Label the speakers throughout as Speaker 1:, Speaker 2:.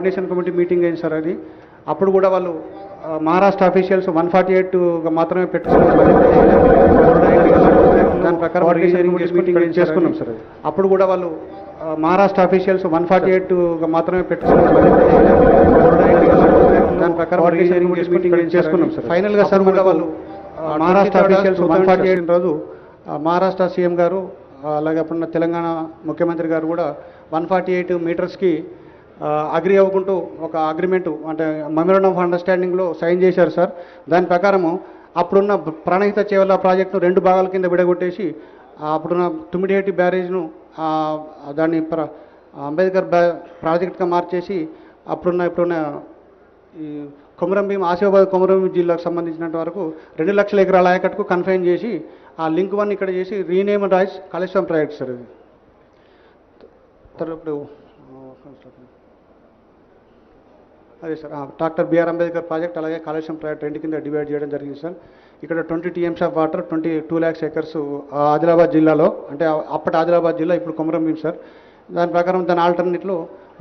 Speaker 1: Coordination committee meeting అయింది sir అది. అప్పుడు కూడా వాళ్ళు మహారాష్ట్ర అఫీషియల్స్ 148 మాత్రమే పెట్టుకున్నారు. దాని ప్రకారం మీటింగ్ చేసుకున్నాం సార్ అది. అప్పుడు కూడా వాళ్ళు మహారాష్ట్ర అఫీషియల్స్ 148 మాత్రమే పెట్టుకున్నారు. దాని ప్రకారం మీటింగ్ చేసుకున్నాం సార్. ఫైనల్గా సార్ కూడా వాళ్ళు మహారాష్ట్ర అఫీషియల్స్ 148 రోజు మహారాష్ట్ర సీఎం గారు అలాగే అప్పుడున్న తెలంగాణ ముఖ్యమంత్రి గారు కూడా 148 మీటర్స్కి అగ్రి అవ్వకుంటూ ఒక అగ్రిమెంటు అంటే మెమోరాండం ఆఫ్ అండర్స్టాండింగ్లో సైన్ చేశారు సార్. దాని ప్రకారము అప్పుడున్న ప్రాణహిత చేవల ప్రాజెక్టును 2 భాగాల కింద విడగొట్టేసి అప్పుడున్న తుమ్మిడిహెట్టి బ్యారేజ్ను దాన్ని అంబేద్కర్ ప్రాజెక్ట్గా మార్చేసి ఇప్పుడున్న ఈ కొమరంభీం ఆసిఫాబాద్ కొమరంభీం జిల్లాకు సంబంధించినంత వరకు 2 లక్షల ఎకరాల ఆయకట్టుకు కన్ఫైన్ చేసి ఆ లింక్ 1 ఇక్కడ చేసి రీనేమ్ రైస్ కాళేశ్వరం ప్రాజెక్ట్ సార్ ఇది. ఇప్పుడు అదే sir doctor B R Ambedkar project అలాగే కాళేశ్వరం ప్రాజెక్ట్ 2 కింద డివైడ్ చేయడం జరిగింది సార్. ఇక్కడ 20 TMs of water 22 lakhs acres Adilabad జిల్లాలో, అంటే అప్పటి ఆదిలాబాద్ జిల్లా ఇప్పుడు కొమరంభీం సార్. దాని ప్రకారం దాని ఆల్టర్నేట్లో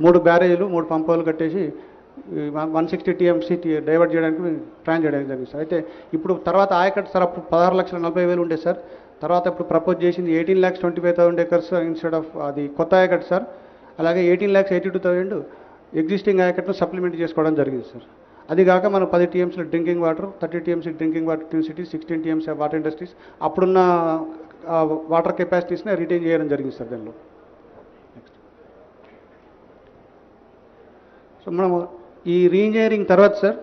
Speaker 1: 3 బ్యారేజీలు 3 పంపులు కట్టేసి 160 TMC డైవర్ట్ చేయడానికి ప్లాన్ చేయడానికి జరిగింది సార్. అయితే ఇప్పుడు తర్వాత ఆయకట్టు సార్ అప్పుడు 16,40,000 ఉండే సార్. తర్వాత ఇప్పుడు ప్రపోజ్ చేసింది 18,25,000 acres ఇన్స్టెడ్ ఆఫ్ అది కొత్త ఆయకట్టు సార్. అలాగే 18,82,000 ఎగ్జిస్టింగ్ ఆయకట్టును సప్లిమెంట్ చేసుకోవడం జరిగింది సార్. అది కాక మనం 10 TMs drinking water, 30 TMs drinking water twin cities, 16 TMs water industries అప్పుడున్న వాటర్ కెపాసిటీస్ని రిటైన్ చేయడం జరిగింది సార్ దానిలో. నెక్స్ట్ సో మనము ఈ రీఇంజనీరింగ్ తర్వాత sir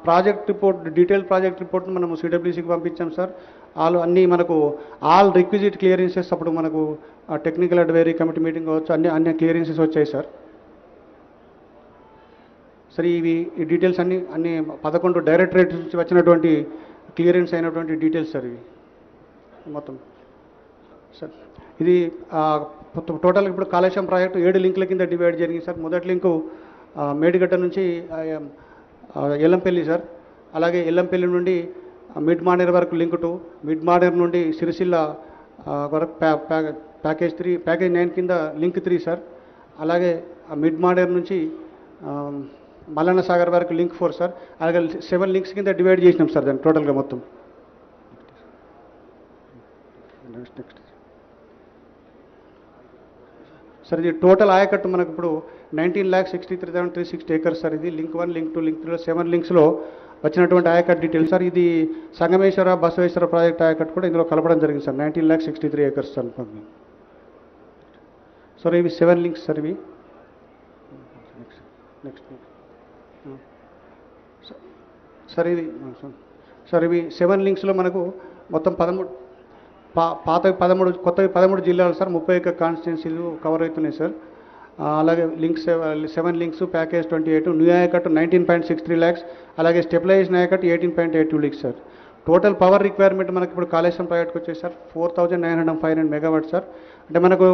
Speaker 1: project report detail project రిపోర్ట్ను మనము CWCకి పంపించాం సార్. అన్నీ మనకు ఆల్ రిక్విజిట్ క్లియరెన్సెస్ అప్పుడు మనకు టెక్నికల్ అడ్వైజరీ కమిటీ మీటింగ్ కావచ్చు అన్ని క్లియరెన్సెస్ వచ్చాయి సార్. సరే ఈ డీటెయిల్స్ అన్ని 11 డైరెక్టరేట్ నుంచి వచ్చినటువంటి క్లియరెన్స్ అయినటువంటి డీటెయిల్స్ సార్ ఇవి మొత్తం సార్. ఇది టోటల్ ఇప్పుడు కాళేశ్వరం ప్రాజెక్టు 7 లింకుల కింద డివైడ్ జరిగింది సార్. మొదటి లింకు మేడిగడ్డ నుంచి ఎల్లంపల్లి సార్. అలాగే ఎల్లంపల్లి నుండి మిడ్ మానేర్ వరకు లింక్ 2, మిడ్ మానేర్ నుండి సిరిసిల్ల వరకు ప్యాకేజ్ 9 కింద లింక్ 3 సార్. అలాగే మిడ్ మానేర్ నుంచి మల్లన్న సాగర్ వరకు లింక్ 4 సార్. అలాగే 7 లింక్స్ కింద డివైడ్ చేసినాం సార్ దాన్ని టోటల్గా మొత్తం. నెక్స్ట్ సార్ ఇది టోటల్ ఆయకట్టు మనకు ఇప్పుడు 19,63,360 acres సార్. ఇది లింక్ 1, లింక్ 2, లింక్ 3 7 లింక్స్లో వచ్చినటువంటి ఆయకట్టు డీటెయిల్స్ సార్. ఇది సంగమేశ్వర బసవేశ్వర ప్రాజెక్ట్ ఆయకట్టు కూడా ఇందులో కలపడం జరిగింది సార్. 19,63 acres sir. సార్ ఇవి 7 లింక్స్ సార్. ఇవి నెక్స్ట్ సార్ ఇది సార్ ఇవి 7 లింక్స్లో మనకు మొత్తం 13 పాతవి 13 కొత్తవి 13 జిల్లాలు సార్. 31 కాన్స్టిట్యున్సీలు కవర్ అవుతున్నాయి సార్. అలాగే లింక్స్ 7 లింక్స్ ప్యాకేజ్ 28 న్యూ ఆయకట్టు 19.63 lakhs, అలాగే స్టెబిలైజేషన్ ఆయకట్టు 18.82 lakhs sir. Total power requirement మనకి ఇప్పుడు కాళేశ్వరం ప్రాజెక్ట్కి వచ్చేసి సార్ 4,905 megawatts సార్. అంటే మనకు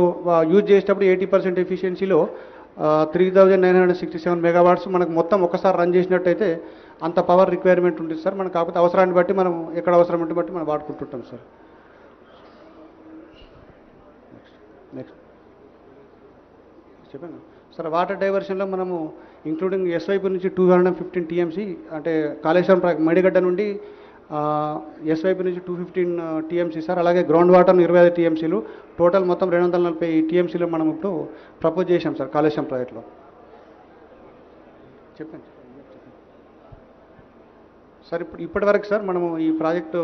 Speaker 1: యూజ్ చేసేటప్పుడు 80% ఎఫిషియన్సీలో 3,967 megawatts మనకు మొత్తం ఒకసారి రన్ చేసినట్టయితే అంత పవర్ రిక్వైర్మెంట్ ఉంటుంది సార్. మనకు కాకపోతే అవసరాన్ని బట్టి మనం ఎక్కడ అవసరం ఉంటే బట్టి మనం వాడుకుంటుంటాం సార్. నెక్స్ట్ చెప్పాను సార్. వాటర్ డైవర్షన్లో మనము ఇంక్లూడింగ్ ఎస్వైపు నుంచి 215 TMC అంటే కాళేశ్వరం మేడిగడ్డ నుండి ఎస్వైపు నుంచి 215 TMC సార్. అలాగే గ్రౌండ్ వాటర్ 25 TMCలు టోటల్ మొత్తం 240 TMCలు మనం ఇప్పుడు ప్రపోజ్ చేశాం సార్ కాళేశ్వరం ప్రాజెక్ట్లో. చెప్పండి సార్. ఇప్పటివరకు సార్ మనము ఈ ప్రాజెక్టు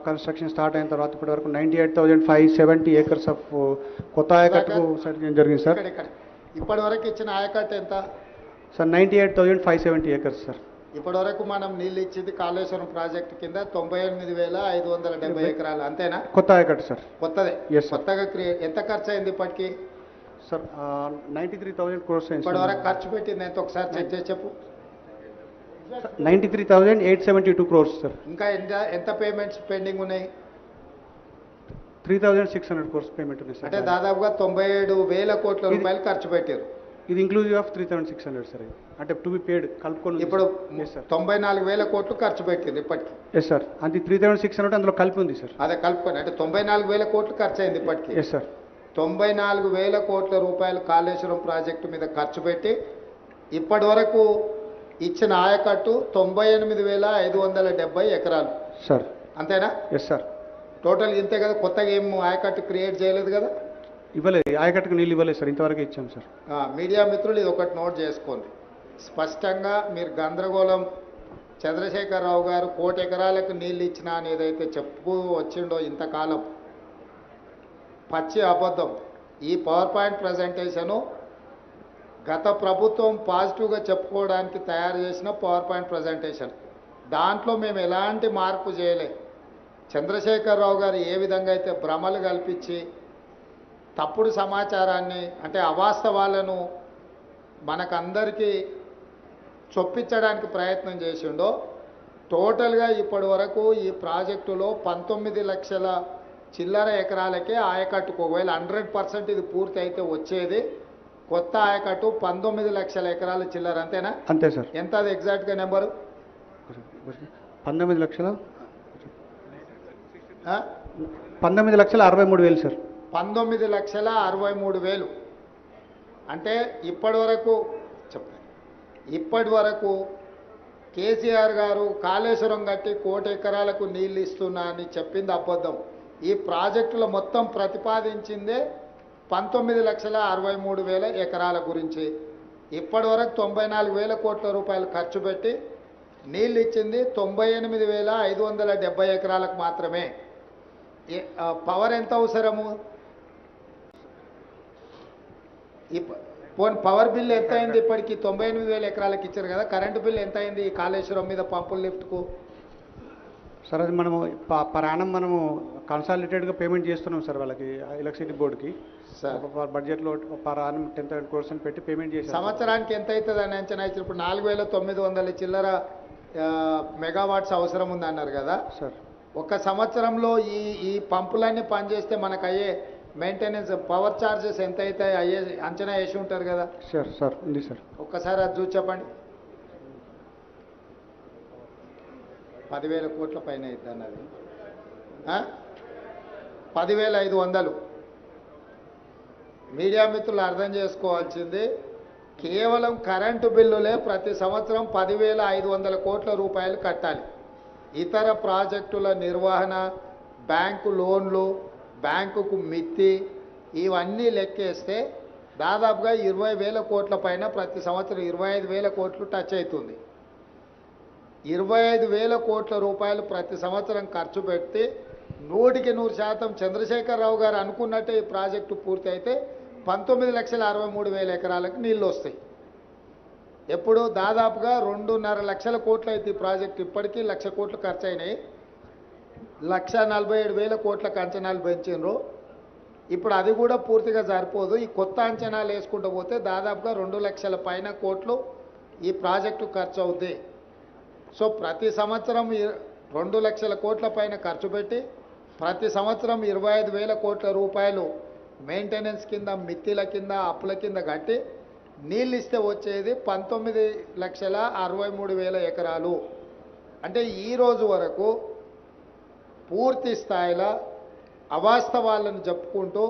Speaker 1: కన్స్ట్రక్షన్ స్టార్ట్ అయిన తర్వాత ఇప్పటివరకు 98,570 acres ఆఫ్ కొత్త ఆయకట్టుకు సర్టిఫికేషన్ జరిగింది సార్.
Speaker 2: ఇప్పటివరకు ఇచ్చిన ఆయకట్టు ఎంత
Speaker 1: సార్? 98,570 acres sir.
Speaker 2: ఇప్పటివరకు మనం నీళ్ళు ఇచ్చింది కాళేశ్వరం ప్రాజెక్టు కింద 98,570 ఎకరాలు అంతేనా?
Speaker 1: కొత్త ఆయకట్టు సార్.
Speaker 2: కొత్తదే.
Speaker 1: Yes sir.
Speaker 2: కొత్తగా ఎంత ఖర్చు అయింది ఇప్పటికి
Speaker 1: సార్? 93,000 crores అయింది.
Speaker 2: ఇప్పటివరకు ఖర్చు పెట్టింది ఎంత ఒకసారి చెక్ చేసి చెప్పు.
Speaker 1: 93,872 crores సార్.
Speaker 2: ఇంకా ఎంత పేమెంట్స్ పెండింగ్ ఉన్నాయి?
Speaker 1: 3,600 crores పేమెంట్ ఉంది సార్.
Speaker 2: అంటే దాదాపుగా 97,000 కోట్ల రూపాయలు ఖర్చు పెట్టారు.
Speaker 1: ఇది ఇంక్లూజివ్ ఆఫ్ 3,600 సార్. అంటే టు బి పేడ్ కలుపుకొని
Speaker 2: ఇప్పుడు 94,000 కోట్లు ఖర్చు పెట్టింది ఇప్పటికి.
Speaker 1: Yes sir. అది 3,600 అందులో కలిపి ఉంది సార్.
Speaker 2: అదే కలుపుకొని అంటే 94,000 కోట్లు ఖర్చు అయింది ఇప్పటికి.
Speaker 1: Yes sir.
Speaker 2: 94,000 కోట్ల రూపాయలు కాళేశ్వరం ప్రాజెక్టు మీద ఖర్చు పెట్టి ఇప్పటి వరకు ఇచ్చిన ఆయకట్టు 98,570 ఎకరాలు
Speaker 1: సార్.
Speaker 2: అంతేనా?
Speaker 1: Yes sir.
Speaker 2: టోటల్ ఇంతే కదా, కొత్తగా ఏం ఆయకట్టు క్రియేట్ చేయలేదు కదా?
Speaker 1: ఇవ్వలేదు, ఆయకట్టుకు నీళ్ళు ఇవ్వలేదు సార్, ఇంతవరకు ఇచ్చాం సార్.
Speaker 2: మీడియా మిత్రులు ఇది ఒకటి నోట్ చేసుకోండి. స్పష్టంగా మీరు గందరగోళం, చంద్రశేఖరరావు గారు 1,00,00,000 ఎకరాలకు నీళ్ళు ఇచ్చినా అని ఏదైతే చెప్పు వచ్చిండో ఇంతకాలం, పచ్చి అబద్ధం. ఈ పవర్ పాయింట్ ప్రజెంటేషను గత ప్రభుత్వం పాజిటివ్గా చెప్పుకోవడానికి తయారు చేసిన పవర్ పాయింట్ ప్రజెంటేషన్. దాంట్లో మేము ఎలాంటి మార్పు చేయలే. చంద్రశేఖరరావు గారు ఏ విధంగా అయితే భ్రమలు కల్పించి తప్పుడు సమాచారాన్ని, అంటే అవాస్తవాలను మనకందరికీ చొప్పించడానికి ప్రయత్నం చేసిండో, టోటల్గా ఇప్పటి వరకు ఈ ప్రాజెక్టులో 19 లక్షల చిల్లర ఎకరాలకే ఆయకట్టుకు, ఒకవేళ 100% ఇది పూర్తి అయితే వచ్చేది కొత్త ఆయకట్టు 19 లక్షల ఎకరాల చిల్లర. అంతేనా?
Speaker 1: అంతే సార్.
Speaker 2: ఎంత అది ఎగ్జాక్ట్గా నెంబరు?
Speaker 1: 19 లక్షల 19,63,000 సార్.
Speaker 2: 19,63,000. అంటే ఇప్పటి వరకు కేసీఆర్ గారు కాళేశ్వరం కట్టి 1,00,00,000 ఎకరాలకు నీళ్ళు ఇస్తున్నా అని చెప్పింది అబద్ధం. ఈ ప్రాజెక్టులో మొత్తం ప్రతిపాదించిందే 19,63,000 ఎకరాల గురించి. ఇప్పటి వరకు 94,000 కోట్ల రూపాయలు ఖర్చు పెట్టి నీళ్ళు ఇచ్చింది 98,570 ఎకరాలకు మాత్రమే. పవర్ ఎంత అవసరము? పవర్ బిల్ ఎంత అయింది ఇప్పటికి? 98,000 ఎకరాలకు ఇచ్చారు కదా. కరెంటు బిల్ ఎంత అయింది ఈ కాళేశ్వరం మీద పంపుల లిఫ్ట్కు?
Speaker 1: సార్ అది మనము పరాణం మనము కన్సాలిడేటెడ్గా పేమెంట్ చేస్తున్నాం సార్ వాళ్ళకి, ఎలక్ట్రిసిటీ బోర్డుకి. సార్ బడ్జెట్లో పరాణం 10% పెట్టి పేమెంట్ చేసి
Speaker 2: సంవత్సరానికి ఎంత అవుతుంది అని అంచనా ఇచ్చారు. ఇప్పుడు 4,900 చిల్లర మెగావాట్స్ అవసరం ఉంది అన్నారు కదా
Speaker 1: సార్.
Speaker 2: ఒక సంవత్సరంలో ఈ పంపులన్నీ పనిచేస్తే మనకు అయ్యే మెయింటెనెన్స్ పవర్ ఛార్జెస్ ఎంత అయితే అయ్యే అంచనా వేసి ఉంటారు కదా
Speaker 1: సార్. సార్ ఉంది సార్.
Speaker 2: ఒక్కసారి అది చూసి చెప్పండి. 10,000 కోట్ల పైన అవుతుంది అన్నది. 10,500. మీడియా మిత్రులు అర్థం చేసుకోవాల్సింది, కేవలం కరెంటు బిల్లులే ప్రతి సంవత్సరం 10,500 కోట్ల రూపాయలు కట్టాలి. ఇతర ప్రాజెక్టుల నిర్వహణ, బ్యాంకు లోన్లు, బ్యాంకుకు మిత్తి, ఇవన్నీ లెక్కేస్తే దాదాపుగా 20,000 కోట్ల పైన ప్రతి సంవత్సరం 25,000 కోట్లు టచ్ అవుతుంది. 25,000 కోట్ల రూపాయలు ప్రతి సంవత్సరం ఖర్చు పెట్టి 100% చంద్రశేఖరరావు గారు అనుకున్నట్టే ఈ ప్రాజెక్టు పూర్తి అయితే 19,63,000 ఎకరాలకు నీళ్ళు వస్తాయి. ఎప్పుడు దాదాపుగా 2.5 లక్షల కోట్లు అయితే ఈ ప్రాజెక్టు ఇప్పటికీ 1,00,000 కోట్లు ఖర్చు అయినాయి. 1,47,000 కోట్లకు అంచనాలు పెంచినారు. ఇప్పుడు అది కూడా పూర్తిగా సరిపోదు. ఈ కొత్త అంచనాలు వేసుకుంటూ పోతే దాదాపుగా 2 లక్షల పైన కోట్లు ఈ ప్రాజెక్టు ఖర్చు అవుతాయి. సో ప్రతి సంవత్సరం 2 లక్షల కోట్ల పైన ఖర్చు పెట్టి ప్రతి సంవత్సరం 25,000 కోట్ల రూపాయలు మెయింటెనెన్స్ కింద, మిత్తిల కింద, అప్పుల కింద కట్టి నీళ్ళు ఇస్తే వచ్చేది 19,63,000 ఎకరాలు. అంటే ఈరోజు వరకు పూర్తి స్థాయిలో అవాస్తవాలను చెప్పుకుంటూ,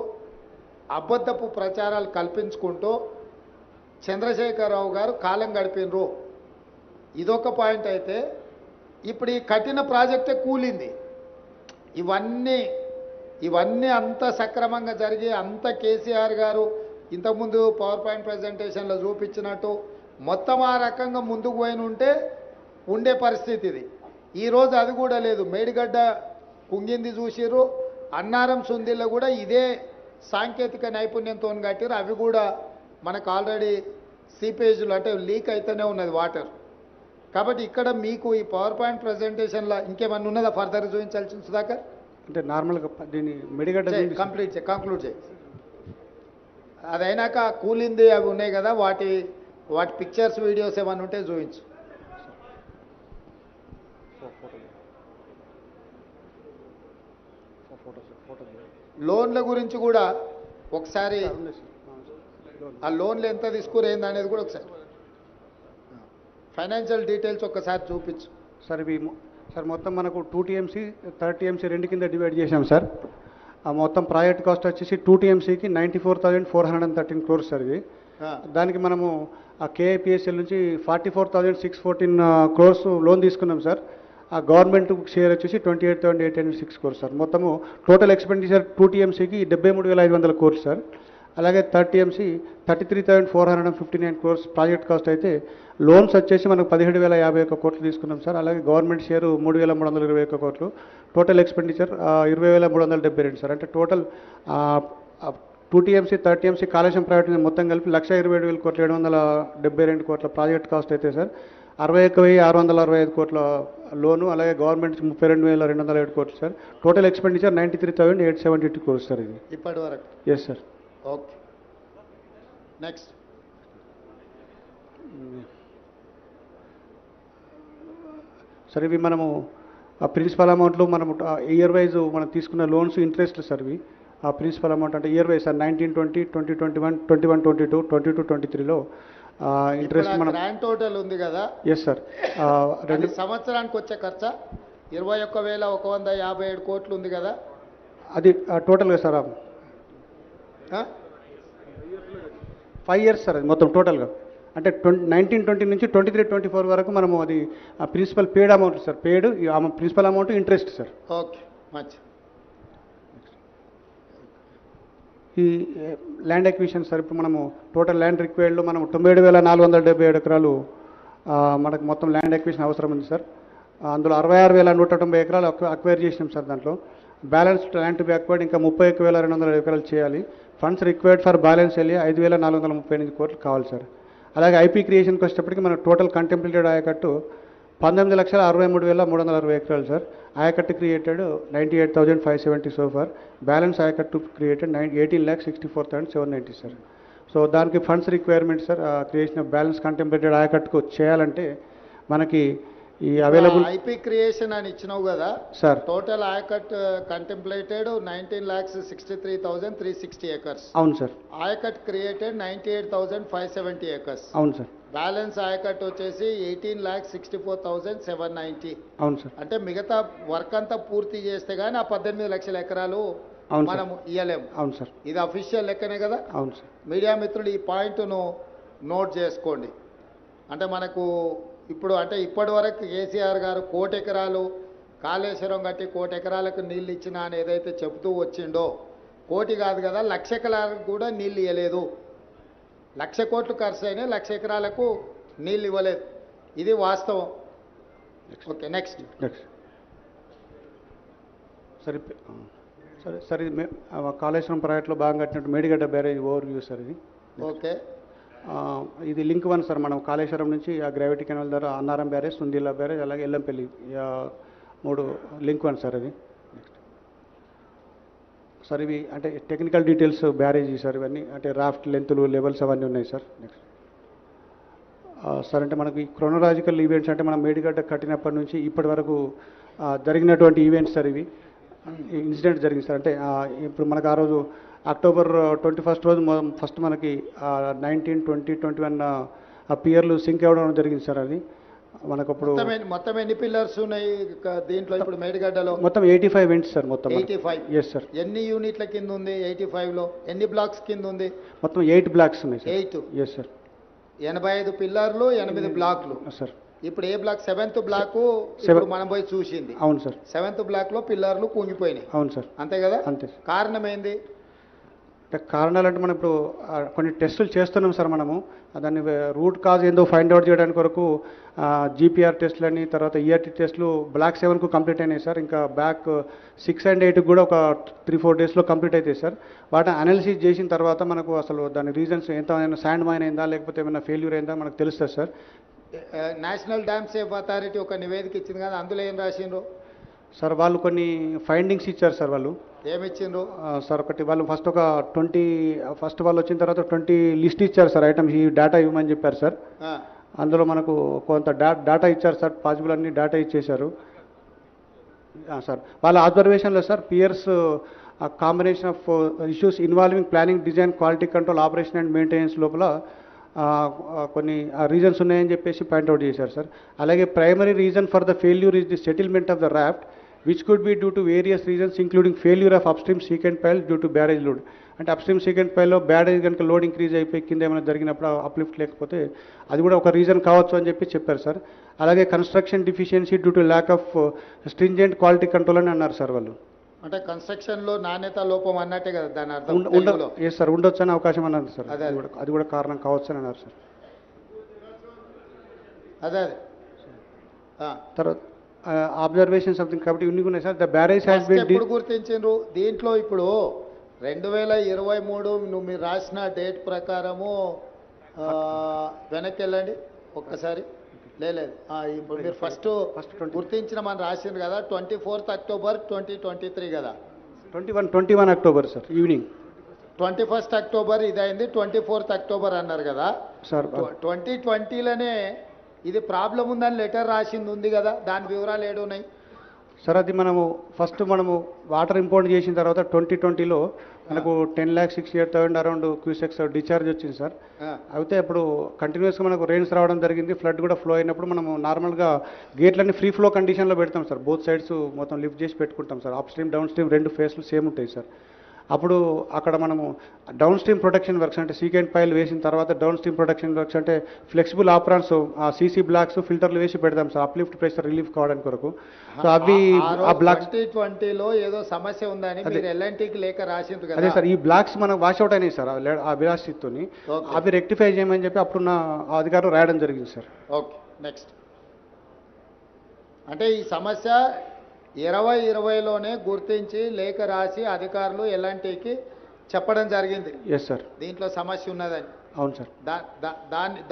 Speaker 2: అబద్ధపు ప్రచారాలు కల్పించుకుంటూ చంద్రశేఖరరావు గారు కాలం గడిపినరు. ఇదొక పాయింట్ అయితే, ఇప్పుడు ఈ కఠిన ప్రాజెక్టే కూలింది. ఇవన్నీ అంత సక్రమంగా జరిగి, అంత కేసీఆర్ గారు ఇంతకుముందు పవర్ పాయింట్ ప్రజెంటేషన్లో చూపించినట్టు మొత్తం ఆ రకంగా ముందుకు పోయిన ఉండే పరిస్థితి ఇది. ఈరోజు అది కూడా లేదు. మేడిగడ్డ కుంగింది చూసిర్రు, అన్నారం సుందిల్లో కూడా ఇదే సాంకేతిక నైపుణ్యంతో కట్టిరు. అవి కూడా మనకు ఆల్రెడీ సీపేజ్లు, అంటే లీక్ అయితేనే ఉన్నది వాటర్. కాబట్టి ఇక్కడ మీకు ఈ పవర్ పాయింట్ ప్రజెంటేషన్లో ఇంకేమన్నా ఉన్నదా ఫర్దర్ చూపించాల్సింది సుధాకర్?
Speaker 1: అంటే నార్మల్గా దీన్ని మెడిగడ్డ
Speaker 2: కంక్లూడ్ చేయి. అదైనాక కూలింది అవి ఉన్నాయి కదా, వాటి పిక్చర్స్, వీడియోస్ ఏమన్నా ఉంటే చూపించు. లోన్ల గురించి కూడా ఒకసారి, ఆ లోన్లు ఎంత తీసుకురేంది అనేది కూడా ఒకసారి ఫైనాన్షియల్ డీటెయిల్స్ ఒక్కసారి చూపించు.
Speaker 1: సార్ ఇవి సార్ మొత్తం మనకు 2 TMC 30 TMC రెండు కింద డివైడ్ చేసాం సార్. ఆ మొత్తం ప్రాజెక్ట్ కాస్ట్ వచ్చేసి 2 TMCకి 94,413 crores సార్. ఇది దానికి మనము ఆ కేఐపిఎస్ఎల్ నుంచి 44,614 crores లోన్ తీసుకున్నాం సార్. ఆ గవర్నమెంట్ షేర్ వచ్చేసి 28,806 crores సార్. మొత్తము టోటల్ ఎక్స్పెండిచర్ 2 TMCకి 73,500 crores సార్. అలాగే 30 TMC 33,459 crores ప్రాజెక్ట్ కాస్ట్ అయితే లోన్స్ వచ్చేసి మనకు 17,051 కోట్లు తీసుకున్నాం సార్. అలాగే గవర్నమెంట్ షేర్ 3,321 కోట్లు. Total expenditure 20,372 sir. అంటే total 2 TMC 30 TMC Kaleshwaram private మొత్తం కలిపి 1,27,000 కోట్లు 772 కోట్ల ప్రాజెక్ట్ కాస్ట్ అయితే సార్. 61,665 కోట్ల లోను, అలాగే గవర్నమెంట్ 32,207 కోట్లు sir. Total expenditure 93,872 crores sir ఇది
Speaker 2: ఇప్పటి వరకు.
Speaker 1: Yes sir.
Speaker 2: Okay, next.
Speaker 1: Sir ఇవి మనము ఆ ప్రిన్సిపల్ అమౌంట్లు మనము ఇయర్ వైజ్ మనం తీసుకున్న లోన్స్ ఇంట్రెస్ట్ సార్ ఇవి. ఆ ప్రిన్సిపల్ అమౌంట్ అంటే ఇయర్ వైజ్ సార్ 19, 20, 2021, 21, 22, 22, 23లో ఇంట్రెస్ట్ మనం
Speaker 2: గ్రాండ్ టోటల్ ఉంది కదా.
Speaker 1: Yes sir.
Speaker 2: 2 సంవత్సరానికి వచ్చే ఖర్చు 21,157 కోట్లు ఉంది కదా.
Speaker 1: అది టోటల్గా సార్ 5 years సార్ అది మొత్తం టోటల్గా. అంటే 19-20 నుంచి 23-24 వరకు మనము అది principal paid amount sir. Paid principal amount interest sir.
Speaker 2: Okay, మంచి.
Speaker 1: ఈ ల్యాండ్ ఎక్విజిషన్ సార్ ఇప్పుడు మనము టోటల్ ల్యాండ్ రిక్వైర్డ్లో మనం 97,477 ఎకరాలు మనకు మొత్తం ల్యాండ్ ఎక్విజిషన్ అవసరం ఉంది సార్. అందులో 66,190 ఎకరాలు అక్వైర్ చేసినాం సార్. దాంట్లో balance land to be acquired ఇంకా 31,200 ఎకరాలు చేయాలి. ఫండ్స్ రిక్వైర్డ్ ఫర్ బ్యాలెన్స్ వెళ్ళి 5,438 కోట్లు కావాలి సార్. అలాగే ఐపీ క్రియేషన్కి వచ్చేటప్పటికి మన టోటల్ కంటెంప్లేటెడ్ ఆయకట్టు 19,63,360 ఎకరాలు సార్. ఆయకట్టు క్రియేటెడ్ 98,570 సో ఫార్. బ్యాలెన్స్ ఆయకట్టు క్రియేటెడ్ 18,64,790 సార్. సో దానికి funds requirement sir. Creation of balance contemplated ఆయకట్టుకు చేయాలంటే మనకి ఈ అవైలబుల్
Speaker 2: ఐపీ క్రియేషన్ అని ఇచ్చినావు కదా
Speaker 1: sir.
Speaker 2: Total ayacut contemplated 19,63,360 acres.
Speaker 1: అవును సార్.
Speaker 2: Ayacut created 98,570 acres.
Speaker 1: అవును సార్.
Speaker 2: బ్యాలెన్స్ ఆయకట్ వచ్చేసి 18,64,790.
Speaker 1: అవును సార్.
Speaker 2: అంటే మిగతా వర్క్ అంతా పూర్తి చేస్తే గానీ ఆ 18 లక్షల ఎకరాలు మనం ఇయ్యలేము.
Speaker 1: అవును సార్.
Speaker 2: ఇది అఫీషియల్ లెక్కనే కదా.
Speaker 1: అవును సార్.
Speaker 2: మీడియా మిత్రులు ఈ పాయింట్ను నోట్ చేసుకోండి. అంటే మనకు ఇప్పుడు అంటే ఇప్పటి వరకు కేసీఆర్ గారు 1,00,00,000 ఎకరాలు కాళేశ్వరం కట్టి 1,00,00,000 ఎకరాలకు నీళ్ళు ఇచ్చినా అని ఏదైతే చెబుతూ వచ్చిండో, 1,00,00,000 కాదు కదా 1,00,000 ఎకరాలకు కూడా నీళ్ళు ఇవ్వలేదు. 1,00,00,000 కోట్లు ఖర్చు అయినా 1,00,00,000 ఎకరాలకు నీళ్ళు ఇవ్వలేదు. ఇది వాస్తవం. Okay, next.
Speaker 1: సరే సరే సార్. ఇది కాళేశ్వరం ప్రాజెక్టులో భాగంగా కట్టినట్టు Medigadda barrage over view sir ఇది.
Speaker 2: ఓకే,
Speaker 1: ఇది లింక్ 1 సార్. మనం కాళేశ్వరం నుంచి ఆ గ్రావిటీ కెనాల్ ద్వారా అన్నారం బ్యారేజ్, సుందీలా బ్యారేజ్, అలాగే ఎల్లంపల్లి 3 లింక్ 1 సార్ ఇది. సార్ ఇవి అంటే టెక్నికల్ డీటెయిల్స్ బ్యారేజీ సార్. ఇవన్నీ అంటే రాఫ్ట్ లెంత్లు, లెవెల్స్ అవన్నీ ఉన్నాయి సార్. నెక్స్ట్ సార్ అంటే మనకి క్రోనలాజికల్ ఈవెంట్స్ అంటే మనం మేడిగడ్డ కట్టినప్పటి నుంచి ఇప్పటి వరకు జరిగినటువంటి ఈవెంట్స్ సార్. ఇవి ఇన్సిడెంట్ జరిగింది సార్. అంటే ఇప్పుడు మనకు ఆ రోజు October 21 రోజు ఫస్ట్ మనకి 19, 20, 21 ఆ పియర్లు సింక్ అవ్వడం జరిగింది సార్. అది మనకు అప్పుడు
Speaker 2: మొత్తం ఎన్ని పిల్లర్స్ ఉన్నాయి దీంట్లో ఇప్పుడు మేడిగడ్డలో?
Speaker 1: మొత్తం 85 వెంట్స్ సార్. మొత్తం
Speaker 2: 85.
Speaker 1: Yes sir.
Speaker 2: ఎన్ని యూనిట్ల కింద ఉంది 85లో? ఎన్ని బ్లాక్స్ కింద ఉంది?
Speaker 1: మొత్తం 8 బ్లాక్స్ ఉన్నాయి సార్.
Speaker 2: 8.
Speaker 1: Yes sir.
Speaker 2: 85 పిల్లర్లు, 8 బ్లాక్లు
Speaker 1: సార్.
Speaker 2: ఇప్పుడు ఏ బ్లాక్? 7th బ్లాక్ ఇప్పుడు మనం పోయి చూసింది.
Speaker 1: అవును సార్.
Speaker 2: 7th బ్లాక్ లో పిల్లర్లు కుంగిపోయినాయి.
Speaker 1: అవును సార్.
Speaker 2: అంతే కదా.
Speaker 1: అంతే.
Speaker 2: కారణం ఏంది?
Speaker 1: కారణాలు అంటే మనం ఇప్పుడు కొన్ని టెస్టులు చేస్తున్నాం సార్. మనము దాన్ని రూట్ కాజ్ ఏందో ఫైండ్ అవుట్ చేయడానికి వరకు జీపీఆర్ టెస్టులని, తర్వాత ఈఆర్టీ టెస్టులు బ్లాక్ 7కు కంప్లీట్ అయినాయి సార్. ఇంకా బ్యాక్ 6 and 8 కూడా ఒక 3-4 డేస్లో కంప్లీట్ అవుతాయి సార్. వాటిని అనాలిసిస్ చేసిన తర్వాత మనకు అసలు దాని రీజన్స్ ఎంత శాండ్ మైన్ అయిందా లేకపోతే ఏమైనా ఫెయిల్యూర్ అయిందా మనకు తెలుస్తుంది sir.
Speaker 2: National dam safe authority ఒక నివేదిక ఇచ్చింది కదా, అందులో ఏం రాసిండ్రు
Speaker 1: సార్? వాళ్ళు కొన్ని ఫైండింగ్స్ ఇచ్చారు సార్. వాళ్ళు
Speaker 2: ఏమిచ్చిండ్రు
Speaker 1: సార్? ఒకటి వాళ్ళు ఫస్ట్ ఒక 20 వాళ్ళు వచ్చిన తర్వాత 20 లిస్ట్ ఇచ్చారు సార్. ఐటమ్స్ ఈ డేటా ఇవ్వమని చెప్పారు సార్. అందులో మనకు కొంత డేటా ఇచ్చారు సార్. పాసిబుల్ అన్ని డేటా ఇచ్చేశారు సార్. వాళ్ళ ఆబ్జర్వేషన్లో sir piers combination of issues involving planning, design, quality control, operation and maintenance లోపల కొన్ని రీజన్స్ ఉన్నాయని చెప్పేసి పాయింట్అవుట్ చేశారు సార్. అలాగే primary reason for the failure is the settlement of the raft which could be due to various reasons including failure of upstream secant pile due to barrage load. అంటే upstream secant పైల్లో barrage కనుక load increase అయిపోయి కింద ఏమైనా జరిగినప్పుడు uplift లేకపోతే అది కూడా ఒక రీజన్ కావచ్చు అని చెప్పి చెప్పారు సార్. అలాగే construction deficiency due to lack of stringent quality control అని అన్నారు సార్ వాళ్ళు.
Speaker 2: అంటే కన్స్ట్రక్షన్లో నాణ్యత లోపం అన్నట్టే కదా దాని అర్థం.
Speaker 1: ఎస్ సార్, ఉండొచ్చు అనే అవకాశం అన్నారు సార్. అది కూడా కారణం కావచ్చు అని అన్నారు సార్.
Speaker 2: అదే
Speaker 1: తర్వాత అబ్జర్వేషన్ సంథింగ్ కాబట్టి ఇన్ని ఉన్నాయి sir. The barrage has been
Speaker 2: ఎప్పుడు గుర్తించారు దీంట్లో? ఇప్పుడు 2023 మీరు రాసిన డేట్ ప్రకారము వెనక్కి వెళ్ళండి ఒక్కసారి. లేదు ఇప్పుడు మీరు ఫస్ట్ గుర్తించిన మనం రాసింది కదా 24th October 2023 కదా.
Speaker 1: 21 October sir evening.
Speaker 2: 21st October ఇదైంది, 24th October అన్నారు కదా
Speaker 1: సార్.
Speaker 2: 2020లోనే ఇది ప్రాబ్లం ఉందని లెటర్ రాసింది ఉంది కదా, దాని వివరాలు ఏడున్నాయి
Speaker 1: సార్? అది మనము వాటర్ ఇంపోర్ట్ చేసిన తర్వాత 2020లో మనకు 10,68,000 అరౌండ్ క్యూసెక్స్ డిశ్చార్జ్ వచ్చింది సార్. అయితే అప్పుడు కంటిన్యూస్గా మనకు రెయిన్స్ రావడం జరిగింది, ఫ్లడ్ కూడా ఫ్లో అయినప్పుడు మనము నార్మల్గా గేట్లన్నీ ఫ్రీ ఫ్లో కండిషన్లో పెడతాం సార్. బోత్ సైడ్స్ మొత్తం లిఫ్ట్ చేసి పెట్టుకుంటాం sir. Up stream down stream రెండు ఫేస్లు సేమ్ ఉంటాయి సార్. అప్పుడు అక్కడ మనము డౌన్ స్ట్రీమ్ ప్రొటెక్షన్ వర్క్స్ అంటే సీకెండ్ పైల్ వేసిన తర్వాత డౌన్ స్ట్రీమ్ ప్రొటెక్షన్ వర్క్స్ అంటే ఫ్లెక్సిబుల్ ఆప్రాన్స్ సీసీ బ్లాక్స్ ఫిల్టర్లు వేసి పెడతాం సార్ అప్లిఫ్ట్ ప్రెషర్ రిలీఫ్ కావడానికి కొరకు. సో అవి ఆ బ్లాక్స్
Speaker 2: 2020లో ఏదో సమస్య ఉందని మీరు ఎల్ఎన్టీకి లేఖ రాసింది కదా.
Speaker 1: అదే సార్, ఈ బ్లాక్స్ మనకు వాష్అవుట్ అయినాయి సార్ ఆ విలాసితోని. అవి రెక్టిఫై చేయమని చెప్పి అప్పుడున్న అధికారులు రాయడం జరిగింది సార్.
Speaker 2: Okay, next. అంటే ఈ సమస్య 2020లోనే గుర్తించి లేఖ రాసి అధికారులు ఎల్ఎన్టీకి చెప్పడం జరిగింది.
Speaker 1: ఎస్ సార్,
Speaker 2: దీంట్లో సమస్య ఉన్నదని.
Speaker 1: అవును సార్.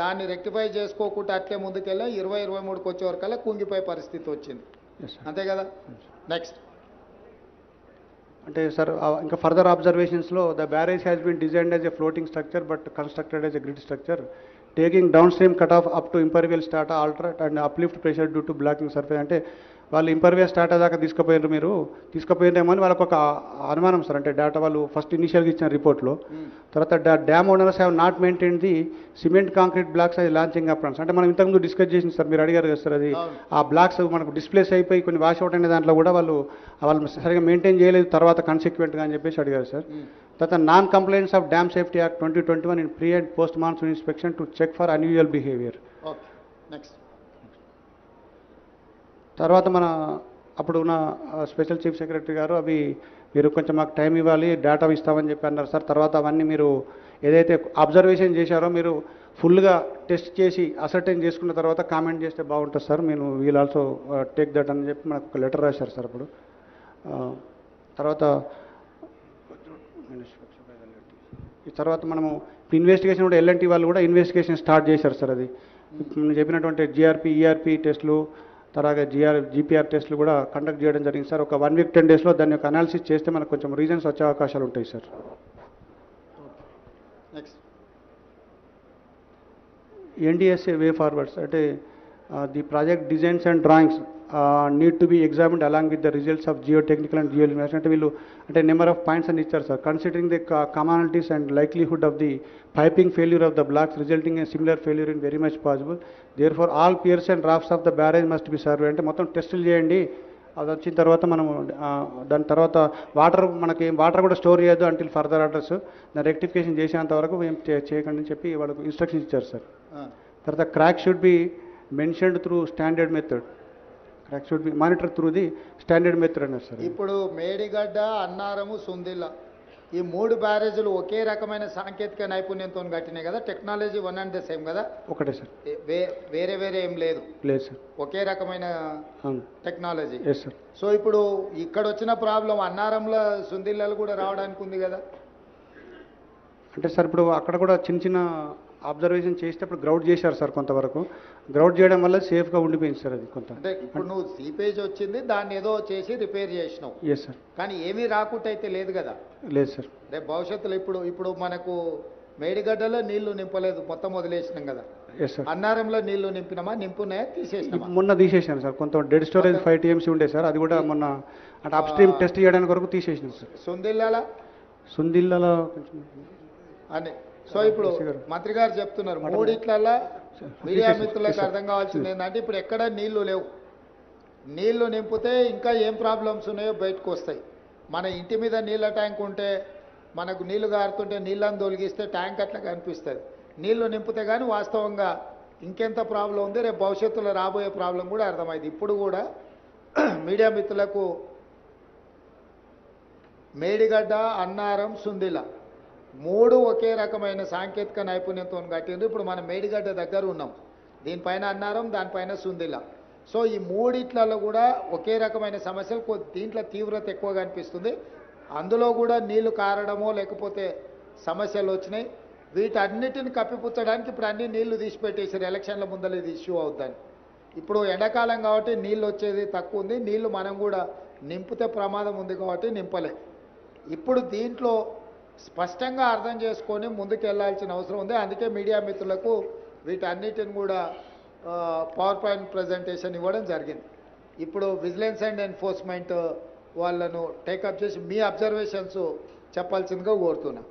Speaker 2: దాన్ని రెక్టిఫై చేసుకోకుండా అట్లే ముందుకెళ్ళి 2023కి వచ్చే వరకల్లా కుంగిపోయే పరిస్థితి వచ్చింది, అంతే కదా. నెక్స్ట్
Speaker 1: అంటే సార్ ఇంకా ఫర్దర్ అబ్జర్వేషన్స్లో the barrage has been designed as a floating structure but constructed as a గ్రిడ్ structure taking down stream cut off up to impervious strata alternate and uplift pressure due to blocking surface. అంటే వాళ్ళు ఇంపర్వియల్ స్టాటా దాకా తీసుకుపోయినారేమో అని వాళ్ళకు ఒక అనుమానం sir. అంటే data వాళ్ళు ఫస్ట్ ఇనిషియల్గా ఇచ్చిన రిపోర్ట్లో. తర్వాత dam owners have not maintain the cement concrete blocks అది లాంచింగ్ అప్రాన్స్. అంటే మనం ఇంతకుముందు డిస్కస్ చేసింది సార్, మీరు అడిగారు కదా సార్. అది ఆ బ్లాక్స్ మనకు డిస్ప్లేస్ అయిపోయి కొన్ని వాష్అవుట్ అయిన దాంట్లో కూడా వాళ్ళు సరిగా మెయింటైన్ చేయలేదు తర్వాత కన్సిక్వెంట్గా అని చెప్పేసి అడిగారు సార్. తర్వాత non compliance of dam safety act 2021 in pre and post monsoon inspection to check for unusual behaviour.
Speaker 2: Okay, next.
Speaker 1: తర్వాత అప్పుడు ఉన్న స్పెషల్ చీఫ్ సెక్రటరీ గారు అవి మీరు కొంచెం మాకు టైం ఇవ్వాలి, డేటా ఇస్తామని చెప్పి అన్నారు సార్. తర్వాత అవన్నీ మీరు ఏదైతే అబ్జర్వేషన్ చేశారో మీరు ఫుల్గా టెస్ట్ చేసి అసర్టైన్ చేసుకున్న తర్వాత కామెంట్ చేస్తే బాగుంటుంది సార్. మీరు వీల్ ఆల్సో టేక్ దట్ అని చెప్పి మనకు ఒక లెటర్ రాశారు సార్ అప్పుడు. తర్వాత ఈ తర్వాత మనము ఇన్వెస్టిగేషన్ కూడా ఎల్ఎన్టీ వాళ్ళు కూడా ఇన్వెస్టిగేషన్ స్టార్ట్ చేశారు సార్. అది చెప్పినటువంటి జిఆర్పి ఈఆర్పి టెస్టులు తర్వాత జీపీఆర్ టెస్టులు కూడా కండక్ట్ చేయడం జరిగింది సార్. ఒక 1 week 10 daysలో దాని యొక్క అనాలిసిస్ చేస్తే మనకు కొంచెం రీజన్స్ వచ్చే అవకాశాలు ఉంటాయి sir.
Speaker 2: Next
Speaker 1: NDSA way forwards అంటే the project designs and drawings need to be examined along with the results of geotechnical and జియోలిమినేషన్. అంటే వీళ్ళు అంటే నెంబర్ ఆఫ్ పాయింట్స్ అని ఇచ్చారు sir. Considering the commonalities and likelihood of the piping failure of the blocks resulting in similar failure in very much possible. Therefore all piers and drafts of the barrage must be survey. అంటే మొత్తం టెస్టులు చేయండి, అది వచ్చిన తర్వాత మనము దాని తర్వాత వాటర్ కూడా స్టోర్ చేయొద్దు అంటిల్ ఫర్దర్ ఆర్డర్స్, దాన్ని రెక్టిఫికేషన్ చేసేంత వరకు ఏం చేయకండి అని చెప్పి వాళ్ళకు ఇన్స్ట్రక్షన్స్ ఇచ్చారు సార్. తర్వాత crack should be mentioned through standard method. Crack should be monitor through the standard method అన్నారు సార్.
Speaker 2: ఇప్పుడు మేడిగడ్డ, అన్నారము, సుందిల్ల ఈ 3 బ్యారేజీలు ఒకే రకమైన సాంకేతిక నైపుణ్యంతో కట్టినాయి కదా. Technology one and the same కదా.
Speaker 1: ఒకటే సార్,
Speaker 2: వేరే వేరే ఏం లేదు
Speaker 1: సార్.
Speaker 2: ఒకే రకమైన టెక్నాలజీ.
Speaker 1: Yes sir.
Speaker 2: సో ఇప్పుడు ఇక్కడ వచ్చిన ప్రాబ్లం అన్నారంలో సుందిల్లలు కూడా రావడానికి ఉంది కదా.
Speaker 1: అంటే సార్ ఇప్పుడు అక్కడ కూడా చిన్న చిన్న అబ్జర్వేషన్ చేసేటప్పుడు గ్రౌడ్ చేశారు సార్. కొంతవరకు గ్రౌడ్ చేయడం వల్ల సేఫ్గా ఉండిపోయింది సార్. అది కొంత
Speaker 2: అంటే ఇప్పుడు నువ్వు సీపేజ్ వచ్చింది, దాన్ని ఏదో చేసి రిపేర్ చేసినావు.
Speaker 1: Yes sir.
Speaker 2: కానీ ఏమీ రాకుండా అయితే లేదు కదా.
Speaker 1: లేదు సార్.
Speaker 2: రేపు భవిష్యత్తులో ఇప్పుడు మనకు మేడిగడ్డలో నీళ్లు నింపలేదు, మొత్తం వదిలేసినాం కదా.
Speaker 1: Yes sir.
Speaker 2: అన్నారంలో నీళ్లు నింపున్నాయా, తీసేసినామా?
Speaker 1: మొన్న తీసేసాను సార్. కొంత డెడ్ స్టోరేజ్ 5 TMC ఉండే సార్, అది కూడా మొన్న అంటే అప్ స్ట్రీమ్ టెస్ట్ చేయడానికి వరకు తీసేసినాం సార్. సుందిల్లలో అని.
Speaker 2: సో ఇప్పుడు మంత్రి గారు చెప్తున్నారు మూడిట్లలో మీడియా మిత్రులకు అర్థం కావాల్సింది ఏంటంటే ఇప్పుడు ఎక్కడ నీళ్లు లేవు, నీళ్లు నింపితే ఇంకా ఏం ప్రాబ్లమ్స్ ఉన్నాయో బయటకు వస్తాయి. మన ఇంటి మీద నీళ్ళ ట్యాంక్ ఉంటే మనకు నీళ్లు గారుతుంటే నీళ్ళని తొలగిస్తే ట్యాంక్ అట్లా కనిపిస్తుంది. నీళ్లు నింపితే కానీ వాస్తవంగా ఇంకెంత ప్రాబ్లం ఉంది, రేపు భవిష్యత్తులో రాబోయే ప్రాబ్లం కూడా అర్థమైంది. ఇప్పుడు కూడా మీడియా మిత్రులకు మేడిగడ్డ, అన్నారం, సుందిల 3 ఒకే రకమైన సాంకేతిక నైపుణ్యంతో కట్టింది. ఇప్పుడు మనం మేడిగడ్డ దగ్గర ఉన్నాం, దీనిపైన అన్నారం, దానిపైన సుందిల. సో ఈ మూడిట్లలో కూడా ఒకే రకమైన సమస్యలు, దీంట్లో తీవ్రత ఎక్కువగా అనిపిస్తుంది. అందులో కూడా నీళ్లు కారడమో లేకపోతే సమస్యలు వచ్చినాయి. వీటన్నిటిని కప్పిపుచ్చడానికి ఇప్పుడు అన్ని నీళ్లు తీసిపెట్టేసారు, ఎలక్షన్ల ముందర ఇది ఇష్యూ అవుతాయి. ఇప్పుడు ఎండాకాలం కాబట్టి నీళ్ళు వచ్చేది తక్కువ ఉంది, నీళ్లు మనం కూడా నింపితే ప్రమాదం ఉంది కాబట్టి నింపలే. ఇప్పుడు దీంట్లో స్పష్టంగా అర్థం చేసుకొని ముందుకు వెళ్ళాల్సిన అవసరం ఉంది. అందుకే మీడియా మిత్రులకు వీటన్నిటిని కూడా పవర్ పాయింట్ ప్రజెంటేషన్ ఇవ్వడం జరిగింది. ఇప్పుడు విజిలెన్స్ అండ్ ఎన్ఫోర్స్మెంట్ వాళ్ళను టేకప్ చేసి మీ అబ్జర్వేషన్స్ చెప్పాల్సిందిగా కోరుతున్నా.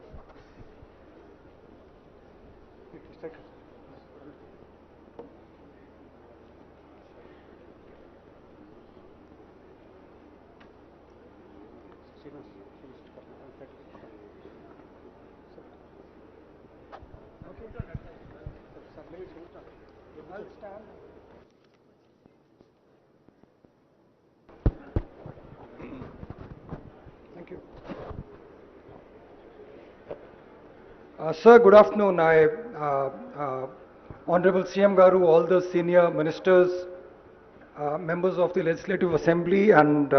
Speaker 3: Thank you. Sir, good afternoon. Honorable CM Garu, all the senior ministers, members of the Legislative Assembly and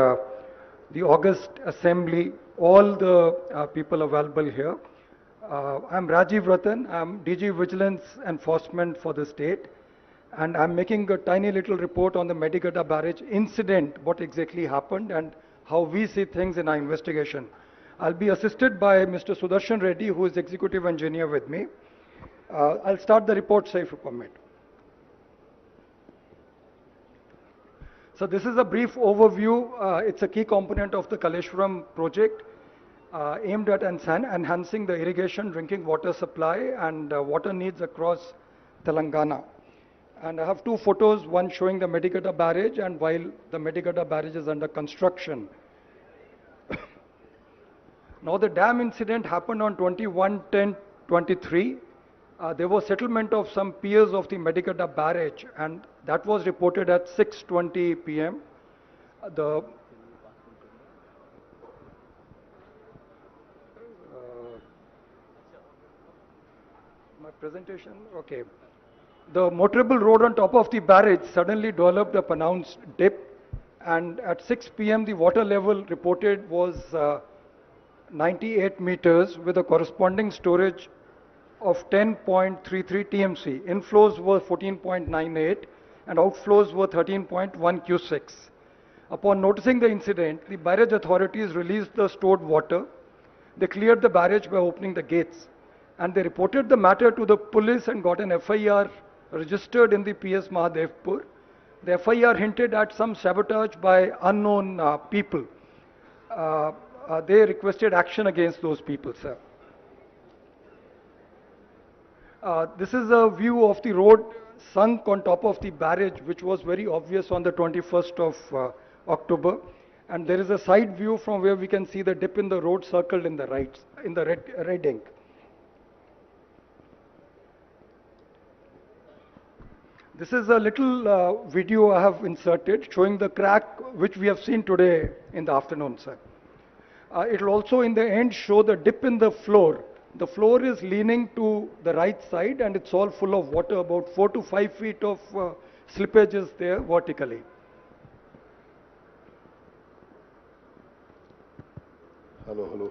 Speaker 3: the August Assembly, all the people available here. I'm Rajiv Ratan. I'm DG Vigilance Enforcement for the state, and I'm making a tiny little report on the Medigadda Barrage incident, what exactly happened and how we see things in our investigation. I'll be assisted by Mr. Sudarshan Reddy, who is Executive Engineer with me. I'll start the report, sir, if you permit. So this is a brief overview. It's a key component of the Kaleshwaram project aimed at enhancing the irrigation, drinking water supply and water needs across Telangana. And I have 2 photos, one showing the Medigadda Barrage and while the Medigadda Barrage is under construction. Now the dam incident happened on 21/10/23. There was settlement of some piers of the Medigadda Barrage and that was reported at 6:20 p.m. My presentation, okay. The motorable road on top of the barrage suddenly developed a pronounced dip, and at 6 p.m. the water level reported was 98 meters with a corresponding storage of 10.33 TMC. Inflows were 14.98 and outflows were 13.1 Q6. Upon noticing the incident, the barrage authorities released the stored water. They cleared the barrage by opening the gates, and they reported the matter to the police and got an FIR registered in the PS Mahadevpur. The FIR hinted at some sabotage by unknown people. They requested action against those people, sir. This is a view of the road sunk on top of the barrage, which was very obvious on the 21st of October. And there is a side view from where we can see the dip in the road circled in the right, in the red ink. This is a little video I have inserted showing the crack which we have seen today in the afternoon, sir. It will also in the end show the dip in the floor. The floor is leaning to the right side and it's all full of water, about 4 to 5 feet of slippage is there vertically.
Speaker 4: Hello.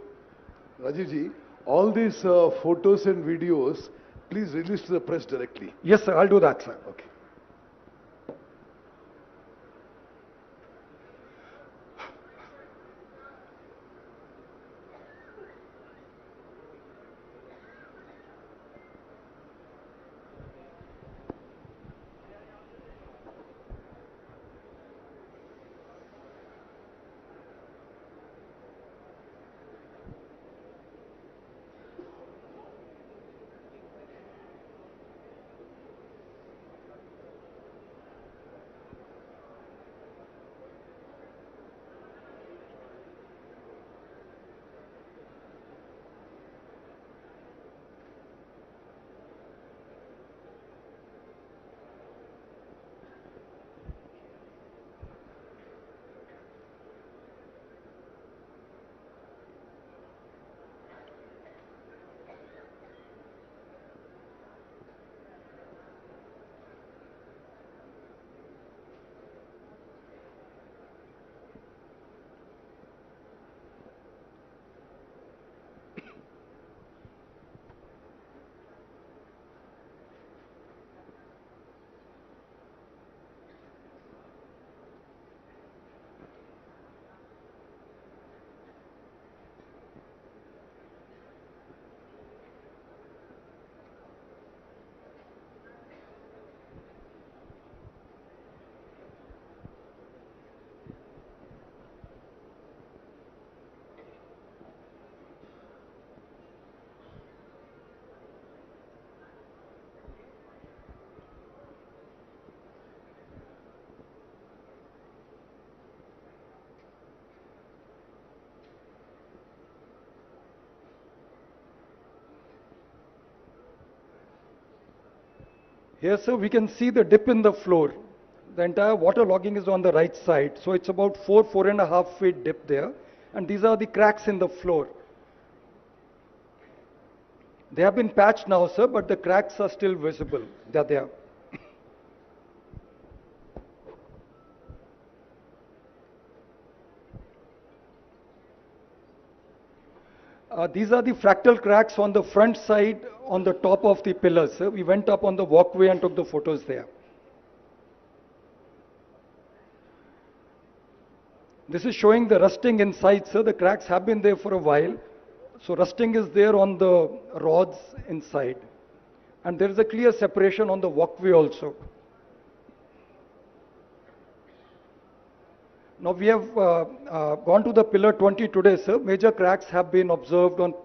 Speaker 4: Rajiv ji, all these photos and videos, please release to the press directly.
Speaker 3: Yes, sir, I'll do that, sir.
Speaker 4: Okay.
Speaker 3: Here, sir, we can see the dip in the floor. The entire water logging is on the right side. So it's about 4.5 feet dip there. And these are the cracks in the floor. They have been patched now, sir, but the cracks are still visible. They're there. These are the fractal cracks on the front side on the top of the pillars, sir. We went up on the walkway and took the photos there. This is showing the rusting inside, sir. The cracks have been there for a while. So rusting is there on the rods inside. And there is a clear separation on the walkway also. Now we have gone to the pillar 20 today, sir. Major cracks have been observed on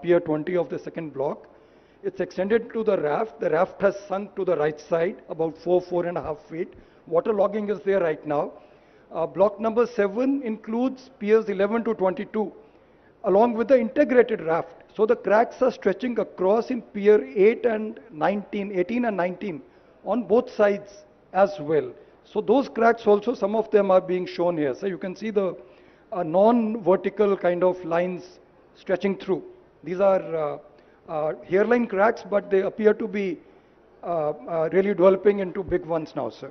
Speaker 3: pier 20 of the second block. It's extended to the raft. The raft has sunk to the right side, about 4.5 feet. Water logging is there right now. Block number 7 includes piers 11 to 22, along with the integrated raft. So the cracks are stretching across in pier 8 and 19, 18 and 19 on both sides as well. So those cracks also, some of them are being shown here. So you can see the non-vertical kind of lines stretching through. These are hairline cracks, but they appear to be really developing into big ones now, sir.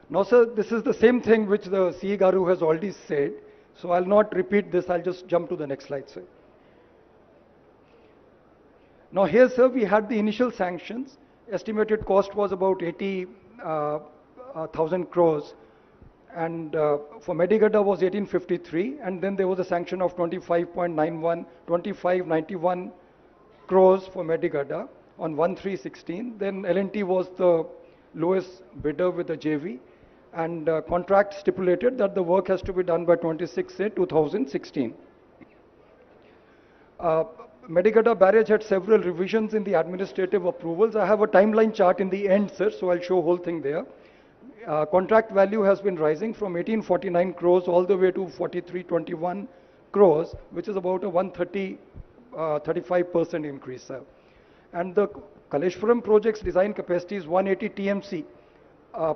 Speaker 3: Now, sir, this is the same thing which the CE Garu has already said. So I'll not repeat this. I'll just jump to the next slide, sir. Now here, sir, we had the initial sanctions. Estimated cost was about 80,000 crores. And for Medigadda was 1853. And then there was a sanction of 25.91 crores for Medigadda on 1/3/16. Then L&T was the lowest bidder with the JV. And contract stipulated that the work has to be done by 26/8/2016. Medigadda Barrage had several revisions in the administrative approvals. I have a timeline chart in the end, sir, so I'll show whole thing there. Contract value has been rising from 1849 crores all the way to 4321 crores, which is about a 35% increase, sir. And the Kaleshwaram project's design capacity is 180 TMC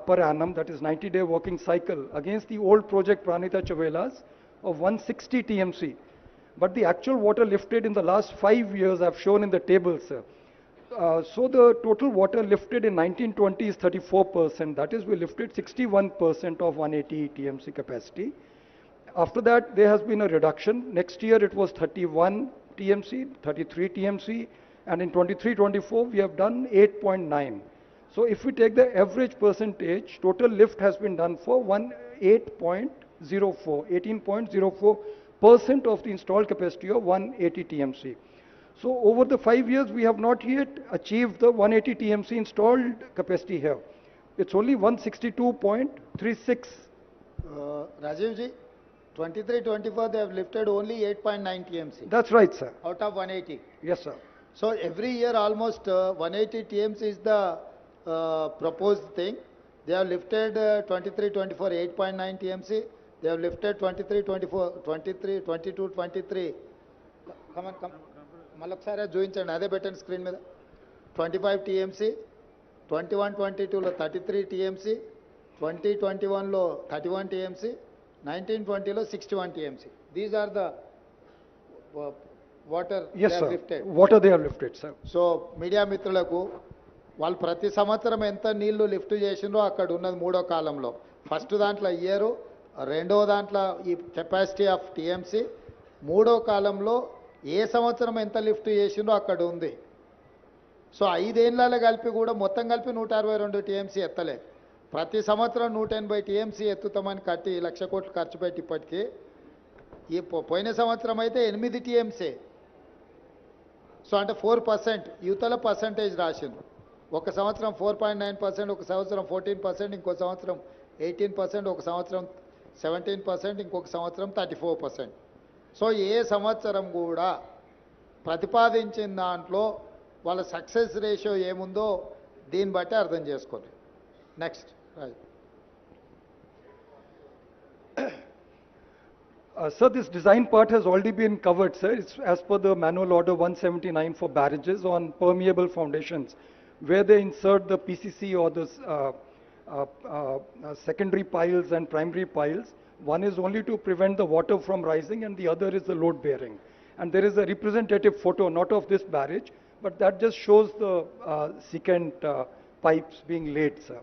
Speaker 3: per annum, that is 90-day working cycle, against the old project Pranita Chavela's of 160 TMC. But the actual water lifted in the last 5 years I've shown in the table, sir. So the total water lifted in 1920 is 34%. That is, we lifted 61% of 180 TMC capacity. After that, there has been a reduction. Next year it was 31 TMC, 33 TMC, and in 23-24 we have done 8.9. So if we take the average percentage, total lift has been done for 18.04% of the installed capacity of 180 TMC. So over the 5 years, we have not yet achieved the 180 TMC installed capacity here. It's only 162.36.
Speaker 2: Rajivji, 23-24 they have lifted only 8.9 TMC.
Speaker 3: That's right, sir.
Speaker 2: Out of 180.
Speaker 3: Yes, sir.
Speaker 2: So every year almost 180 TMC is the proposed thing. They have lifted 23-24 8.9 TMC. They have lifted 23-24, 22-23. Come on, come. మళ్ళొకసారి చూపించండి, అదే పెట్టండి screen మీద. 25 TMC, 21-22లో 33 TMC, 20-21లో 31 TMC, 19-20లో 61 TMC. These are the water
Speaker 3: yes,
Speaker 2: they have
Speaker 3: sir.
Speaker 2: lifted.
Speaker 3: Water they have lifted, sir.
Speaker 2: So media మిత్రులకు వాళ్ళు ప్రతి సంవత్సరం ఎంత నీళ్లు లిఫ్ట్ చేసిండ్రో అక్కడ ఉన్నది మూడో కాలంలో. ఫస్ట్ దాంట్లో ఇయరు, రెండో దాంట్లో ఈ కెపాసిటీ ఆఫ్ టీఎంసీ, మూడో కాలంలో ఏ సంవత్సరం ఎంత లిఫ్ట్ చేసిండ్రో అక్కడ ఉంది. సో 5 ఏళ్ళలో కలిపి కూడా మొత్తం కలిపి 162 టీఎంసీ ఎత్తలే. ప్రతి సంవత్సరం 180 టీఎంసీ ఎత్తుతామని కట్టి 1,00,000 కోట్లు ఖర్చు పెట్టి ఇప్పటికీ ఈ పోయిన సంవత్సరం అయితే 8 టీఎంసీ. సో అంటే 4% యువతల పర్సంటేజ్ రాసిండ్రు. ఒక సంవత్సరం 4.9%, ఒక సంవత్సరం 14%, ఇంకో సంవత్సరం 18%, ఒక సంవత్సరం 17%, ఇంకొక సంవత్సరం 34%. సో ఏ సంవత్సరం కూడా ప్రతిపాదించిన దాంట్లో వాళ్ళ సక్సెస్ రేషియో ఏముందో దీన్ని బట్టి అర్థం చేసుకోండి. Next.
Speaker 3: Sir, this design part has already been covered, sir. It's as per the manual order 179 for barrages on permeable foundations, where they insert the PCC or the secondary piles and primary piles. One is only to prevent the water from rising, and the other is the load bearing. And there is a representative photo, not of this barrage, but that just shows the secant pipes being laid, sir.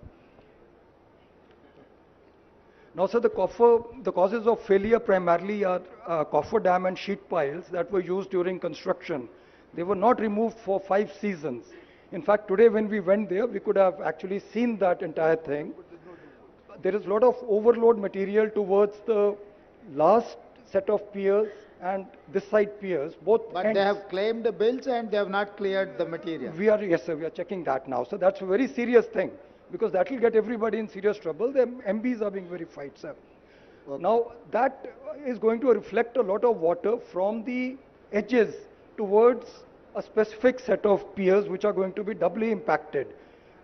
Speaker 3: Now, sir, the causes of failure primarily are coffer dam and sheet piles that were used during construction. They were not removed for 5 seasons. In fact, today when we went there, we could have actually seen that entire thing. There is a lot of overload material towards the last set of piers and this side piers, both
Speaker 2: But
Speaker 3: ends.
Speaker 2: they have claimed the bills and they have not cleared the material.
Speaker 3: Yes, sir, we are checking that now. So that's a very serious thing, because that will get everybody in serious trouble. The MBs are being verified, sir.
Speaker 2: Okay.
Speaker 3: Now, that is going to reflect a lot of water from the edges towards a specific set of piers which are going to be doubly impacted.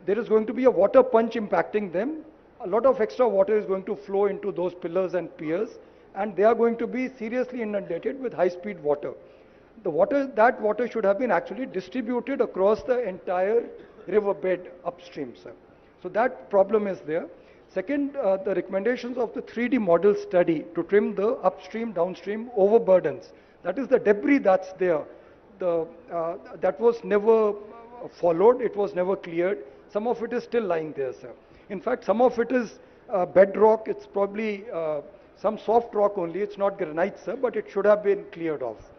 Speaker 3: There is going to be a water punch impacting them. A lot of extra water is going to flow into those pillars and piers, and they are going to be seriously inundated with high-speed water. That water should have been actually distributed across the entire riverbed upstream, sir. So that problem is there. Second, the recommendations of the 3D model study to trim the upstream, downstream overburdens. That is the debris that's there. That was never followed. It was never cleared. Some of it is still lying there, sir. In fact, some of it is bedrock. It's probably some soft rock only. It's not granite, sir, but it should have been cleared off.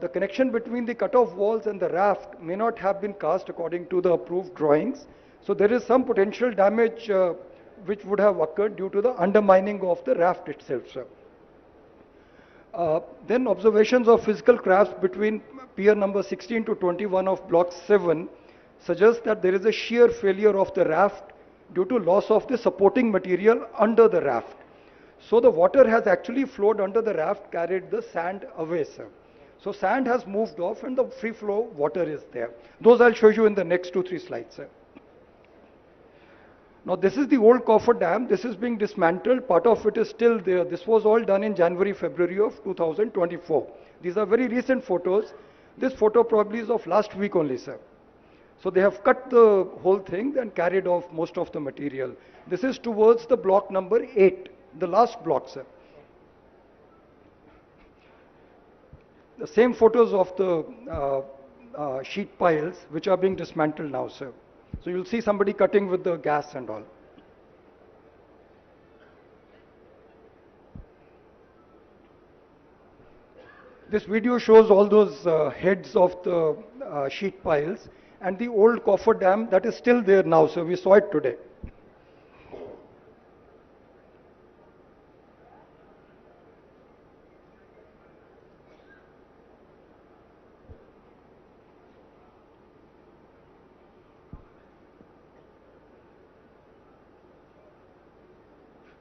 Speaker 3: The connection between the cut-off walls and the raft may not have been cast according to the approved drawings. So there is some potential damage which would have occurred due to the undermining of the raft itself, sir. Then observations of physical cracks between pier number 16 to 21 of block 7 suggest that there is a shear failure of the raft due to loss of the supporting material under the raft. So the water has actually flowed under the raft, carried the sand away, sir. So sand has moved off and the free flow water is there. Those I'll show you in the next 2-3 slides, sir. Now this is the old coffer dam. This is being dismantled. Part of it is still there. This was all done in January, February of 2024. These are very recent photos. This photo probably is of last week only, sir. So they have cut the whole thing and carried off most of the material. This is towards the block number 8, the last block, sir. The same photos of the sheet piles which are being dismantled now, sir. So you'll see somebody cutting with the gas and all. This video shows all those heads of the sheet piles and the old coffer dam that is still there now, so we saw it today.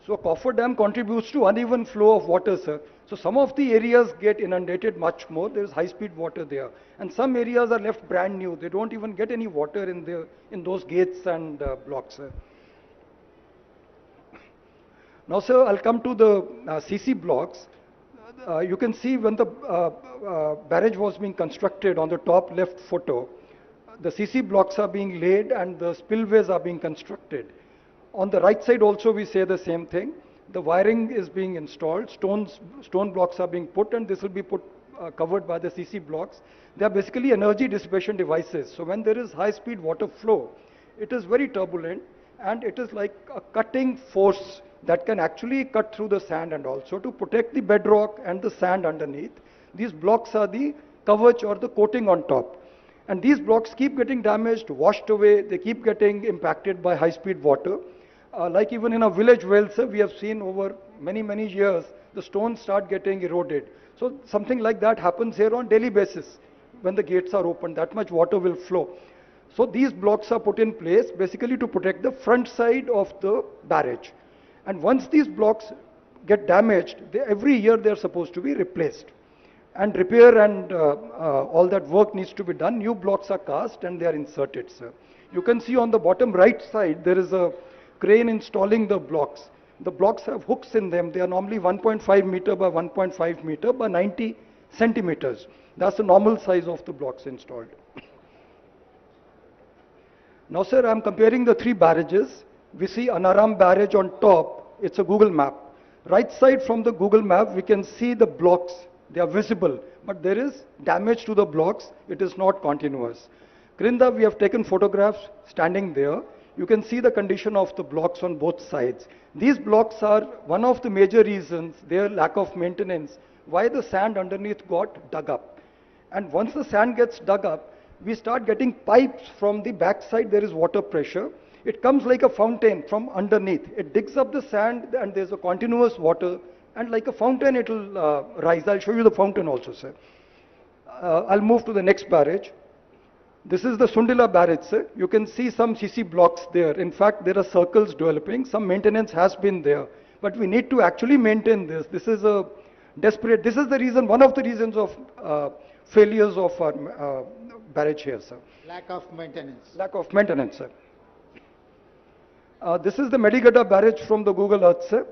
Speaker 3: So coffer dam contributes to uneven flow of water, sir. So some of the areas get inundated much more. There is high-speed water there, and some areas are left brand new. They don't even get any water in those gates and blocks, sir. Now, sir, I'll come to the CC blocks. You can see when the barrage was being constructed on the top left photo, the CC blocks are being laid and the spillways are being constructed. On the right side also we say the same thing. The wiring is being installed, stone blocks are being put, and this will be covered by the CC blocks. They are basically energy dissipation devices. So when there is high speed water flow, it is very turbulent and it is like a cutting force that can actually cut through the sand, and also to protect the bedrock and the sand underneath. These blocks are the coverage or the coating on top. And these blocks keep getting damaged, washed away, they keep getting impacted by high speed water. Like even in a village well, sir, we have seen over many years, the stones start getting eroded. So something like that happens here on daily basis. When the gates are open, that much water will flow. So these blocks are put in place basically to protect the front side of the barrage. And once these blocks get damaged, every year they are supposed to be replaced. And repair and all that work needs to be done. New blocks are cast and they are inserted, sir. You can see on the bottom right side, there is a crane installing the blocks. The blocks have hooks in them. They are normally 1.5 meter by 1.5 meter by 90 centimeters. That's the normal size of the blocks installed. Now, sir, I'm comparing the three barrages. We see Anaram Barrage on top. It's a Google map. Right side from the Google map, we can see the blocks. They are visible, but there is damage to the blocks. It is not continuous. Krinda, we have taken photographs standing there. You can see the condition of the blocks on both sides. These blocks are one of the major reasons, their lack of maintenance, why the sand underneath got dug up. And once the sand gets dug up, we start getting pipes from the backside. There is water pressure. It comes like a fountain from underneath. It digs up the sand and there's a continuous water, and like a fountain it will rise. I'll show you the fountain also, sir. I'll move to the next barrage. This is the Sundila barrage, sir. You can see some CC blocks there. In fact, there are circles developing. Some maintenance has been there, but we need to actually maintain this. This is a desperate, this is the reason, one of the reasons of failures of our barrage here, sir.
Speaker 2: Lack of maintenance.
Speaker 3: Lack of maintenance, sir. This is the Medigadda Barrage from the Google Earth, sir.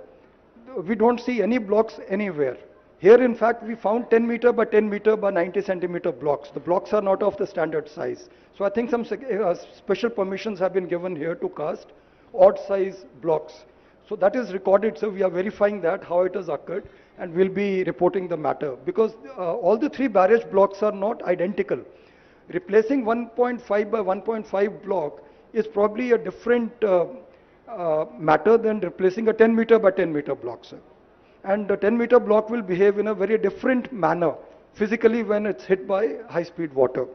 Speaker 3: We don't see any blocks anywhere. Here, in fact, we found 10 meter by 10 meter by 90 centimeter blocks. The blocks are not of the standard size. So I think some special permissions have been given here to cast odd size blocks. So that is recorded, so we are verifying that, how it has occurred, and we'll be reporting the matter. Because all the three barrage blocks are not identical. Replacing 1.5 by 1.5 block is probably a different matter than replacing a 10 meter by 10 meter block, sir. And the 10 meter block will behave in a very different manner physically when it's hit by high speed water.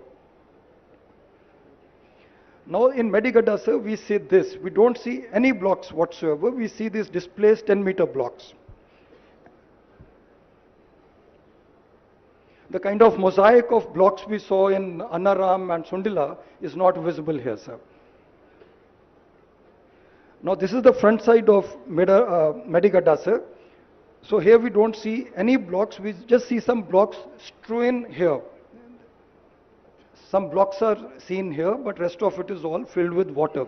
Speaker 3: Now in Medigadda, sir, we see this. We don't see any blocks whatsoever. We see these displaced 10 meter blocks. The kind of mosaic of blocks we saw in Anaram and Sundila is not visible here, sir. Now this is the front side of Medigadda, sir. So here we don't see any blocks, we just see some blocks strewn here. Some blocks are seen here, but rest of it is all filled with water.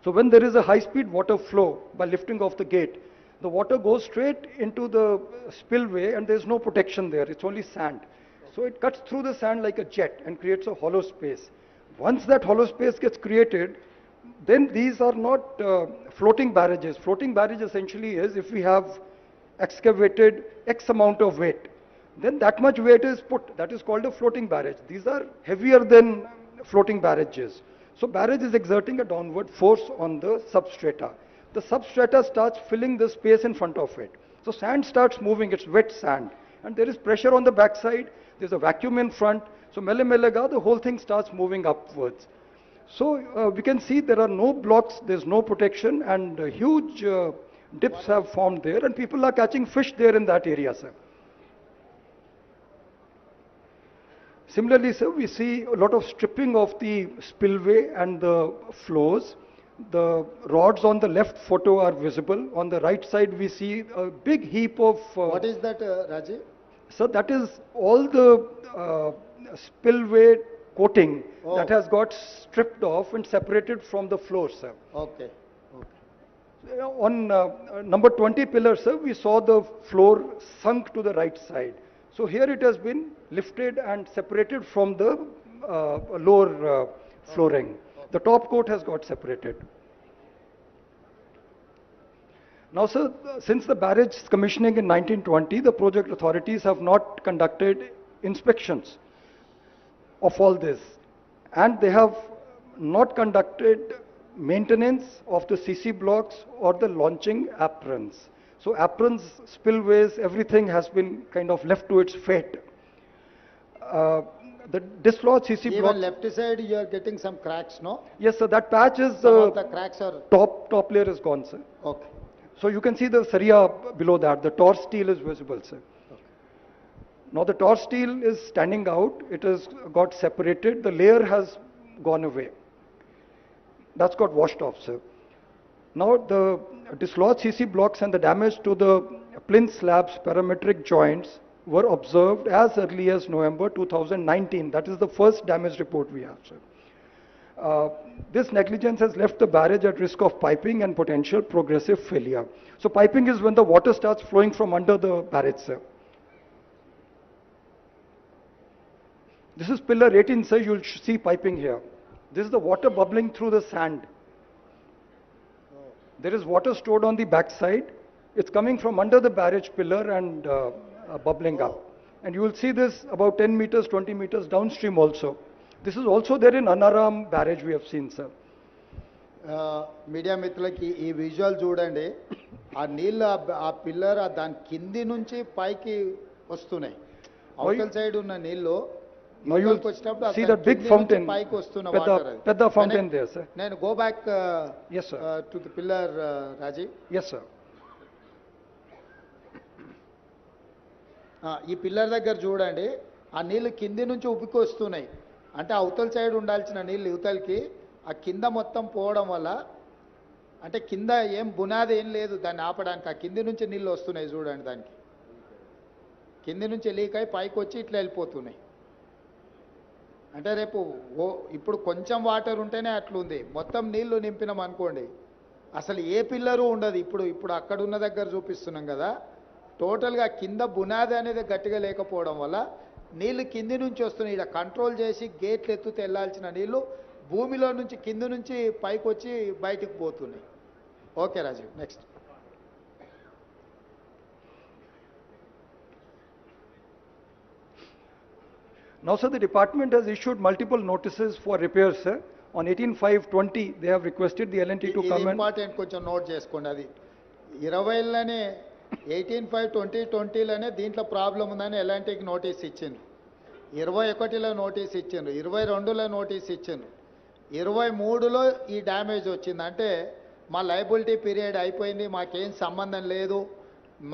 Speaker 3: So when there is a high-speed water flow by lifting of the gate, the water goes straight into the spillway and there's no protection there, it's only sand. So it cuts through the sand like a jet and creates a hollow space. Once that hollow space gets created, then these are not floating barrages. Floating barrage essentially is if we have excavated X amount of weight, then that much weight is put. That is called a floating barrage. These are heavier than floating barrages. So barrage is exerting a downward force on the substrata. The substrata starts filling the space in front of it. So sand starts moving, it's wet sand. And there is pressure on the backside, there's a vacuum in front. So mele-melega, the whole thing starts moving upwards. So we can see there are no blocks, there's no protection, and huge dips have formed there, and people are catching fish there in that area, sir. Similarly, sir, we see a lot of stripping of the spillway and the flows. The rods on the left photo are visible. On the right side, we see a big heap of...
Speaker 2: What is that, Rajiv?
Speaker 3: Sir, that is all the spillway coating that has got stripped off and separated from the floor, sir.
Speaker 2: Okay.
Speaker 3: On number 20 pillar, sir, we saw the floor sunk to the right side. So here it has been lifted and separated from the lower flooring. The top coat has got separated. Now, sir, since the barrage commissioning in 1920, the project authorities have not conducted inspections of all this, and they have not conducted maintenance of the CC blocks or the launching aprons. So aprons, spillways, everything has been kind of left to its fate. The dislodged CC
Speaker 2: Even
Speaker 3: blocks...
Speaker 2: left side you are getting some cracks, no?
Speaker 3: Yes, sir, that patch is...
Speaker 2: Some of the cracks are...
Speaker 3: Top layer is gone, sir.
Speaker 2: Okay.
Speaker 3: So you can see the saria below that. The torch steel is visible, sir.
Speaker 2: Okay.
Speaker 3: Now the torch steel is standing out. It has got separated. The layer has gone away. That's got washed off, sir. Now the dislodged CC blocks and the damage to the plinth slabs parametric joints were observed as early as November 2019. That is the first damage report we have, sir. This negligence has left the barrage at risk of piping and potential progressive failure. So piping is when the water starts flowing from under the barrage, sir. This is pillar 18, sir. You'll see piping here. This is the water bubbling through the sand. There is water stored on the backside. It's coming from under the barrage pillar and bubbling up. And you will see this about 10 meters, 20 meters downstream also. This is also there in Anaram barrage we have seen, sir.
Speaker 2: Media మిత్రులకి ఈ visual చూడండి. ఆ నీళ్ళు ఆ pillar దాని కింది నుంచి పైకి వస్తున్నాయి. అవతల సైడ్ ఉన్న నీళ్ళు
Speaker 3: Now you will see that big fountain, Pedda fountain there, sir.
Speaker 2: Then go back
Speaker 3: yes, sir.
Speaker 2: To the pillar, Rajiv.
Speaker 3: Yes, sir.
Speaker 2: ఈ పిల్లర్ దగ్గర చూడండి, ఆ నీళ్ళు కింది నుంచి ఉబ్బికి వస్తున్నాయి. అంటే అవతల సైడ్ ఉండాల్సిన నీళ్ళు యువతలకి ఆ కింద మొత్తం పోవడం వల్ల, అంటే కింద ఏం బునాది ఏం లేదు దాన్ని ఆపడానికి. ఆ కింది నుంచి నీళ్ళు వస్తున్నాయి చూడండి, దానికి కింది నుంచి లీక్ అయి పైకి వచ్చి ఇట్లా వెళ్ళిపోతున్నాయి. అంటే రేపు ఇప్పుడు కొంచెం వాటర్ ఉంటేనే అట్లుంది. మొత్తం నీళ్లు నింపినాం అనుకోండి, అసలు ఏ పిల్లరు ఉండదు. ఇప్పుడు అక్కడ ఉన్న దగ్గర చూపిస్తున్నాం కదా, టోటల్గా కింద బునాది అనేది గట్టిగా లేకపోవడం వల్ల నీళ్లు కింది నుంచి వస్తున్నాయి. ఇక్కడ కంట్రోల్ చేసి గేట్లు ఎత్తుతే వెళ్ళాల్సిన నీళ్లు భూమిలో నుంచి కింది నుంచి పైకి వచ్చి బయటికి పోతున్నాయి. Okay Rajiv, next.
Speaker 3: Now, sir, the department has issued multiple notices for repairs, sir. On 18/5/20, they have requested the L&T to come and...
Speaker 2: important, కొంచెం నోట్ చేసుకోండి. అది 20లోనే 18/5/2020లోనే దీంట్లో ప్రాబ్లం ఉందని L&Tకి నోటీస్ ఇచ్చిండ్రు. 21లో నోటీస్ ఇచ్చిండ్రు, 22లో నోటీస్ ఇచ్చిండ్రు, 23లో ఈ డ్యామేజ్ వచ్చింది. అంటే మా లయబిలిటీ పీరియడ్ అయిపోయింది, మాకేం సంబంధం లేదు,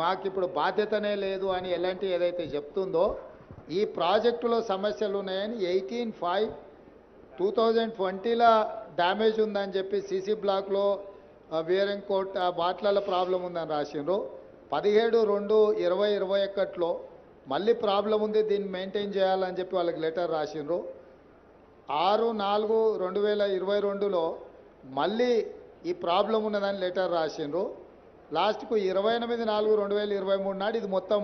Speaker 2: మాకు ఇప్పుడు బాధ్యతనే లేదు అని L&T ఏదైతే చెప్తుందో, ఈ ప్రాజెక్టులో సమస్యలు ఉన్నాయని 18/5/2020లో డ్యామేజ్ ఉందని చెప్పి సీసీ బ్లాక్లో వేరింగ్ కోట్ వాట్లలో ప్రాబ్లం ఉందని రాసిండ్రు. 17/2/2021లో మళ్ళీ ప్రాబ్లం ఉంది, దీన్ని మెయింటైన్ చేయాలని చెప్పి వాళ్ళకి లెటర్ రాసిండ్రు. 6/4/2022లో మళ్ళీ ఈ ప్రాబ్లం ఉన్నదని లెటర్ రాసిండ్రు. లాస్ట్కు 28/4/2023 నాడు ఇది మొత్తం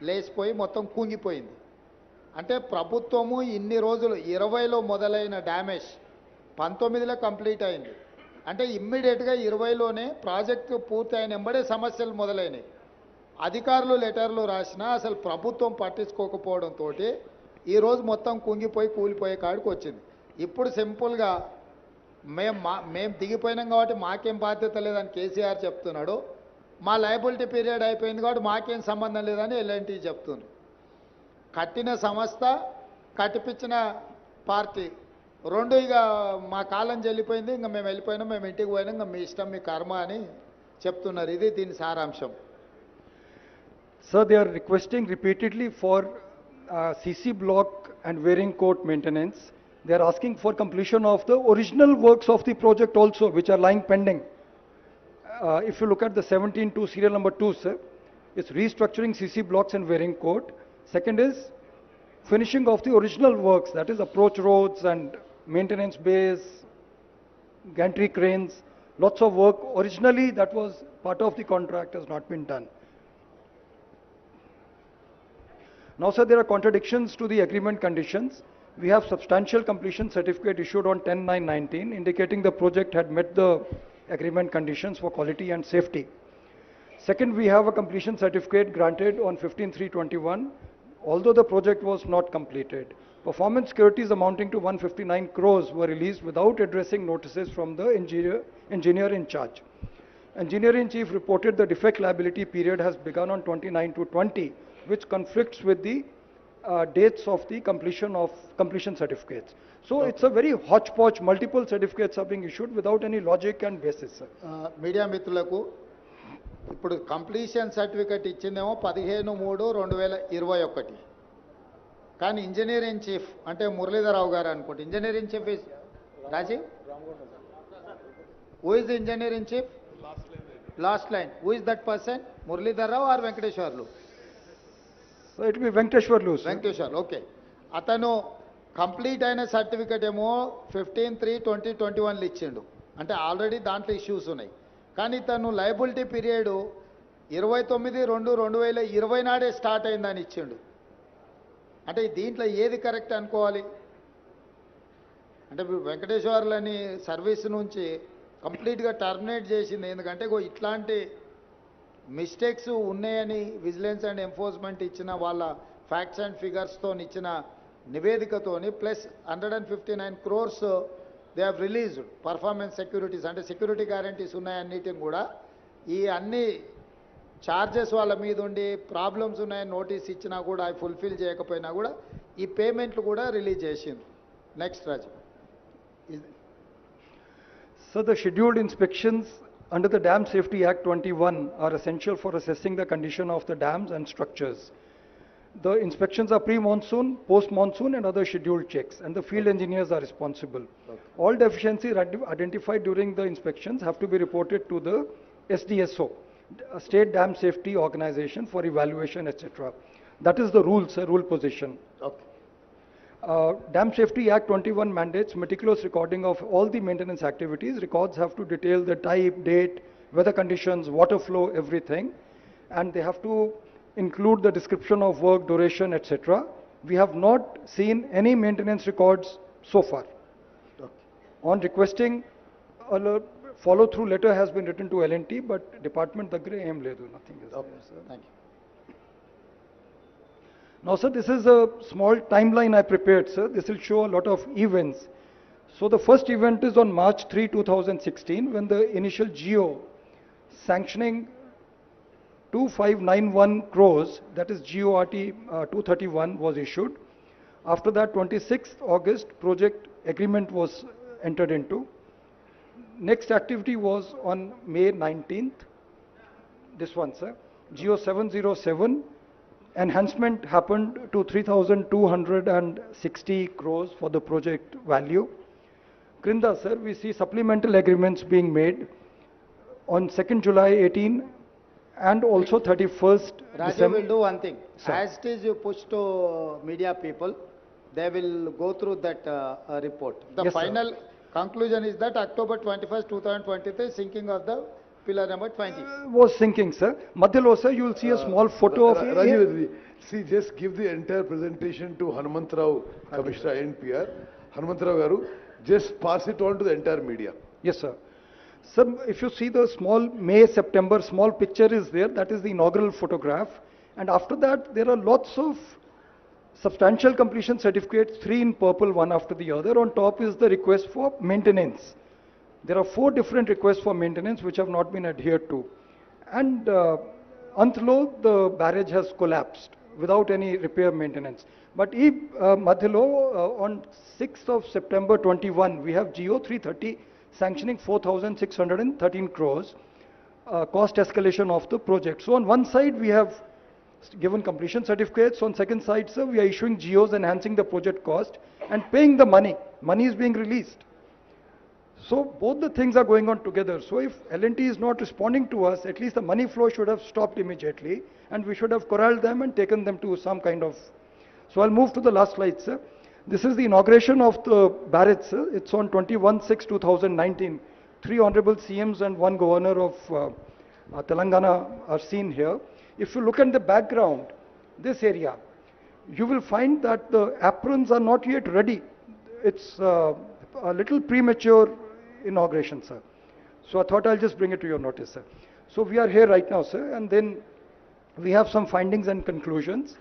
Speaker 2: లేచిపోయి మొత్తం కుంగిపోయింది. అంటే ప్రభుత్వము ఇన్ని రోజులు 20లో మొదలైన డ్యామేజ్ 19లో కంప్లీట్ అయింది. అంటే ఇమ్మీడియట్గా 20లోనే ప్రాజెక్టు పూర్తి అయిన వెంబడే సమస్యలు మొదలైనవి. అధికారులు లెటర్లు రాసినా అసలు ప్రభుత్వం పట్టించుకోకపోవడంతో ఈరోజు మొత్తం కుంగిపోయి కూలిపోయే కాడికి వచ్చింది. ఇప్పుడు సింపుల్గా మేము దిగిపోయినాం కాబట్టి మాకేం బాధ్యత లేదని కేసీఆర్ చెప్తున్నాడు, మా లయబిలిటీ పీరియడ్ అయిపోయింది కాబట్టి మాకేం సంబంధం లేదని L&T చెప్తున్నారు. కట్టిన సంస్థ, కట్టిపించిన పార్టీ రెండు ఇక మా కాలం చెల్లిపోయింది, ఇంకా మేము వెళ్ళిపోయినాం, మేము ఇంటికి పోయినాం, ఇంకా మీ ఇష్టం మీ కర్మ అని చెప్తున్నారు. ఇది దీని సారాంశం.
Speaker 3: Sir, they are requesting repeatedly for CC block and wearing court maintenance. They are asking for completion of the original works of the project also, which are lying pending. If you look at the 17-2 serial number 2, sir, it's restructuring CC blocks and wearing court. Second is finishing of the original works, that is approach roads and maintenance bays, gantry cranes, lots of work. Originally, that was part of the contract, has not been done. Now, sir, there are contradictions to the agreement conditions. We have substantial completion certificate issued on 10/9/19, indicating the project had met the agreement conditions for quality and safety. Second, we have a completion certificate granted on 15/3/21, although the project was not completed. Performance securities amounting to 159 crores were released without addressing notices from the engineer in charge. Engineer-in-chief reported the defect liability period has begun on 29/2/20, which conflicts with the dates of the completion certificates. So it's a very hodgepodge, multiple certificates are being issued without any logic and basis, sir.
Speaker 2: Media మిత్రులకు ఇప్పుడు completion certificate ఇచ్చిందేమో 15/3/2021, కానీ engineer in chief అంటే మురళీధరరావు గారు అనుకోండి. Engineer in chief is Rajiv. Who is the engineer in chief? Last line. Who is that person? Muralidhararao or Venkateshwarlu?
Speaker 3: So it will be Venkateshwarlu, sir.
Speaker 2: Venkateshwarlu, okay. అతను complete అయిన certificate ఏమో 15/3/2021 ఇచ్చిండు, అంటే already దాంట్లో ఇష్యూస్ ఉన్నాయి. కానీ తను లయబిలిటీ పీరియడ్ 29/2/2020 నాడే స్టార్ట్ అయిందని ఇచ్చిండు. అంటే దీంట్లో ఏది కరెక్ట్ అనుకోవాలి? అంటే వెంకటేశ్వర్లని సర్వీస్ నుంచి కంప్లీట్గా టర్మినేట్ చేసింది ఎందుకంటే ఇట్లాంటి మిస్టేక్స్ ఉన్నాయని విజిలెన్స్ అండ్ ఎన్ఫోర్స్మెంట్ ఇచ్చిన వాళ్ళ ఫ్యాక్ట్స్ అండ్ ఫిగర్స్తో ఇచ్చిన నివేదికతోని plus 159 crores they have released performance securities, అంటే సెక్యూరిటీ గ్యారంటీస్ ఉన్నాయన్నిటిని కూడా ఈ అన్ని చార్జెస్ వాళ్ళ మీద ఉండి ప్రాబ్లమ్స్ ఉన్నాయని నోటీస్ ఇచ్చినా కూడా అవి ఫుల్ఫిల్ చేయకపోయినా కూడా ఈ పేమెంట్లు కూడా రిలీజ్ చేసిండ్రు. Next Raju.
Speaker 3: So the scheduled inspections under the Dam Safety Act 21 are essential for assessing the condition of the dams and structures. The inspections are pre-monsoon, post-monsoon and other scheduled checks, and the field engineers are responsible. All deficiencies identified during the inspections have to be reported to the SDSO, State Dam Safety Organization, for evaluation, etc. That is the rule, sir, rule position.
Speaker 2: Okay.
Speaker 3: Dam Safety Act 21 mandates meticulous recording of all the maintenance activities. Records have to detail the type, date, weather conditions, water flow, everything. And they have to include the description of work, duration, etc. We have not seen any maintenance records so far. On requesting, a follow-through letter has been written to L&T, but department daggare em ledu, nothing is there, sir.
Speaker 2: Thank you.
Speaker 3: Now, sir, this is a small timeline I prepared, sir. This will show a lot of events. So the first event is on March 3, 2016, when the initial GO sanctioning 2591 crores, that is GORT 231, was issued. After that, 26th August, project agreement was entered into. Next activity was on May 19th. This one, sir. GO 707. Enhancement happened to 3,260 crores for the project value. Krinda, sir, we see supplemental agreements being made on 2nd July 18 and also 31st
Speaker 2: Raja
Speaker 3: December.
Speaker 2: will do one thing.
Speaker 3: Sir.
Speaker 2: As it is you push to media people, they will go through that report. The
Speaker 3: Yes, sir.
Speaker 2: final conclusion is that October 21st, 2023, sinking of the pillar number 20.
Speaker 3: Was sinking, sir. Madhyalo, sir, you will see a small photo of
Speaker 4: Rajiv, see, just give the entire presentation to Hanumantrao, Commissioner NPR. Hanumantrao garu, just pass it on to the entire media.
Speaker 3: Yes, sir. Sir, if you see the small May, September, small picture is there, that is the inaugural photograph. And after that, there are lots of substantial completion certificates, 3 in purple, one after the other. On top is the request for maintenance. There are 4 different requests for maintenance which have not been adhered to. And Antlo, the barrage has collapsed without any repair maintenance. But Madhyalo, on 6th of September 21, we have GO 330 sanctioning 4,613 crores, cost escalation of the project. So on one side, we have given completion certificates. On second side, sir, we are issuing GOs enhancing the project cost and paying the money. Money is being released. So both the things are going on together. So if L&T is not responding to us, at least the money flow should have stopped immediately, and we should have corralled them and taken them to some kind of. So I'll move to the last slide, sir. This is the inauguration of the barrage, sir. It's on 21/6/2019. 3 honorable CMs and 1 governor of Telangana are seen here. If you look at the background, this area, you will find that the aprons are not yet ready. It's a little premature inauguration, sir. So I thought I'll just bring it to your notice, sir. So we are here right now, sir, and then we have some findings and conclusions.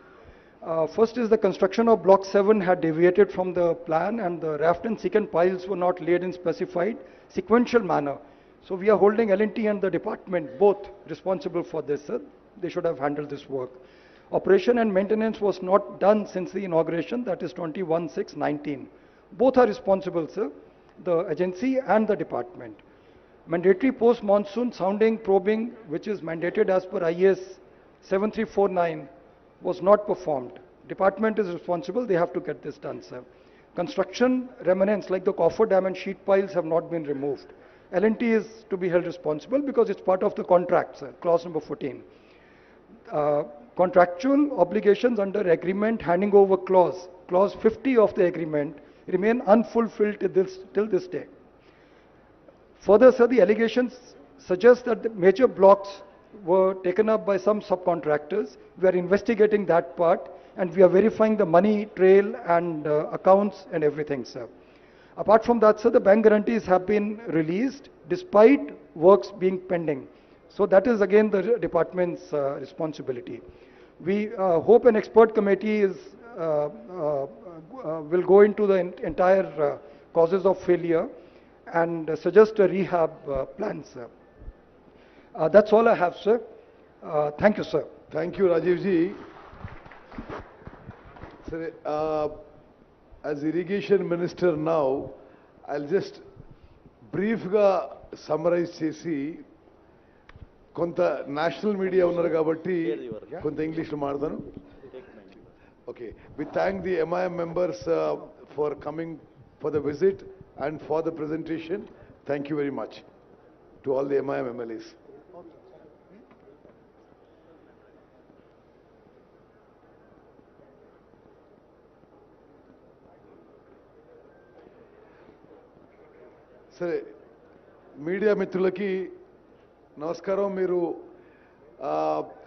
Speaker 3: First is the construction of Block 7 had deviated from the plan, and the raft and secant piles were not laid in specified sequential manner. So we are holding L&T and the department both responsible for this, sir. They should have handled this work. Operation and maintenance was not done since the inauguration, that is 21/6/19. Both are responsible, sir, the agency and the department. Mandatory post-monsoon sounding probing, which is mandated as per IS 7349, was not performed. Department is responsible, they have to get this done, sir. Construction remnants like the coffer dam and sheet piles have not been removed. L&T is to be held responsible because it's part of the contract, sir, clause number 14. Contractual obligations under agreement handing over clause clause 50 of the agreement remain unfulfilled till this day. Further, sir, the allegations suggest that the major blocks were taken up by some subcontractors. We are investigating that part, and we are verifying the money trail and accounts and everything, sir. Apart from that, sir, the bank guarantees have been released despite works being pending. So that is again the department's responsibility. We hope an expert committee will go into the entire causes of failure and suggest a rehab plan, sir. That's all I have, sir. Thank you, sir.
Speaker 4: Thank you, Rajiv ji. Sir, as irrigation minister now, I'll just briefly summarize చేసి కొంత national media ఉన్నారు కాబట్టి కొంత ఇంగ్లీష్లో మాట్లాడతాను. Okay, we thank the MIM members for coming for the visit and for the presentation. Thank you very much to all the MIM MLAs. సరే, media మిత్రులకి నమస్కారం. మీరు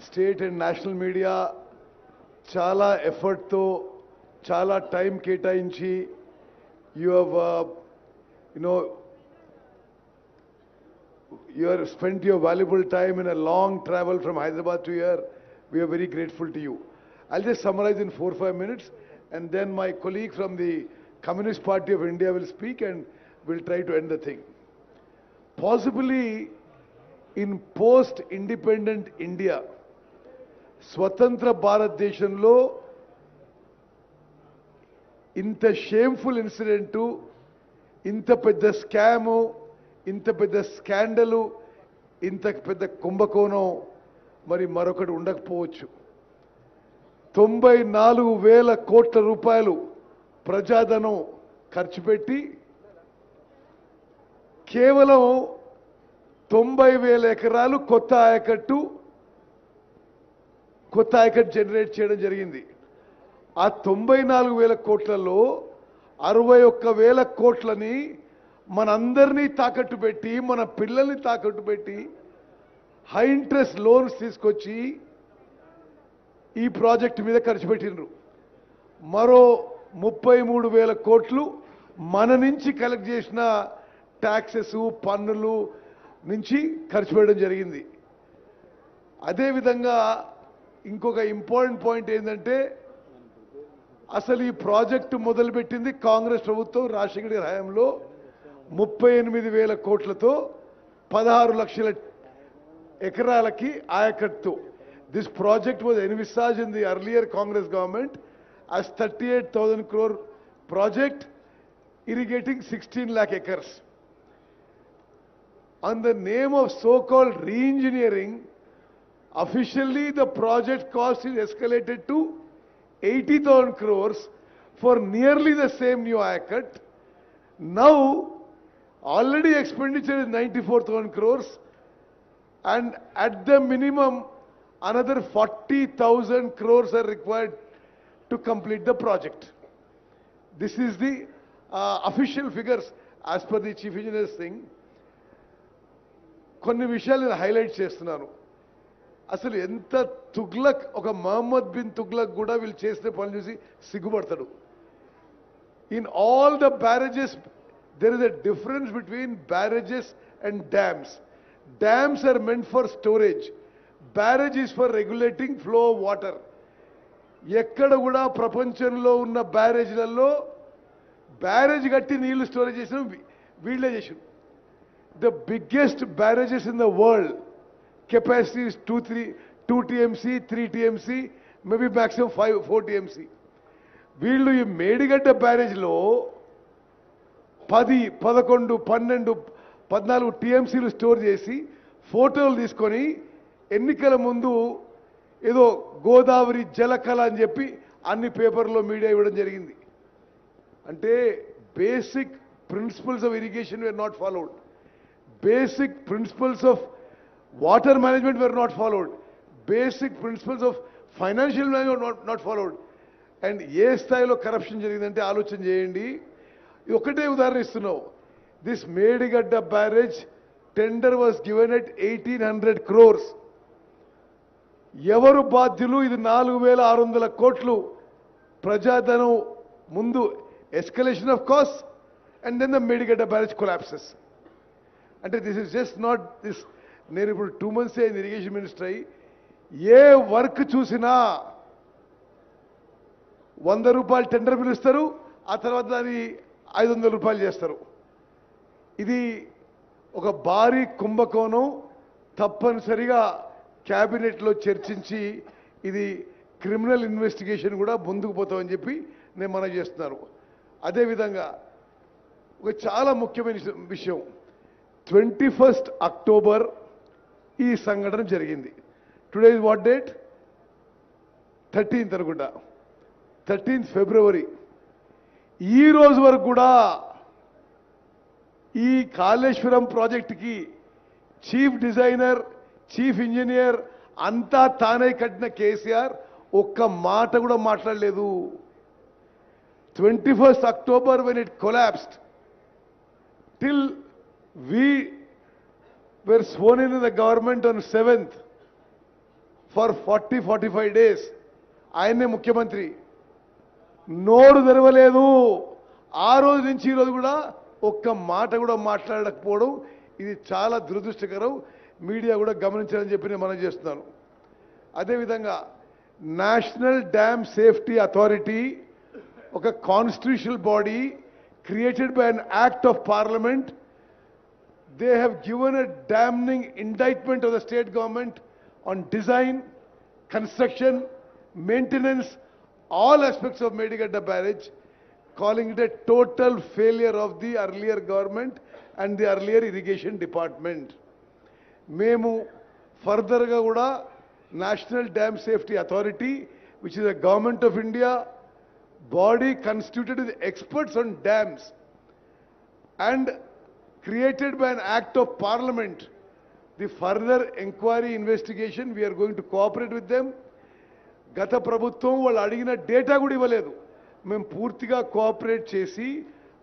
Speaker 4: స్టేట్ అండ్ నేషనల్ మీడియా చాలా ఎఫర్ట్తో చాలా టైం కేటాయించి you have spent your valuable time in a long travel from Hyderabad to here. We are very grateful to you. I'll just summarize in 4-5 minutes, and then my colleague from the Communist Party of India will speak and we'll try to end the thing. Possibly in post-independent India, స్వతంత్ర భారతదేశంలో ఇంత shameful incident, ఇంత పెద్ద scam, ఇంత పెద్ద స్కాండలు, ఇంత పెద్ద కుంభకోణం మరి మరొకటి ఉండకపోవచ్చు. 94,000 కోట్ల రూపాయలు ప్రజాధనం ఖర్చు పెట్టి కేవలం 90,000 ఎకరాలు కొత్త ఆయకట్టు జనరేట్ చేయడం జరిగింది. ఆ 94,000 కోట్లలో 61,000 కోట్లని మనందరినీ తాకట్టు పెట్టి, మన పిల్లల్ని తాకట్టు పెట్టి హై ఇంట్రెస్ట్ లోన్స్ తీసుకొచ్చి ఈ ప్రాజెక్టు మీద ఖర్చు పెట్టినరు. మరో 33,000 కోట్లు మన నుంచి కలెక్ట్ చేసిన ట్యాక్సెస్, పన్నులు నుంచి ఖర్చు పెట్టడం జరిగింది. అదేవిధంగా ఇంకొక ఇంపార్టెంట్ పాయింట్ ఏంటంటే, అసలు ఈ ప్రాజెక్టు మొదలుపెట్టింది కాంగ్రెస్ ప్రభుత్వం రాజశేఖర గారి హయాంలో 38,000 కోట్లతో 16 లక్షల ఎకరాలకి ఆయకట్టు. This project was envisaged in the earlier Congress government as 38,000 crore project irrigating 16 lakh acres. On the name of so-called re-engineering, officially the project cost is escalated to 80,000 crores for nearly the same new ayacut. Now, already expenditure is 94,000 crores, and at the minimum, another 40,000 crores are required to complete the project. This is the official figures as per the Chief Engineer's thing. కొన్ని విషయాలు నేను highlight చేస్తున్నాను. అసలు ఎంత తుగ్లక్, ఒక Mohammed bin Tughlaq కూడా వీళ్ళు చేసిన పనులు చూసి సిగ్గుపడతాడు. In all the barrages there is a difference between barrages and dams. Dams are meant for storage. Barrage is for regulating flow of water. ఎక్కడ కూడా ప్రపంచంలో ఉన్న బ్యారేజ్లలో బ్యారేజ్ కట్టి నీళ్లు స్టోరేజ్ చేసిన వీళ్ళే చేసారు. The biggest barrages in the world, capacity is 2 TMC, 3 TMC, maybe maximum 4 TMC. వీళ్ళు ఈ మేడిగడ్డ బ్యారేజ్లో 10, 11, 12, 14 టీఎంసీలు స్టోర్ చేసి ఫోటోలు తీసుకొని ఎన్నికల ముందు ఏదో గోదావరి జలకళ అని చెప్పి అన్ని పేపర్లో మీడియా ఇవ్వడం జరిగింది. అంటే basic principles of irrigation were not followed. Basic principles of water management were not followed. Basic principles of financial management were not followed. And ఏ స్థాయిలో కరప్షన్ జరిగిందంటే ఆలోచన చేయండి. ఒకటే ఉదాహరణ ఇస్తున్నావు. This Medigadda barrage tender was given at 1800 crores. ఎవరు బాధ్యులు? ఇది 4600 కోట్లు ప్రజాధనం ముందు escalation of cost and then the Medigadda barrage collapses. అంటే this is just not this. నేను ఇప్పుడు 2 months అయింది ఇరిగేషన్ మినిస్టర్ అయ్యి. ఏ వర్క్ చూసినా 100 రూపాయలు టెండర్ పిలుస్తారు, ఆ తర్వాత దాన్ని 500 రూపాయలు చేస్తారు. ఇది ఒక భారీ కుంభకోణం. తప్పనిసరిగా క్యాబినెట్లో చర్చించి ఇది క్రిమినల్ ఇన్వెస్టిగేషన్ కూడా ముందుకు పోతామని చెప్పి నేను మనవి చేస్తున్నాను. అదేవిధంగా ఒక చాలా ముఖ్యమైన విషయం, 21st October ఈ సంఘటన జరిగింది. Today is what date? 13th అనుకుంటా, 13th February. ఈ రోజు వరకు కూడా ఈ కాళేశ్వరం ప్రాజెక్టుకి చీఫ్ డిజైనర్, చీఫ్ ఇంజనీర్ అంతా తానే కట్టిన కేసీఆర్ ఒక్క మాట కూడా మాట్లాడలేదు. 21st October when it collapsed, till we were sworn in the government on 7th for 40-45 days, ఆయనే ముఖ్యమంత్రి, నోరు తెరవలేదు. ఆ రోజు నుంచి ఈ రోజు కూడా ఒక్క మాట కూడా మాట్లాడకపోవడం ఇది చాలా దురదృష్టకరం. మీడియా కూడా గమనించాలని చెప్పి నేను మనం చేస్తున్నాను. అదేవిధంగా నేషనల్ డ్యామ్ సేఫ్టీ అథారిటీ ఒక constitutional body created by an act of parliament. They have given a damning indictment of the state government on design, construction, maintenance, all aspects of Medigadda Barrage, calling it a total failure of the earlier government and the earlier irrigation department. Memu further ga kuda National Dam Safety Authority, which is a government of India body constituted with experts on dams and created by an act of parliament, the further inquiry investigation we are going to cooperate with them. గత ప్రభుత్వం వాళ్ళు అడిగిన data కూడా ఇవ్వలేదు. మేము పూర్తిగా cooperate చేసి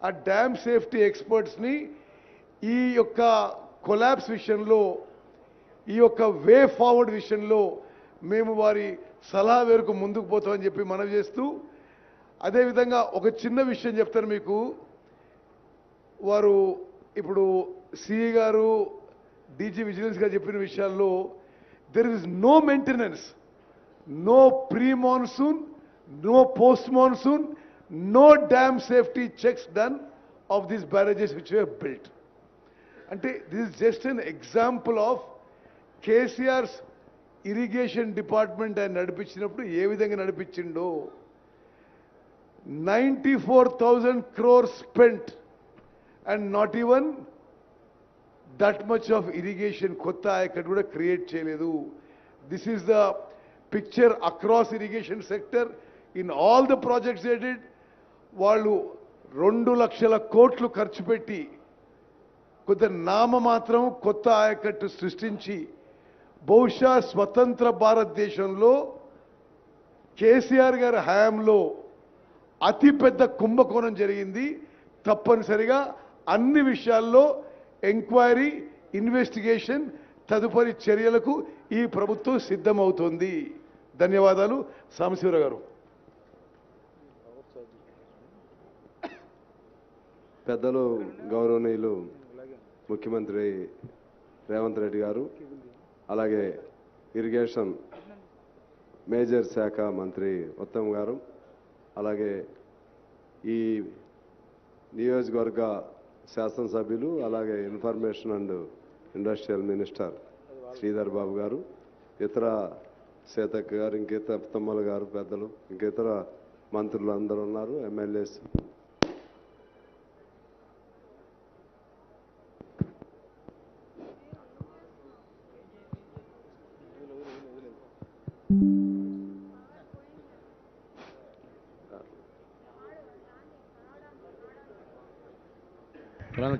Speaker 4: ఆ డ్యామ్ సేఫ్టీ ఎక్స్పర్ట్స్ని ఈ యొక్క కొలాప్స్ విషయంలో, ఈ యొక్క వే ఫార్వర్డ్ విషయంలో మేము వారి సలహా మేరకు ముందుకు పోతామని చెప్పి మనవి చేస్తూ, అదేవిధంగా ఒక చిన్న విషయం చెప్తాను మీకు. వారు ఇప్పుడు సిఈ గారు, డీజీ విజిలెన్స్ గారు చెప్పిన విషయాల్లో there is no maintenance, no pre-monsoon, no post-monsoon, no dam safety checks done of these barrages which we have built. Ante this is just an example of KCR's irrigation department and nadipinchinappudu ఏ విధంగా నడిపించిండో. 94,000 crores spent and not even that much of irrigation kotta ayakattu kuda create cheyaledu. This is the picture across irrigation sector in all the projects they did. వాళ్ళు 2 లక్షల కోట్లు ఖర్చు పెట్టి కొంత నామమాత్రం కొత్త ఆయకట్టు సృష్టించి బహుశా స్వతంత్ర భారతదేశంలో కేసీఆర్ గారి హయాంలో అతిపెద్ద కుంభకోణం జరిగింది. తప్పనిసరిగా అన్ని విషయాల్లో ఎంక్వైరీ, ఇన్వెస్టిగేషన్, తదుపరి చర్యలకు ఈ ప్రభుత్వం సిద్ధమవుతోంది. ధన్యవాదాలు. సాంబశివరావు గారు.
Speaker 5: పెద్దలు గౌరవనీయులు ముఖ్యమంత్రి రేవంత్ రెడ్డి గారు, అలాగే ఇరిగేషన్ మేజర్ శాఖ మంత్రి ఉత్తమ్ గారు, అలాగే ఈ నియోజకవర్గ శాసనసభ్యులు, అలాగే information and industrial minister Sridhar Babu గారు, ఇతర సీతక్క గారు, ఇంకితర తమ్మల గారు, పెద్దలు, ఇంకితర మంత్రులు అందరూ ఉన్నారు, ఎమ్మెల్యేస్.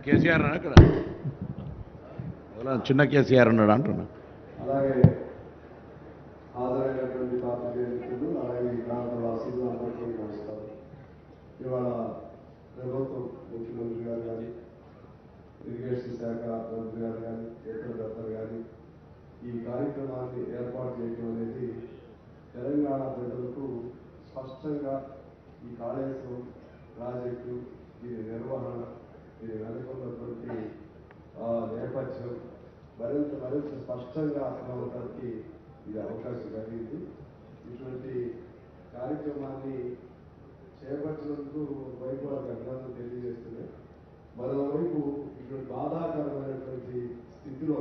Speaker 6: కేసీఆర్ అక్కడ చిన్న కేసీఆర్ ఉన్నాడు అంటున్నా.
Speaker 5: అలాగే హాజరైనటువంటి పాత్రికేయులు, అలాగే ఈ ప్రాంత వాసులు అందరికీ ఇవాళ ప్రభుత్వం ముఖ్యమంత్రి గారు కానీ ఇరిగేషన్ శాఖ మంత్రి గారు కానీ ఇతర పెద్దలు కానీ ఈ కార్యక్రమాన్ని ఏర్పాటు చేయడం అనేది తెలంగాణ ప్రజలకు స్పష్టంగా ఈ కాళేశ్వరం ప్రాజెక్టు దీని నిర్వహణ దీని వెనుకున్నటువంటి నేపథ్యం మరింత స్పష్టంగా అర్థమవడానికి ఇది అవకాశం కలిగింది. ఇటువంటి కార్యక్రమాన్ని చేపట్టినందుకు వైపు వారికి అభినందన తెలియజేస్తున్నాయి. మరోవైపు ఇటువంటి బాధాకరమైనటువంటి స్థితిలో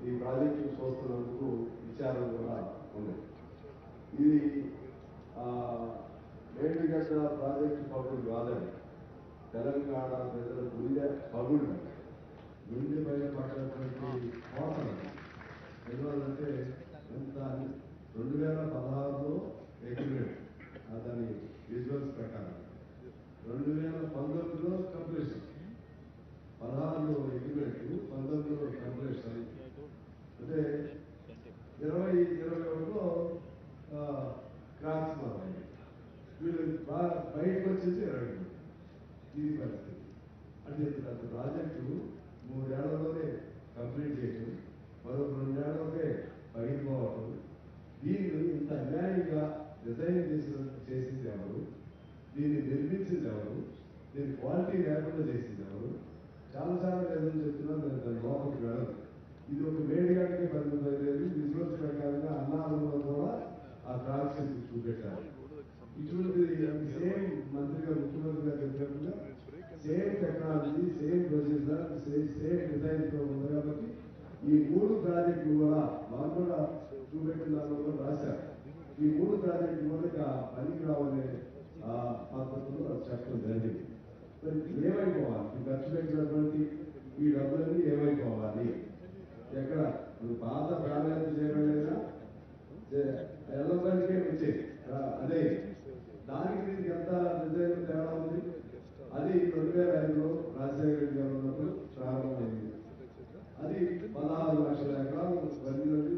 Speaker 5: ఈ ప్రాజెక్టును చూస్తున్నందుకు విచారం కూడా ఉంది. ఇది మేడిగడ్డ ప్రాజెక్టు పగులు కాదని తెలంగాణ ప్రజల గుండె పగులు గుండె పైన పడినటువంటి కోటలు ఎందువల్లంటే ఎంత 2016లో అగ్రిమెంట్ దాని విజువల్స్ ప్రకారం 2019లో కంప్లీషన్ 16లో అగ్రిమెంట్ 19లో కంప్లీషన్ అంటే 2021లో క్రాస్ మారాయి. వీళ్ళు బయటకు వచ్చేసి 20 ఈ పరిస్థితి అంటే ప్రాజెక్టు 3 ఏళ్లలోనే కంప్లీట్ చేయడం మరో 2 ఏళ్లలోనే బయట పోవటం దీన్ని ఇంత అన్యాయంగా డిజైన్ చేసింది ఎవరు, దీన్ని నిర్మించింది ఎవరు, దీని క్వాలిటీ లేకుండా చేసింది ఎవరు చాలా లేదని చెప్తున్నా. నేను దాని లోపలికి వెళ్ళదు. ఇది ఒక మేడిగడ్డకి పరిమితమైనది. విజువల్స్ ప్రకారంగా అన్నారంలో కూడా ఆ ట్రాన్స్ఫర్ చూపెట్టారు. ఇటువంటి సేమ్ మంత్రిగా ముఖ్యమంత్రి గారు చెప్పినట్టుగా same technology same procedure same design తో ఉంది కాబట్టి ఈ 3 ప్రాజెక్టులు కూడా వాళ్ళు కూడా చూపెట్టిన దానిలో కూడా రాశారు. ఈ 3 ప్రాజెక్టులు కూడా పనికి రావనే పద్ధతిలో చెప్పడం జరిగింది. ఏమైపోవాలి ఖర్చు పెట్టినటువంటి ఈ డబ్బులన్నీ ఏమైపోవాలి, ఎక్కడ పాత ప్రాధాన్యత చేయడం ఎల్లపల్లికే వచ్చేది అదే దానికి దీనికి ఎంత డిజైన్ తేడా ఉంది. అది 2005లో రాజశేఖర రెడ్డి గారు ఉన్నప్పుడు ప్రారంభమైంది. అది 16 లక్షల ఎకరాలు బండిలోని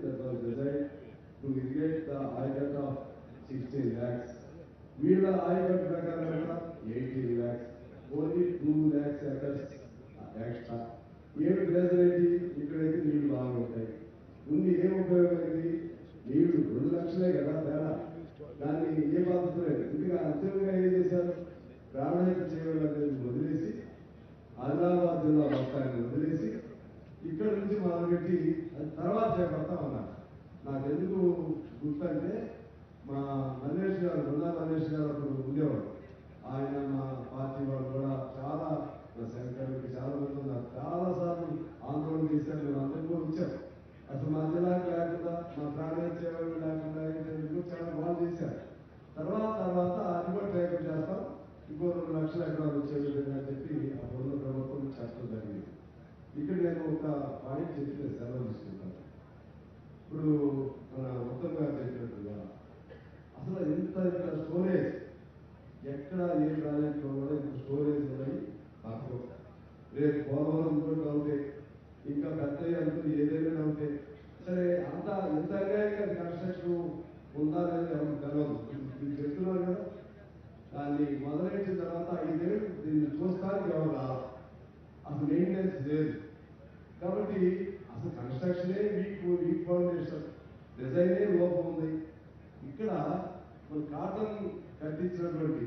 Speaker 5: design to irrigate the ayacut of 16 lakhs. వీళ్ళ ఆయకట్ ప్రకారంగా 18 lakhs, only 2 lakhs acres extra. ఏడు గ్రేజరేటి ఇక్కడైతే నీళ్లు బాగా ఉంటాయి. ముందు ఏం ఉపయోగమైంది, నీళ్లు 2 లక్షలే కదా తేడా. దాన్ని ఏ బాధ్యత లేదు. ఇంకా అంతిమంగా ఏం చేశారు, ప్రాణాయత చేయడం వదిలేసి ఆదిలాబాద్ జిల్లా మొత్తాన్ని వదిలేసి ఇక్కడ నుంచి మొదలుపెట్టి అది తర్వాత చేపడతా ఉన్నారు. నాకు ఎందుకు గుర్తంటే మా మల్లేష్ గారు మల్లేష్ గారు అప్పుడు ఉండేవాడు. ఆయన మా పార్టీ వాళ్ళు కూడా చాలా శంకర్కి చాలా మంది ఉన్నారు. చాలాసార్లు ఆందోళన చేశారు. మేము అందరికీ కూడా వచ్చారు. అసలు మా జిల్లాకి లేకుండా మా ప్రాణాయత చేయడం లేకుండా చాలా బాగా చేశారు. తర్వాత అది కూడా ప్రయత్నం చేస్తాం, ఇంకో 2 లక్షల ఎకరాలు వచ్చే విధంగా చెప్పి అప్పుడున్న ప్రభుత్వం చెప్పడం జరిగింది. ఇక్కడ నేను ఒక పాయింట్ చెప్పి సెలవు తీసుకుంటాను. ఇప్పుడు మన ఉత్తమ్ గారు చెప్పినట్టుగా అసలు ఇంత స్టోరేజ్ ఎక్కడ ఏ ప్రాజెక్టులో కూడా ఇంత స్టోరేజ్ ఉన్నాయి తక్కువ. రేపు పోలవరం కూడా అవుతాయి, ఇంకా పెద్ద అనుకుని ఏదైనా అవుతాయి. సరే అంత ఎంత అన్యాయంగా కన్స్ట్రక్షన్ ఉందా అనేది ఎవరికి తెలియదు. మీరు చెప్తున్నారు కదా, దాన్ని మొదలెట్టిన తర్వాత 5 ఏళ్ళు దీన్ని చూస్తానికి ఎవరు రాదు. అసలు మెయింటెనెన్స్ లేదు కాబట్టి అసలు కన్స్ట్రక్షనే వీక్ ఫౌండేషన్ డిజైనే లోపం ఉంది. ఇక్కడ మన కాటన్ కట్టించినటువంటి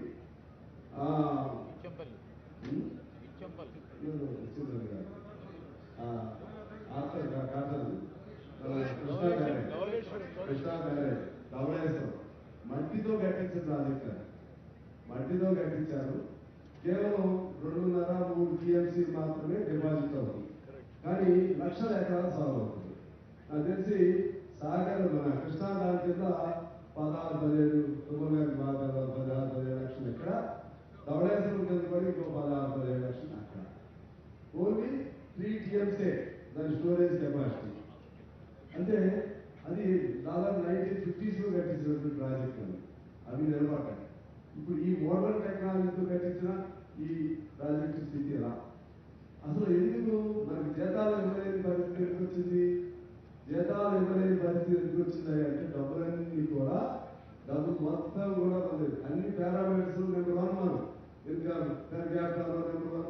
Speaker 5: కాటన్ కృష్ణా బ్యారేజ్ ధవళేశ్వరం మట్టితో కట్టించిన ప్రాజెక్ట్, మట్టితో కట్టించారు. కేవలం 2.5-3 టీఎంసీ మాత్రమే డిపాజిట్ అవుతుంది, కానీ లక్షల ఎకరాలు సాగు అవుతుంది. నాకు తెలిసి సాగర్ మన కృష్ణా దాని కింద 16-17 తుమ్మగారి బాగా 16-17 లక్షలు ఎక్కడ, ధవళేశ్వరం కింద పడి ఇంకో 16-17 లక్షలు అక్కడ. ఓన్లీ 3 టీఎంసీ దాని స్టోరేజ్ కెపాసిటీ. అంటే అది దాదాపు 1950s కట్టించినటువంటి ప్రాజెక్టు అవి నిలబడ్డాయి. ఇప్పుడు ఈ మోడర్న్ టెక్నాలజీతో కట్టించిన ఈ ప్రాజెక్టు స్థితి ఎలా, అసలు ఎందుకు మనకి జీతాలు ఇవ్వలేని పరిస్థితి ఎందుకు వచ్చింది? జీతాలు ఇవ్వలేని పరిస్థితి ఎందుకు వచ్చింది అంటే డబ్బులన్నీ కూడా డబ్బులు మొత్తం కూడా అన్ని పారామీటర్స్ నెంబర్ 1 మనం ఇంకా పెర్ క్యాపిటల్ నెంబర్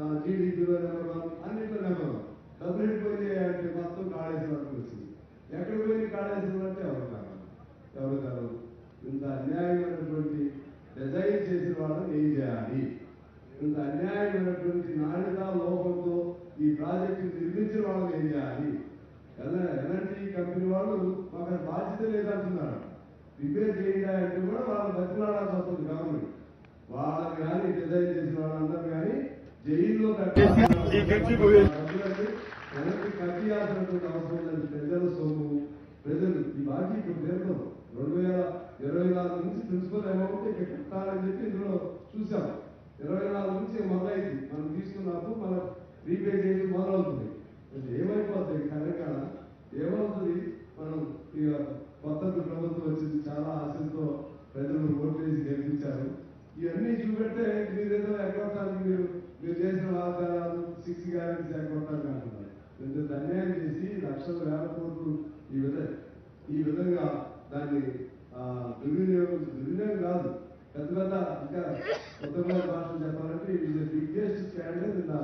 Speaker 5: 1, జీడీపీలో నెంబర్ 1, అన్నింటిలో నెంబర్ 1. డబ్బులు వెళ్ళిపోయి అంటే మొత్తం కాళేశ్వరం వచ్చింది. ఎక్కడికి పోయి కాళేశ్వరం అంటే ఎవరు కాదు. ఇంత అన్యాయమైనటువంటి డిజైన్ చేసిన వాళ్ళని ఏం చేయాలి? ఇంత అన్యాయమైనటువంటి నాణ్యత లోపంతో ఈ ప్రాజెక్టు నిర్మించిన వాళ్ళని ఏం చేయాలి? ఎలాంటి కంపెనీ వాళ్ళు మాకు బాధ్యత లేదంటున్నారు. రిపేర్ చేయాలి అంటే కూడా వాళ్ళు బతిలాడాల్సి వస్తుంది గవర్నమెంట్. వాళ్ళని కానీ డిజైన్ చేసిన వాళ్ళందరూ కానీ జైల్లో వెనక్కి కట్టియాల్సినటువంటి అవసరం ఉందండి. ప్రజల సొమ్ము, ప్రజలు ఈ బాకీ ఇప్పుడు పేర్కొన్నాం 2024 నుంచి ప్రిన్సిపల్ అమౌంట్ ఇక్కడ కట్టాలని చెప్పి ఇందులో చూసాం. 24 నుంచి మొదలైంది. మనం తీసుకున్నప్పుడు మనం రీపే చేయడం మొదలవుతుంది. ఏమైపోతుంది తెలంగాణ ఏమవుతుంది? మనం ఇక కొత్త ప్రభుత్వం వచ్చింది, చాలా ఆశలతో ప్రజలు ఓటు వేసి గెలిపించారు. ఇవన్నీ చూపెడితే మీరేదో ఎగ్గొట్టాలి, మీరు చేసిన వాగ్దానాలు 6 గ్యారెంటీస్ ఎగ్గొట్టాలి అంటున్నారు. ఇంత అన్యాయం చేసి లక్షల వేల కోట్లు ఈ విధంగా దాన్ని దుర్వినియోగం కాదు, పెద్ద ఇంకా కొత్త భాషలు చెప్పాలంటే it is the biggest scandal in the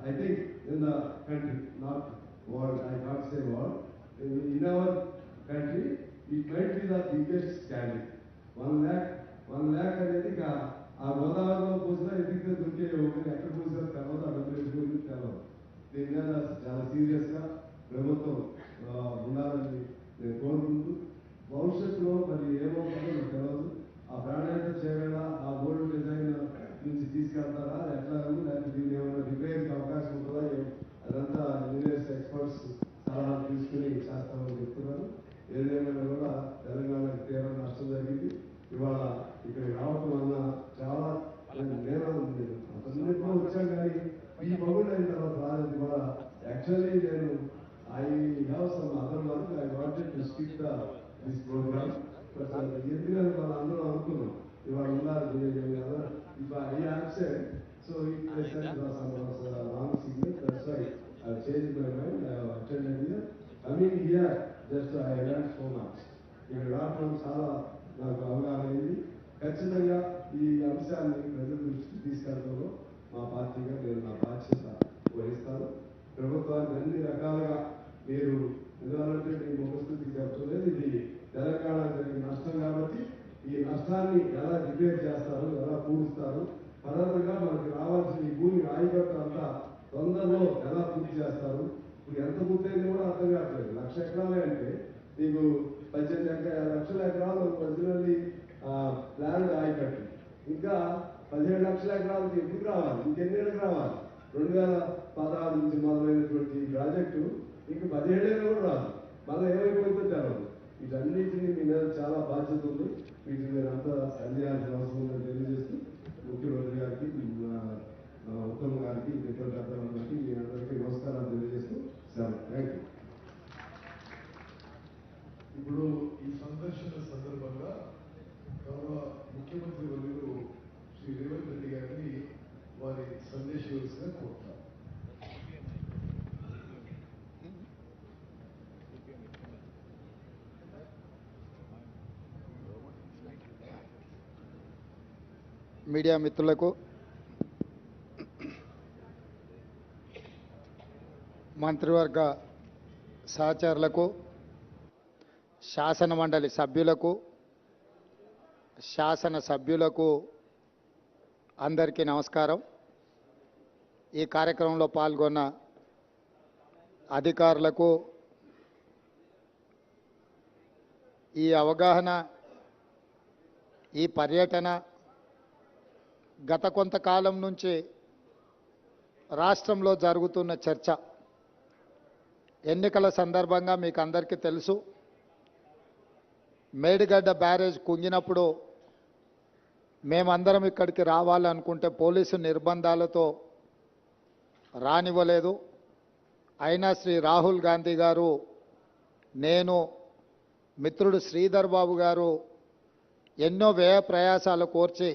Speaker 5: I think in the country, not world, I can't say world. In our country, it might be the biggest scandal. 1 lakh అనేది ఆ గోదావరిలో పోసినా ఎదిగితే దొరికే ఒకటి ఎక్కడ పోసినా తెలవదు, ఆ డబ్బులు ఎదుగుతుంది తెలవదు. దీని మీద చాలా సీరియస్గా ప్రభుత్వం ఉండాలని నేను కోరుకుంటూ, భవిష్యత్తులో మరి ఏమవుతుందో తెలవదు. ఆ ప్రాణాంతం చేయగల ఆ ఓల్డ్ డిజైన్ నుంచి తీసుకెళ్తారా ఎట్లా, లేకపోతే దీన్ని ఏమైనా రిపేర్కి అవకాశం ఉంటుందా? అదంతా ఇంజనీర్స్ ఎక్స్పర్ట్స్ సలహాలు తీసుకుని చేస్తామని చెప్తున్నారు. ఏదేమైనా కూడా తెలంగాణకి తీవ్ర నష్టం జరిగింది. ఇవాళ ఇక్కడికి రావటం వల్ల చాలా నేను అన్నింటిలో వచ్చాను, కానీ ఈ బహుళ అయిన తర్వాత రాలేదు. ఇవాళ యాక్చువల్లీ నేను I have some other work, I wanted to skip this programme. But ఎందుకంటే వాళ్ళు అందరూ అనుకున్నాం ఇవాళ ఉన్నారు. If I absent, so if I send some wrong signal, that's why I have changed my mind. I have attended here. Coming here, just I learned so much. ఇక్కడ రావడం చాలా నాకు అవగాహన అయింది. ఖచ్చితంగా ఈ అంశాన్ని ప్రజల దృష్టికి తీసుకెళ్లడంలో మా పార్టీగా నేను నా బాధ్యత వహిస్తాను. ప్రభుత్వానికి అన్ని రకాలుగా మీరు ఎందుకంటే మీ ముఖస్థితికి చెప్తున్నది ఇది తెలంగాణ జరిగిన నష్టం కాబట్టి ఈ నష్టాన్ని ఎలా రిపేర్ చేస్తారు, ఎలా పూడుస్తారు, పరంగా మనకి రావాల్సిన ఈ భూమి రాయిగట్టు అంతా తొందరలో ఎలా పూర్తి చేస్తారు. ఇప్పుడు ఎంత పూర్తయింది కూడా అర్థం కావట్లేదు. 1,00,000 ఎకరాలే అంటే మీకు 18 లక్షల ఎకరాలు ఒరిజినల్లీ ప్లాన్ రాయిగట్టు, ఇంకా 17 లక్షల ఎకరాలకి ఎప్పుడు రావాలి, ఇంకెన్నేళ్ళకి రావాలి? 2016 నుంచి మొదలైనటువంటి ప్రాజెక్టు ఇంక 17 ఏళ్ళు కూడా రాదు. మళ్ళీ ఏమైపోయిందో తెలవదు. వీటన్నిటినీ మీ మీద చాలా బాధ్యత ఉంది. వీటిని మీరు అంతా సందేహాల్సిన అవసరం ఉందని తెలియజేస్తూ ముఖ్యమంత్రి గారికి, ఉత్తమ్ గారికి, ఇతర పెద్దలందరికీ మీ అందరికీ నమస్కారాలు తెలియజేస్తూ సార్ థ్యాంక్ యూ.
Speaker 4: ఇప్పుడు ఈ సందర్శన సందర్భంగా గౌరవ ముఖ్యమంత్రి వర్యులు శ్రీ రేవంత్ రెడ్డి గారిని వారి సందేశంగా కోరుతారు.
Speaker 2: మీడియా మిత్రులకు, మంత్రివర్గ సహచరులకు, శాసన మండలి సభ్యులకు, శాసన సభ్యులకు అందరికీ నమస్కారం. ఈ కార్యక్రమంలో పాల్గొన్న అధికారులకు, ఈ అవగాహన, ఈ పర్యటన గత కొంతకాలం నుంచి రాష్ట్రంలో జరుగుతున్న చర్చ. ఎన్నికల సందర్భంగా మీకు అందరికీ తెలుసు, మేడిగడ్డ బ్యారేజ్ కుంగినప్పుడు మేమందరం ఇక్కడికి రావాలనుకుంటే పోలీసు నిర్బంధాలతో రానివ్వలేదు. అయినా శ్రీ రాహుల్ గాంధీ గారు, నేను, మిత్రుడు శ్రీధర్ బాబు గారు ఎన్నో వ్యయ ప్రయాసాలు కోర్చి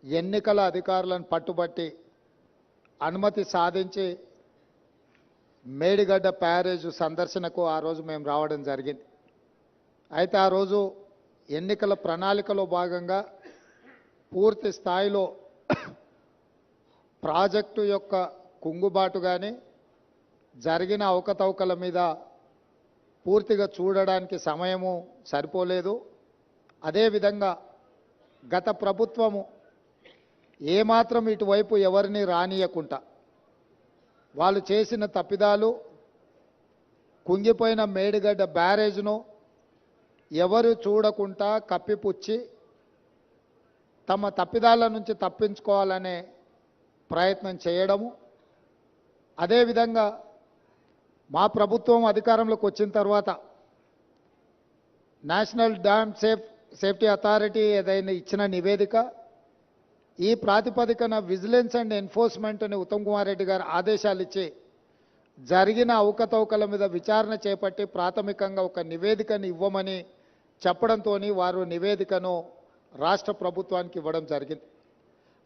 Speaker 2: ఎన్నికల అధికారులను పట్టుబట్టి అనుమతి సాధించి మేడిగడ్డ బ్యారేజ్ సందర్శనకు ఆ రోజు మేము రావడం జరిగింది. అయితే ఆ రోజు ఎన్నికల ప్రణాళికలో భాగంగా పూర్తి స్థాయిలో ప్రాజెక్టు యొక్క కుంగుబాటు కానీ జరిగిన అవకతవకల మీద పూర్తిగా చూడడానికి సమయము సరిపోలేదు. అదేవిధంగా గత ప్రభుత్వము ఏమాత్రం ఇటువైపు ఎవరిని రానియకుండా వాళ్ళు చేసిన తప్పిదాలు, కుంగిపోయిన మేడిగడ్డ బ్యారేజ్ను ఎవరు చూడకుండా కప్పిపుచ్చి తమ తప్పిదాల నుంచి తప్పించుకోవాలనే ప్రయత్నం చేయడము, అదేవిధంగా మా ప్రభుత్వం అధికారంలోకి వచ్చిన తర్వాత నేషనల్ డ్యామ్ సేఫ్టీ అథారిటీ ఏదైనా ఇచ్చిన నివేదిక, ఈ ప్రాతిపదికన విజిలెన్స్ అండ్ ఎన్ఫోర్స్మెంట్ అని ఉత్తమ్ కుమార్ రెడ్డి గారు ఆదేశాలు ఇచ్చి జరిగిన అవకతవకల మీద విచారణ చేపట్టి ప్రాథమికంగా ఒక నివేదికను ఇవ్వమని చెప్పడంతో వారు నివేదికను రాష్ట్ర ప్రభుత్వానికి ఇవ్వడం జరిగింది.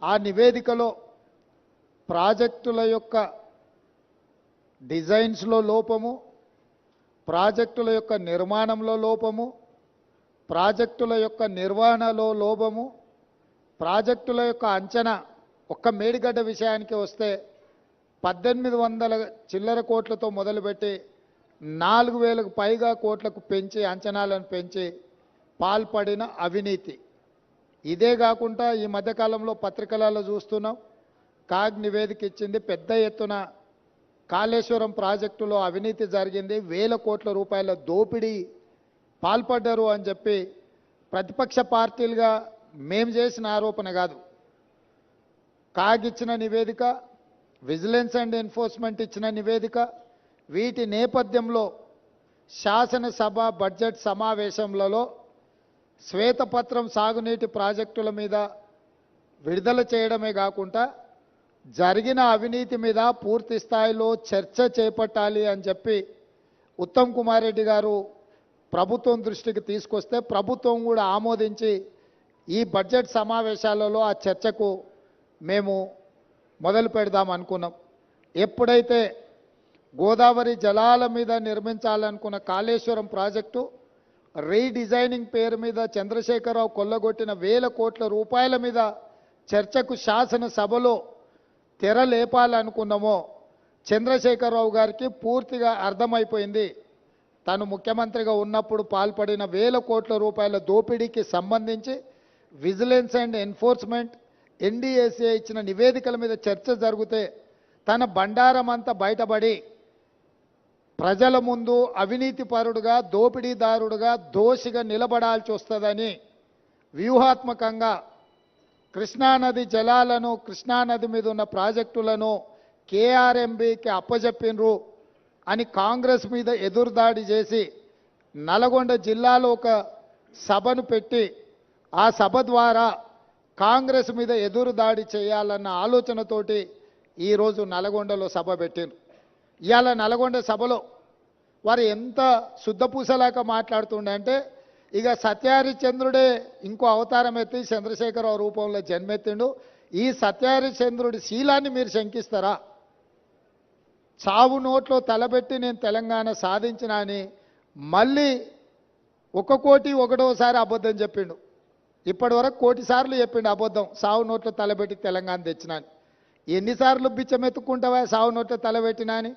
Speaker 2: ఆ నివేదికలో ప్రాజెక్టుల యొక్క డిజైన్స్లో లోపము, ప్రాజెక్టుల యొక్క నిర్మాణంలో లోపము, ప్రాజెక్టుల యొక్క నిర్వహణలో లోపము, ప్రాజెక్టుల యొక్క అంచనా, ఒక్క మేడిగడ్డ విషయానికి వస్తే 1800 చిల్లర కోట్లతో మొదలుపెట్టి 4000కు పైగా కోట్లకు పెంచి అంచనాలను పెంచి పాల్పడిన అవినీతి. ఇదే కాకుండా ఈ మధ్యకాలంలో పత్రికలలో చూస్తున్నాం, కాగ్ నివేదిక ఇచ్చింది, పెద్ద ఎత్తున కాళేశ్వరం ప్రాజెక్టులో అవినీతి జరిగింది, 1000 కోట్ల రూపాయల దోపిడీ పాల్పడ్డారు అని చెప్పి ప్రతిపక్ష పార్టీలుగా మేము చేసిన ఆరోపణ కాదు, కాగ్ ఇచ్చిన నివేదిక, విజిలెన్స్ అండ్ ఎన్ఫోర్స్మెంట్ ఇచ్చిన నివేదిక. వీటి నేపథ్యంలో శాసనసభ బడ్జెట్ సమావేశంలో శ్వేతపత్రం సాగునీటి ప్రాజెక్టుల మీద విడుదల చేయడమే కాకుండా జరిగిన అవినీతి మీద పూర్తి స్థాయిలో చర్చ చేపట్టాలి అని చెప్పి ఉత్తమ్ కుమార్ రెడ్డి గారు ప్రభుత్వం దృష్టికి తీసుకొస్తే ప్రభుత్వం కూడా ఆమోదించి ఈ బడ్జెట్ సమావేశాలలో ఆ చర్చకు మేము మొదలు పెడదాం అనుకున్నాం. ఎప్పుడైతే గోదావరి జలాల మీద నిర్మించాలనుకున్న కాళేశ్వరం ప్రాజెక్టు రీడిజైనింగ్ పేరు మీద చంద్రశేఖరరావు కొల్లగొట్టిన 1000 కోట్ల రూపాయల మీద చర్చకు శాసనసభలో తెర లేపాలనుకున్నామో చంద్రశేఖరరావు గారికి పూర్తిగా అర్థమైపోయింది, తను ముఖ్యమంత్రిగా ఉన్నప్పుడు పాల్పడిన 1000 కోట్ల రూపాయల దోపిడీకి సంబంధించి విజిలెన్స్ అండ్ ఎన్ఫోర్స్మెంట్ ఎన్డీఏసీ ఇచ్చిన నివేదికల మీద చర్చ జరిగితే తన బండారం అంతా బయటపడి ప్రజల ముందు అవినీతిపరుడుగా, దోపిడీదారుడుగా, దోషిగా నిలబడాల్సి వస్తుందని వ్యూహాత్మకంగా కృష్ణానది జలాలను, కృష్ణానది మీద ఉన్న ప్రాజెక్టులను కేఆర్ఎంబీకి అప్పజెప్పినరు అని కాంగ్రెస్ మీద ఎదురుదాడి చేసి నల్గొండ జిల్లాలో ఒక సభను పెట్టి ఆ సభ ద్వారా కాంగ్రెస్ మీద ఎదురుదాడి చేయాలన్న ఆలోచనతోటి ఈరోజు నల్గొండలో సభ పెట్టిండ్రు. ఇవాళ నల్గొండ సభలో వారు ఎంత శుద్ధపూసలాక మాట్లాడుతుండే అంటే, ఇక సత్యహరిచంద్రుడే ఇంకో అవతారం ఎత్తి చంద్రశేఖరరావు రూపంలో జన్మెత్తిండు, ఈ సత్యహరిచంద్రుడి శీలాన్ని మీరు శంకిస్తారా? చావు నోట్లో తలబెట్టి నేను తెలంగాణ సాధించిన అని మళ్ళీ 1 కోటి 1వ అబద్ధం చెప్పిండు. ఇప్పటి వరకు 1 కోటి సార్లు చెప్పిండు అబద్ధం, సావు నోట్లో తలబెట్టి తెలంగాణ తెచ్చినా అని. ఎన్నిసార్లు బిచ్చమెత్తుకుంటావా సావు నోట్లో తలబెట్టినా అని?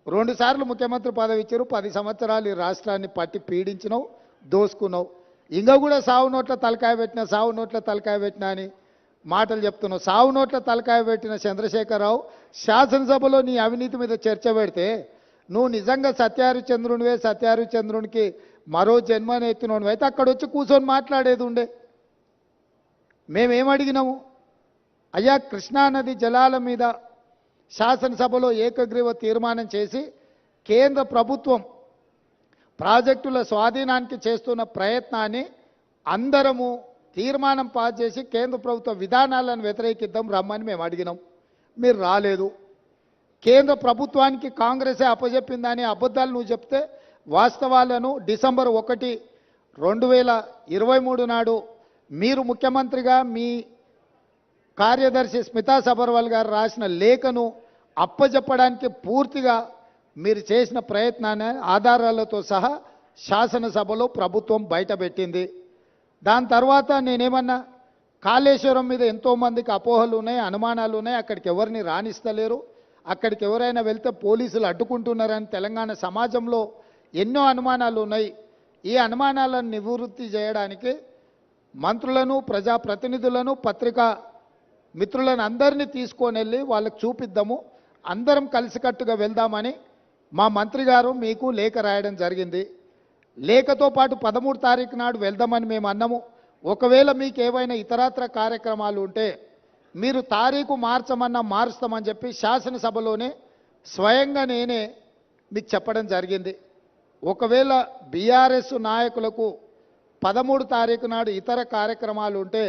Speaker 2: 2 సార్లు ముఖ్యమంత్రి పదవి ఇచ్చారు, 10 సంవత్సరాలు ఈ రాష్ట్రాన్ని పట్టి పీడించినావు, దోసుకున్నావు. ఇంకా కూడా సావు నోట్ల తలకాయ పెట్టినా, సావు నోట్ల తలకాయ పెట్టినా అని మాటలు చెప్తున్నావు. సావు నోట్ల తలకాయ పెట్టిన చంద్రశేఖరరావు శాసనసభలో నీ అవినీతి మీద చర్చ పెడితే నువ్వు నిజంగా సత్యహరిచంద్రునివే, సత్యహరిచంద్రునికి మరో జన్మని ఎత్తినోనివి అయితే అక్కడ వచ్చి కూర్చొని మాట్లాడేది ఉండే. మేమేమడిగినాము? అయ్యా, కృష్ణానది జలాల మీద శాసనసభలో ఏకగ్రీవ తీర్మానం చేసి కేంద్ర ప్రభుత్వం ప్రాజెక్టుల స్వాధీనానికి చేస్తున్న ప్రయత్నాన్ని అందరము తీర్మానం పాస్ చేసి కేంద్ర ప్రభుత్వ విధానాలను వ్యతిరేకిద్దాం రమ్మని మేము అడిగినాం. మీరు రాలేదు. కేంద్ర ప్రభుత్వానికి కాంగ్రెసే అప్పచెప్పిందని అబద్ధాలు నువ్వు చెప్తే వాస్తవాలను డిసెంబర్ 1, 2023 నాడు మీరు ముఖ్యమంత్రిగా మీ కార్యదర్శి స్మితా సబర్వాల్ గారు రాసిన లేఖను అప్పచెప్పడానికి పూర్తిగా మీరు చేసిన ప్రయత్నాన్ని ఆధారాలతో సహా శాసనసభలో ప్రభుత్వం బయటపెట్టింది. దాని తర్వాత నేనేమన్నా, కాళేశ్వరం మీద ఎంతోమందికి అపోహలు ఉన్నాయి, అనుమానాలు ఉన్నాయి. అక్కడికి ఎవరిని రాణిస్తలేరు. అక్కడికి ఎవరైనా వెళ్తే పోలీసులు అడ్డుకుంటున్నారని తెలంగాణ సమాజంలో ఎన్నో అనుమానాలు ఉన్నాయి. ఈ అనుమానాలను నివృత్తి చేయడానికి మంత్రులను, ప్రజాప్రతినిధులను, పత్రికా మిత్రులను అందరినీ తీసుకొని వెళ్ళి వాళ్ళకి చూపిద్దాము, అందరం కలిసికట్టుగా వెళ్దామని మా మంత్రి గారు మీకు లేఖ రాయడం జరిగింది. లేఖతో పాటు 13 తారీఖు నాడు వెళ్దామని మేము అన్నాము. ఒకవేళ మీకు ఏవైనా ఇతరత్ర కార్యక్రమాలు ఉంటే మీరు తారీఖు మార్చమన్నా మారుస్తామని చెప్పి శాసనసభలోనే స్వయంగా నేనే మీకు చెప్పడం జరిగింది. ఒకవేళ బీఆర్ఎస్ నాయకులకు 13 తారీఖు నాడు ఇతర కార్యక్రమాలు ఉంటే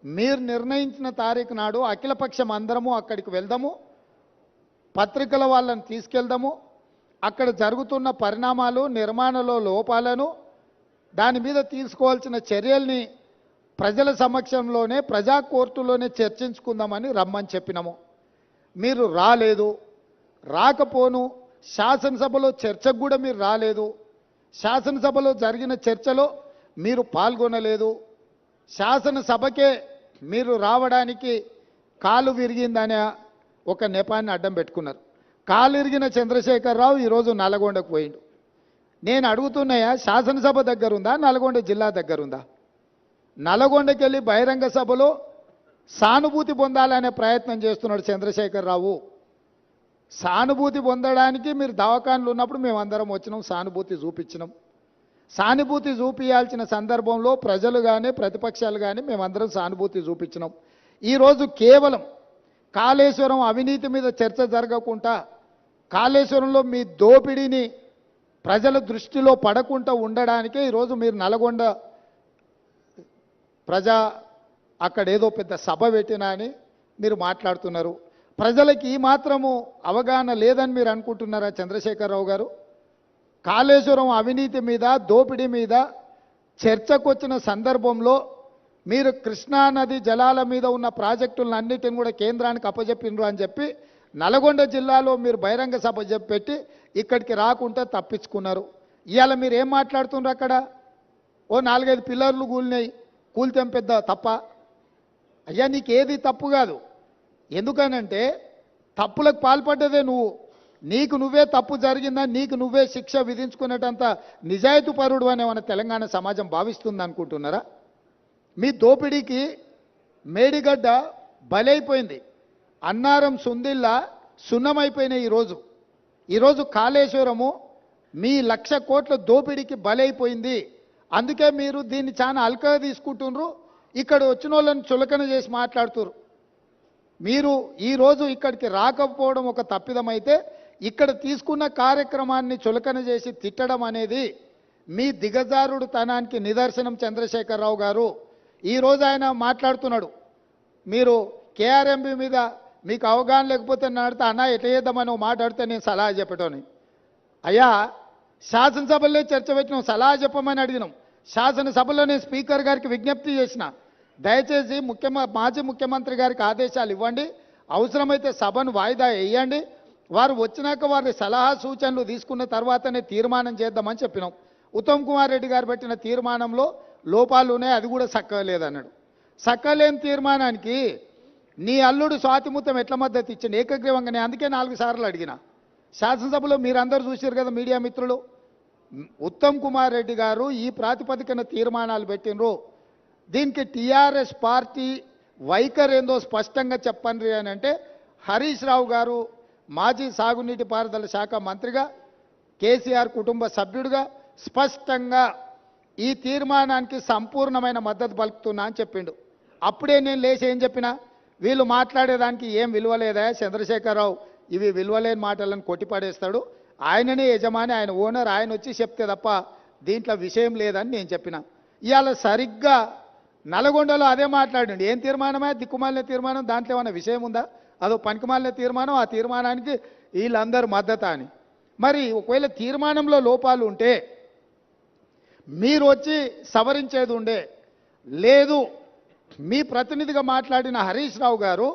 Speaker 2: మీరు నిర్ణయించిన తారీఖు నాడు అఖిలపక్షం అందరము అక్కడికి వెళ్దాము, పత్రికల వాళ్ళని తీసుకెళ్దాము, అక్కడ జరుగుతున్న పరిణామాలు, నిర్మాణంలో లోపాలను, దాని మీద తీసుకోవాల్సిన చర్యల్ని ప్రజల సమక్షంలోనే ప్రజా కోర్టులోనే చర్చించుకుందామని రమ్మని చెప్పినాము. మీరు రాలేదు, రాకపోను. శాసనసభలో చర్చకు కూడా మీరు రాలేదు. శాసనసభలో జరిగిన చర్చలో మీరు పాల్గొనలేదు. శాసనసభకే మీరు రావడానికి కాలు విరిగిందనే ఒక నెపాన్ని అడ్డం పెట్టుకున్నారు. కాలు విరిగిన చంద్రశేఖరరావు ఈరోజు నల్గొండకు పోయిండు. నేను అడుగుతున్నాయా, శాసనసభ దగ్గరుందా, నల్గొండ జిల్లా దగ్గరుందా? నల్గొండకి వెళ్ళి బహిరంగ సభలో సానుభూతి పొందాలనే ప్రయత్నం చేస్తున్నాడు చంద్రశేఖరరావు. సానుభూతి పొందడానికి మీరు దవాఖానలు ఉన్నప్పుడు మేమందరం వచ్చినాం, సానుభూతి చూపించినాం. సానుభూతి చూపించాల్సిన సందర్భంలో ప్రజలు కానీ ప్రతిపక్షాలు కానీ మేమందరం సానుభూతి చూపించినాం. ఈరోజు కేవలం కాళేశ్వరం అవినీతి మీద చర్చ జరగకుండా, కాళేశ్వరంలో మీ దోపిడీని ప్రజల దృష్టిలో పడకుండా ఉండడానికే ఈరోజు మీరు నల్గొండ ప్రజా అక్కడ ఏదో పెద్ద సభ పెట్టినా అని మీరు మాట్లాడుతున్నారు. ప్రజలకి ఈ మాత్రము అవగాహన లేదని మీరు అనుకుంటున్నారా చంద్రశేఖరరావు గారు? కాళేశ్వరం అవినీతి మీద, దోపిడీ మీద చర్చకు వచ్చిన సందర్భంలో మీరు కృష్ణానది జలాల మీద ఉన్న ప్రాజెక్టులను అన్నిటిని కూడా కేంద్రానికి అప్పజెప్పినరు అని చెప్పి నల్గొండ జిల్లాలో మీరు బహిరంగ సభ పెట్టి ఇక్కడికి రాకుండా తప్పించుకున్నారు. ఇవాళ మీరు ఏం మాట్లాడుతున్నారు? అక్కడ ఓ 4-5 పిల్లర్లు కూలినాయి, కూలితేం పెద్ద తప్ప? అయ్యా, నీకేది తప్పు కాదు. ఎందుకనంటే తప్పులకు పాల్పడ్డదే నువ్వు. నీకు నువ్వే తప్పు జరిగిందని నీకు నువ్వే శిక్ష విధించుకునేటంత నిజాయితీ పరుడు అని మన తెలంగాణ సమాజం భావిస్తుంది అనుకుంటున్నారా? మీ దోపిడీకి మేడిగడ్డ బలైపోయింది, అన్నారం సుందిల్లా సున్నమైపోయినాయి. ఈరోజు కాళేశ్వరము మీ 1,00,000 కోట్ల దోపిడీకి బలైపోయింది. అందుకే మీరు దీన్ని చాలా అల్కగా తీసుకుంటున్నారు. ఇక్కడ వచ్చిన వాళ్ళని చులకన చేసి మాట్లాడుతున్నారు. మీరు ఈరోజు ఇక్కడికి రాకపోవడం ఒక తప్పిదమైతే ఇక్కడ తీసుకున్న కార్యక్రమాన్ని చులకన చేసి తిట్టడం అనేది మీ దిగజారుడు తనానికి నిదర్శనం చంద్రశేఖరరావు గారు. ఈరోజు ఆయన మాట్లాడుతున్నాడు, మీరు కేఆర్ఎంబి మీద మీకు అవగాహన లేకపోతే నడితే అన్న ఎట్లా చేద్దామని మాట్లాడితే నేను సలహా చెప్పటోని. అయ్యా, శాసనసభలో చర్చ పెట్టినాం, సలహా చెప్పమని అడిగినాం. శాసనసభలో నేను స్పీకర్ గారికి విజ్ఞప్తి చేసిన, దయచేసి మాజీ ముఖ్యమంత్రి గారికి ఆదేశాలు ఇవ్వండి, అవసరమైతే సభను వాయిదా వేయండి, వారు వచ్చినాక వారి సలహా సూచనలు తీసుకున్న తర్వాతనే తీర్మానం చేద్దామని చెప్పినాం. ఉత్తమ్ కుమార్ రెడ్డి గారు పెట్టిన తీర్మానంలో లోపాలు ఉన్నాయి, అది కూడా సక్కలేదన్నాడు. సక్కలేని తీర్మానానికి నీ అల్లుడు స్వాతిముత్యం ఎట్లా మద్దతు ఇచ్చింది ఏకగ్రీవంగానే? అందుకే 4 సార్లు అడిగిన. శాసనసభలో మీరందరూ చూశారు కదా మీడియా మిత్రులు. ఉత్తమ్ కుమార్ రెడ్డి గారు ఈ ప్రాతిపదికన తీర్మానాలు పెట్టినరు. దీనికి టీఆర్ఎస్ పార్టీ వైఖరి ఏందో స్పష్టంగా చెప్పండి అని అంటే, హరీష్ రావు గారు మాజీ సాగునీటి పారుదల శాఖ మంత్రిగా, కేసీఆర్ కుటుంబ సభ్యుడిగా స్పష్టంగా ఈ తీర్మానానికి సంపూర్ణమైన మద్దతు పలుకుతున్నా అని చెప్పిండు. అప్పుడే నేను లేచి ఏం చెప్పినా, వీళ్ళు మాట్లాడేదానికి ఏం విలువలేదా చంద్రశేఖరరావు, ఇవి విలువలేని మాటలను కొట్టిపడేస్తాడు, ఆయననే యజమాని, ఆయన ఓనర్, ఆయన వచ్చి చెప్తే తప్ప దీంట్లో విషయం లేదని నేను చెప్పిన. ఇవాళ సరిగ్గా నల్గొండలో అదే మాట్లాడండి. ఏం తీర్మానమే? దిక్కుమాలిన తీర్మానం, దాంట్లో ఏమైనా విషయం ఉందా? అదో పనికిమాలిన తీర్మానం, ఆ తీర్మానానికి వీళ్ళందరూ మద్దతు అని. మరి ఒకవేళ తీర్మానంలో లోపాలు ఉంటే మీరు వచ్చి సవరించేది ఉండే. లేదు, మీ ప్రతినిధిగా మాట్లాడిన హరీష్ రావు గారు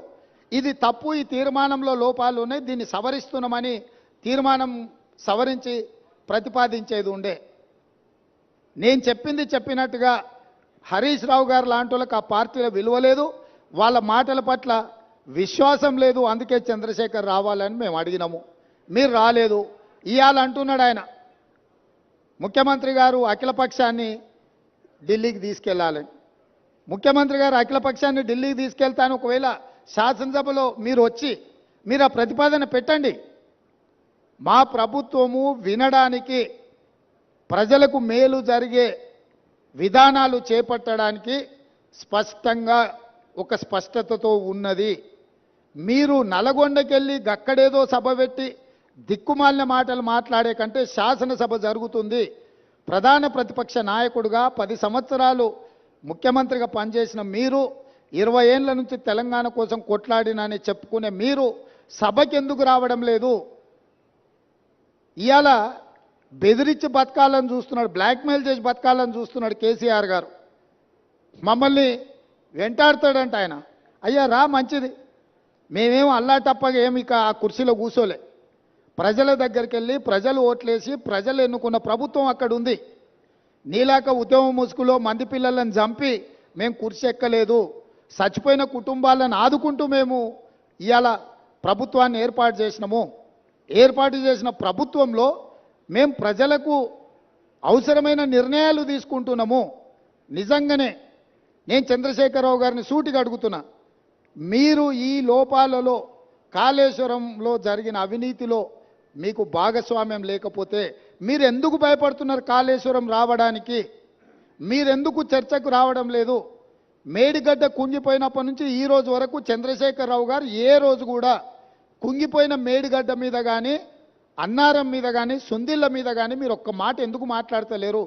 Speaker 2: ఇది తప్పు, ఈ తీర్మానంలో లోపాలు ఉన్నాయి, దీన్ని సవరిస్తున్నామని తీర్మానం సవరించి ప్రతిపాదించేది ఉండే. నేను చెప్పింది చెప్పినట్టుగా హరీష్ రావు గారు లాంటి వాళ్ళకి ఆ పార్టీలో విలువ లేదు, వాళ్ళ మాటల పట్ల విశ్వాసం లేదు. అందుకే చంద్రశేఖర్ రావాలని మేము అడిగినాము, మీరు రాలేదు. ఇవాళ అంటున్నాడు ఆయన, ముఖ్యమంత్రి గారు అఖిలపక్షాన్ని ఢిల్లీకి తీసుకెళ్లాలని. ముఖ్యమంత్రి గారు అఖిలపక్షాన్ని ఢిల్లీకి తీసుకెళ్తాను, ఒకవేళ శాసనసభలో మీరు వచ్చి మీరు ఆ ప్రతిపాదన పెట్టండి. మా ప్రభుత్వము వినడానికి, ప్రజలకు మేలు జరిగే విధానాలు చేపట్టడానికి స్పష్టంగా ఒక స్పష్టతతో ఉన్నది. మీరు నల్గొండకెళ్ళి గక్కడేదో సభ పెట్టి దిక్కుమాలిన మాటలు మాట్లాడే కంటే శాసనసభ జరుగుతుంది. ప్రధాన ప్రతిపక్ష నాయకుడిగా 10 సంవత్సరాలు ముఖ్యమంత్రిగా పనిచేసిన మీరు, 20 ఏళ్ల నుంచి తెలంగాణ కోసం కొట్లాడినని చెప్పుకునే మీరు సభకి ఎందుకు రావడం లేదు? ఇవాళ బెదిరించి బతకాలని చూస్తున్నాడు, బ్లాక్మెయిల్ చేసి బతకాలని చూస్తున్నాడు కేసీఆర్ గారు. మమ్మల్ని వెంటాడతాడంట ఆయన. అయ్యా రా, మంచిది, మేమేం అల్లాటప్పగా ఏమి ఇక ఆ కుర్చీలో కూర్చోలే. ప్రజల దగ్గరికి వెళ్ళి ప్రజలు ఓట్లేసి ప్రజలు ఎన్నుకున్న ప్రభుత్వం అక్కడ ఉంది. నీలాక ఉద్యమ ముసుగులో మంది పిల్లలను చంపి మేము కుర్చీ ఎక్కలేదు. చచ్చిపోయిన కుటుంబాలను ఆదుకుంటూ మేము ఇవాళ ప్రభుత్వాన్ని ఏర్పాటు చేసినాము. ఏర్పాటు చేసిన ప్రభుత్వంలో మేము ప్రజలకు అవసరమైన నిర్ణయాలు తీసుకుంటున్నాము. నిజంగానే నేను చంద్రశేఖరరావు గారిని సూటిగా అడుగుతున్నా, మీరు ఈ లోపాలలో, కాళేశ్వరంలో జరిగిన అవినీతిలో మీకు భాగస్వామ్యం లేకపోతే మీరు ఎందుకు భయపడుతున్నారు కాళేశ్వరం రావడానికి? మీరెందుకు చర్చకు రావడం లేదు? మేడిగడ్డ కుంగిపోయినప్పటి నుంచి ఈ రోజు వరకు చంద్రశేఖరరావు గారు ఏ రోజు కూడా కుంగిపోయిన మేడిగడ్డ మీద కానీ, అన్నారం మీద కానీ, సుందిళ్ళ మీద కానీ మీరు ఒక్క మాట ఎందుకు మాట్లాడతలేరు?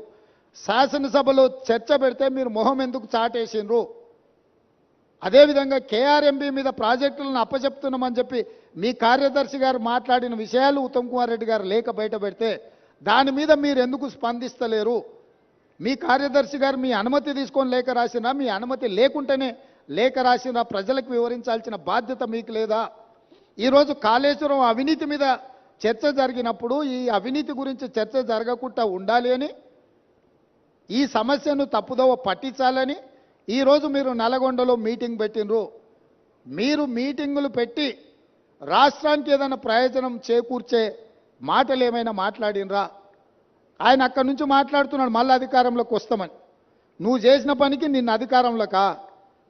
Speaker 2: శాసనసభలో చర్చ పెడితే మీరు మొహం ఎందుకు చాటేసిండ్రు? అదేవిధంగా కేఆర్ఎంబీ మీద ప్రాజెక్టులను అప్పచెప్తున్నామని చెప్పి మీ కార్యదర్శి గారు మాట్లాడిన విషయాలు ఉత్తమ్ కుమార్ రెడ్డి గారు లేఖ బయట పెడితే దాని మీద మీరు ఎందుకు స్పందిస్తలేరు? మీ కార్యదర్శి గారు మీ అనుమతి తీసుకొని లేఖ రాసినా, మీ అనుమతి లేకుంటేనే లేఖ రాసినా ప్రజలకు వివరించాల్సిన బాధ్యత మీకు లేదా? ఈరోజు కాళేశ్వరం అవినీతి మీద చర్చ జరిగినప్పుడు ఈ అవినీతి గురించి చర్చ జరగకుండా ఉండాలి అని, ఈ సమస్యను తప్పుదోవ పట్టించాలని ఈరోజు మీరు నల్గొండలో మీటింగ్ పెట్టినరు. మీరు మీటింగులు పెట్టి రాష్ట్రానికి ఏదైనా ప్రయోజనం చేకూర్చే మాటలు ఏమైనా మాట్లాడినరా? ఆయన అక్కడి నుంచి మాట్లాడుతున్నాడు మళ్ళీ అధికారంలోకి వస్తామని. నువ్వు చేసిన పనికి నిన్ను అధికారంలోకా?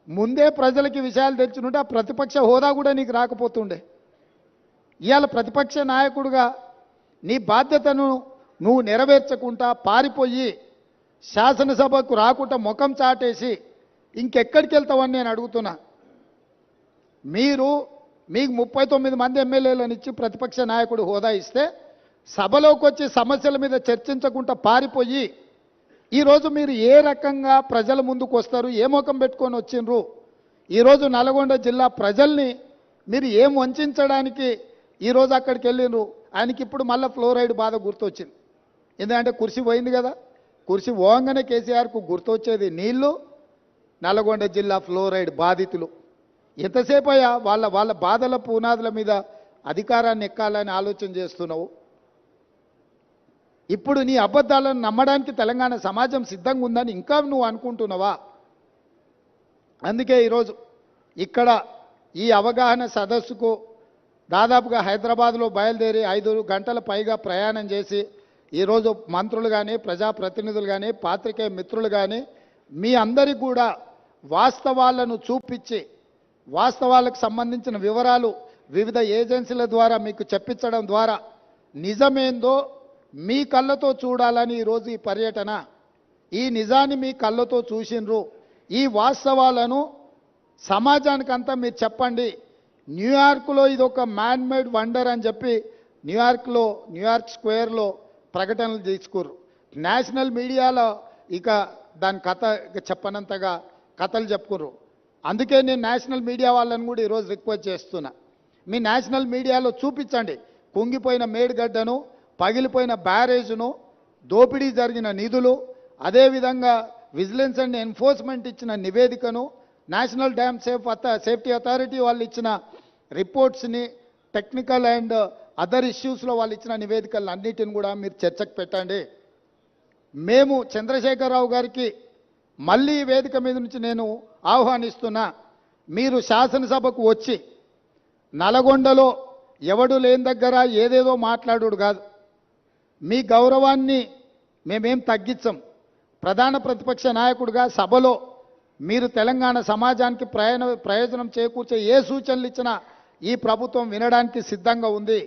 Speaker 2: ముందే ప్రజలకి విషయాలు తెచ్చుకుంటే ఆ ప్రతిపక్ష హోదా కూడా నీకు రాకపోతుండే. ఇవాళ ప్రతిపక్ష నాయకుడిగా నీ బాధ్యతను నువ్వు నెరవేర్చకుండా పారిపోయి శాసనసభకు రాకుండా ముఖం చాటేసి ఇంకెక్కడికి వెళ్తావని నేను అడుగుతున్నా. మీకు 39 మంది ఎమ్మెల్యేలను ఇచ్చి ప్రతిపక్ష నాయకుడు హోదా ఇస్తే సభలోకి వచ్చి సమస్యల మీద చర్చించకుండా పారిపోయి ఈరోజు మీరు ఏ రకంగా ప్రజల ముందుకు వస్తారు? ఏ ముఖం పెట్టుకొని వచ్చిండ్రు? ఈరోజు నల్గొండ జిల్లా ప్రజల్ని మీరు ఏం వంచడానికి ఈరోజు అక్కడికి వెళ్ళిండ్రు? ఆయనకి ఇప్పుడు మళ్ళీ ఫ్లోరైడ్ బాధ గుర్తొచ్చింది. ఎందుకంటే కుర్చీ పోయింది కదా, కుర్చీ పోగానే కేసీఆర్కు గుర్తొచ్చేది నీళ్లు, నల్గొండ జిల్లా ఫ్లోరైడ్ బాధితులు. ఎంతసేపు అయ్యా వాళ్ళ బాధల పునాదుల మీద అధికారాన్ని ఎక్కాలని ఆలోచన చేస్తున్నావు? ఇప్పుడు నీ అబద్ధాలను నమ్మడానికి తెలంగాణ సమాజం సిద్ధంగా ఉందని ఇంకా నువ్వు అనుకుంటున్నావా? అందుకే ఈరోజు ఇక్కడ ఈ అవగాహన సదస్సుకు దాదాపుగా హైదరాబాద్లో బయలుదేరి 5 గంటల పైగా ప్రయాణం చేసి ఈరోజు మంత్రులు కానీ, ప్రజాప్రతినిధులు కానీ, పాత్రికేయ మిత్రులు కానీ మీ అందరికీ కూడా వాస్తవాలను చూపించి వాస్తవాలకు సంబంధించిన వివరాలు వివిధ ఏజెన్సీల ద్వారా మీకు చెప్పించడం ద్వారా నిజమేందో మీ కళ్ళతో చూడాలని ఈరోజు ఈ పర్యటన. ఈ నిజాన్ని మీ కళ్ళతో చూసిండ్రు. ఈ వాస్తవాలను సమాజానికంతా మీరు చెప్పండి. న్యూయార్క్లో ఇది ఒక మ్యాన్ మేడ్ వండర్ అని చెప్పి న్యూయార్క్ స్క్వేర్లో ప్రకటనలు తీసుకుర్రు. నేషనల్ మీడియాలో ఇక దాని కథ చెప్పనంతగా కథలు చెప్పుకుర్రు. అందుకే నేను నేషనల్ మీడియా వాళ్ళని కూడా ఈరోజు రిక్వెస్ట్ చేస్తున్నా, మీ నేషనల్ మీడియాలో చూపించండి కుంగిపోయిన మేడిగడ్డను, పగిలిపోయిన బ్యారేజ్ను, దోపిడీ జరిగిన నిధులు, అదేవిధంగా విజిలెన్స్ అండ్ ఎన్ఫోర్స్మెంట్ ఇచ్చిన నివేదికను, నేషనల్ డ్యామ్ సేఫ్టీ అథారిటీ వాళ్ళు ఇచ్చిన రిపోర్ట్స్ని, టెక్నికల్ అండ్ అదర్ ఇష్యూస్లో వాళ్ళు ఇచ్చిన నివేదికలను అన్నిటిని కూడా మీరు చర్చకు పెట్టండి. మేము చంద్రశేఖరరావు గారికి మళ్ళీ ఈ వేదిక మీద నుంచి నేను ఆహ్వానిస్తున్నా, మీరు శాసనసభకు వచ్చి నల్గొండలో ఎవడు లేని దగ్గర ఏదేదో మాట్లాడుడు కాదు. మీ గౌరవాన్ని మేమేం తగ్గించం. ప్రధాన ప్రతిపక్ష నాయకుడిగా సభలో మీరు తెలంగాణ సమాజానికి ప్రయోజనం చేకూర్చే ఏ సూచనలు ఇచ్చినా ఈ ప్రభుత్వం వినడానికి సిద్ధంగా ఉంది.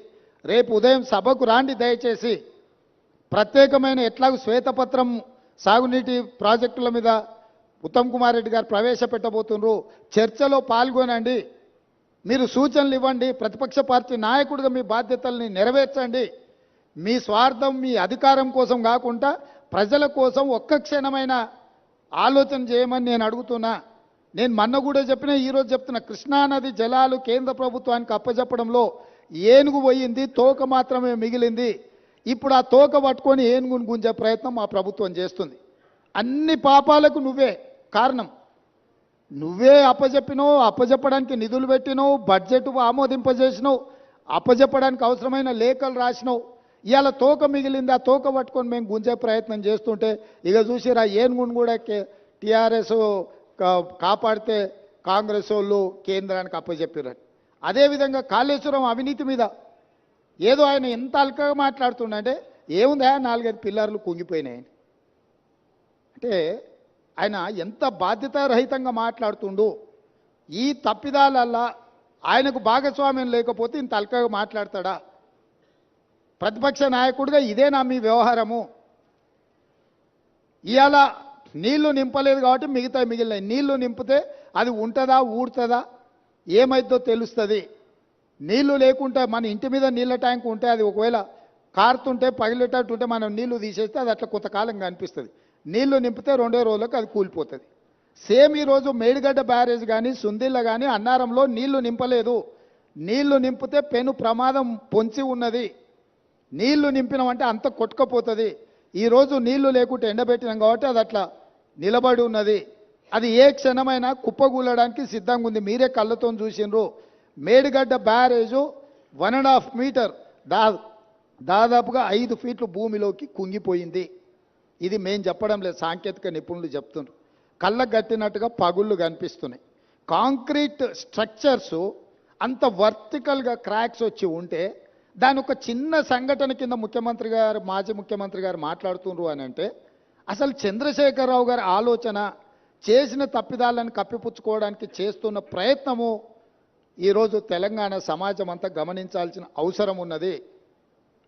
Speaker 2: రేపు ఉదయం సభకు రాండి దయచేసి. ప్రత్యేకమైన ఎట్లాగూ శ్వేతపత్రం సాగునీటి ప్రాజెక్టుల మీద ఉత్తమ్ కుమార్ రెడ్డి గారు ప్రవేశపెట్టబోతున్నారు. చర్చలో పాల్గొనండి, మీరు సూచనలు ఇవ్వండి. ప్రతిపక్ష పార్టీ నాయకుడిగా మీ బాధ్యతల్ని నెరవేర్చండి. మీ స్వార్థం, మీ అధికారం కోసం కాకుండా ప్రజల కోసం ఒక్క క్షణమైన ఆలోచన చేయమని నేను అడుగుతున్నా. నేను మొన్న కూడా చెప్పిన, ఈరోజు చెప్తున్నా, కృష్ణానది జలాలు కేంద్ర ప్రభుత్వానికి అప్పచెప్పడంలో ఏనుగు పోయింది, తోక మాత్రమే మిగిలింది. ఇప్పుడు ఆ తోక పట్టుకొని ఏనుగును గుంజే ప్రయత్నం మా ప్రభుత్వం చేస్తుంది. అన్ని పాపాలకు నువ్వే కారణం. నువ్వే అప్పచెప్పినావు, అప్పచెప్పడానికి నిధులు పెట్టినావు, బడ్జెట్ ఆమోదింపజేసినావు, అప్పచెప్పడానికి అవసరమైన లేఖలు రాసినావు. ఇవాళ తోక మిగిలింది, ఆ తోక పట్టుకొని మేము గుంజే ప్రయత్నం చేస్తుంటే ఇక చూసిరా ఏనుగును కూడా టీఆర్ఎస్ కాపాడితే కాంగ్రెస్ వాళ్ళు కేంద్రానికి అప్పచెప్పారు. అదేవిధంగా కాళేశ్వరం అవినీతి మీద ఏదో ఆయన ఎంత అల్కగా మాట్లాడుతుండే, ఏముందా 4-5 పిల్లర్లు కుంగిపోయినాయి అంటే ఆయన ఎంత బాధ్యతారహితంగా మాట్లాడుతుండు. ఈ తప్పిదాలల్లా ఆయనకు భాగస్వామ్యం లేకపోతే ఇంత అల్కగా మాట్లాడతాడా? ప్రతిపక్ష నాయకుడిగా ఇదేనా మీ వ్యవహారము? ఇవాళ నీళ్లు నింపలేదు కాబట్టి మిగతా మిగిలినాయి. నీళ్లు నింపితే అది ఉంటుందా, ఊడుతుందా, ఏమైద్దో తెలుస్తుంది. నీళ్లు లేకుంటే మన ఇంటి మీద నీళ్ళ ట్యాంక్ ఉంటే అది ఒకవేళ కారుతుంటే పగిలేటట్టు ఉంటే మనం నీళ్లు తీసేస్తే అది అట్లా కొంతకాలం కనిపిస్తుంది. నీళ్లు నింపితే 2 రోజులకు అది కూలిపోతుంది. సేమ్ ఈరోజు మేడిగడ్డ బ్యారేజ్ కానీ సుందిళ్ళ కానీ అన్నారంలో నీళ్లు నింపలేదు. నీళ్లు నింపితే పెను ప్రమాదం పొంచి ఉన్నది. నీళ్లు నింపినామంటే అంత కొట్టుకపోతుంది. ఈరోజు నీళ్లు లేకుంటే ఎండబెట్టినాం కాబట్టి అది అట్లా నిలబడి ఉన్నది. అది ఏ క్షణమైనా కుప్పగూలడానికి సిద్ధంగా ఉంది. మీరే కళ్ళతో చూసిండ్రు. మేడిగడ్డ బ్యారేజు 1.5 మీటర్ దాదాపుగా 5 ఫీట్లు భూమిలోకి కుంగిపోయింది. ఇది మేం చెప్పడం లేదు, సాంకేతిక నిపుణులు చెప్తున్నారు. కళ్ళకు గట్టినట్టుగా పగుళ్ళు కనిపిస్తున్నాయి. కాంక్రీట్ స్ట్రక్చర్సు అంత వర్టికల్గా క్రాక్స్ వచ్చి ఉంటే దాని ఒక చిన్న సంఘటన కింద ముఖ్యమంత్రి గారు, మాజీ ముఖ్యమంత్రి గారు మాట్లాడుతున్నారు అని అంటే అసలు చంద్రశేఖరరావు గారి ఆలోచన, చేసిన తప్పిదాలను కప్పిపుచ్చుకోవడానికి చేస్తున్న ప్రయత్నము ఈరోజు తెలంగాణ సమాజం అంతా గమనించాల్సిన అవసరం ఉన్నది.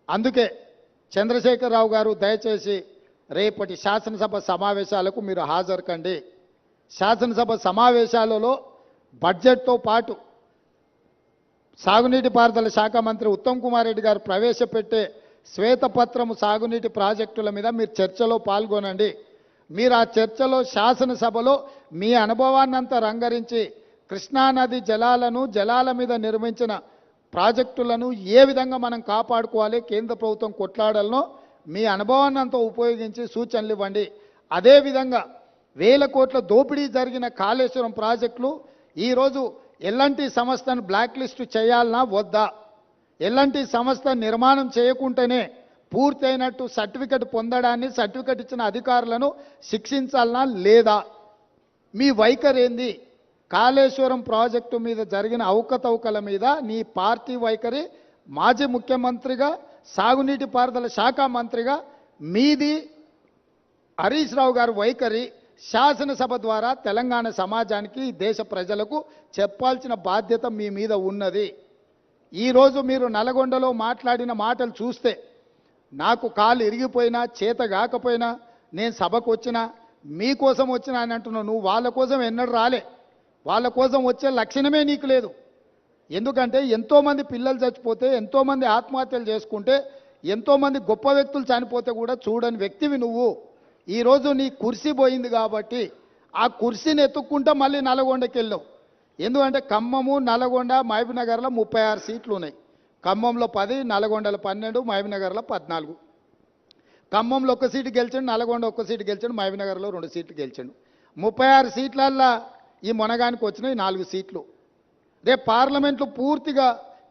Speaker 2: అందుకే చంద్రశేఖరరావు గారు దయచేసి రేపటి శాసనసభ సమావేశాలకు మీరు హాజరు కండి. శాసనసభ సమావేశాలలో బడ్జెట్తో పాటు సాగునీటి పారుదల శాఖ మంత్రి ఉత్తమ్ కుమార్ రెడ్డి గారు ప్రవేశపెట్టే శ్వేతపత్రము సాగునీటి ప్రాజెక్టుల మీద మీరు చర్చలో పాల్గొనండి. మీరు ఆ చర్చలో శాసనసభలో మీ అనుభవాన్నంతా రంగరించి కృష్ణానది జలాల మీద నిర్మించిన ప్రాజెక్టులను ఏ విధంగా మనం కాపాడుకోవాలి, కేంద్ర ప్రభుత్వం కొట్లాడాలనో మీ అనుభవాన్నంతా ఉపయోగించి సూచనలు ఇవ్వండి. అదేవిధంగా 1000 కోట్ల దోపిడీ జరిగిన కాళేశ్వరం ప్రాజెక్టులు ఈరోజు ఎల్ఎన్టీ సంస్థను బ్లాక్ లిస్టు చేయాలనా వద్దా? ఎల్ఎన్టీ సంస్థ నిర్మాణం చేయకుంటేనే పూర్తయినట్టు సర్టిఫికెట్ పొందడాన్ని, సర్టిఫికెట్ ఇచ్చిన అధికారులను శిక్షించాలనా లేదా? మీ వైఖరి ఏంది? కాళేశ్వరం ప్రాజెక్టు మీద జరిగిన అవకతవకల మీద నీ పార్టీ వైఖరి, మాజీ ముఖ్యమంత్రిగా సాగునీటి పారుదల శాఖ మంత్రిగా మీది, హరీష్ రావు గారి వైఖరి శాసనసభ ద్వారా తెలంగాణ సమాజానికి, దేశ ప్రజలకు చెప్పాల్సిన బాధ్యత మీ మీద ఉన్నది. ఈరోజు మీరు నల్గొండలో మాట్లాడిన మాటలు చూస్తే నాకు కాలు ఇరిగిపోయినా, చేత కాకపోయినా, నేను సభకు వచ్చినా, మీకోసం వచ్చినా అని అంటున్నావు. నువ్వు వాళ్ళ కోసం ఎన్నడూ రాలే. వాళ్ళ కోసం వచ్చే లక్షణమే నీకు లేదు. ఎందుకంటే ఎంతోమంది పిల్లలు చచ్చిపోతే, ఎంతోమంది ఆత్మహత్యలు చేసుకుంటే, ఎంతోమంది గొప్ప వ్యక్తులు చనిపోతే కూడా చూడని వ్యక్తివి నువ్వు. ఈరోజు నీ కుర్సీ పోయింది కాబట్టి ఆ కుర్సీని ఎత్తుక్కుంటా మళ్ళీ నల్గొండకి వెళ్ళావు. ఎందుకంటే ఖమ్మము, నల్గొండ, మహబూబ్నగర్లో 36 సీట్లు ఉన్నాయి. ఖమ్మంలో 10, నల్గొండలో 12, మహబూబ్నగర్లో 14. ఖమ్మంలో 1 సీటు గెలిచాడు, నల్గొండ 1 సీటు గెలిచాడు, మహబూబ్నగర్లో 2 సీట్లు గెలిచాడు. 36 సీట్లల్లో ఈ మొనగానికి వచ్చినాయి 4 సీట్లు. రేపు పార్లమెంట్లో పూర్తిగా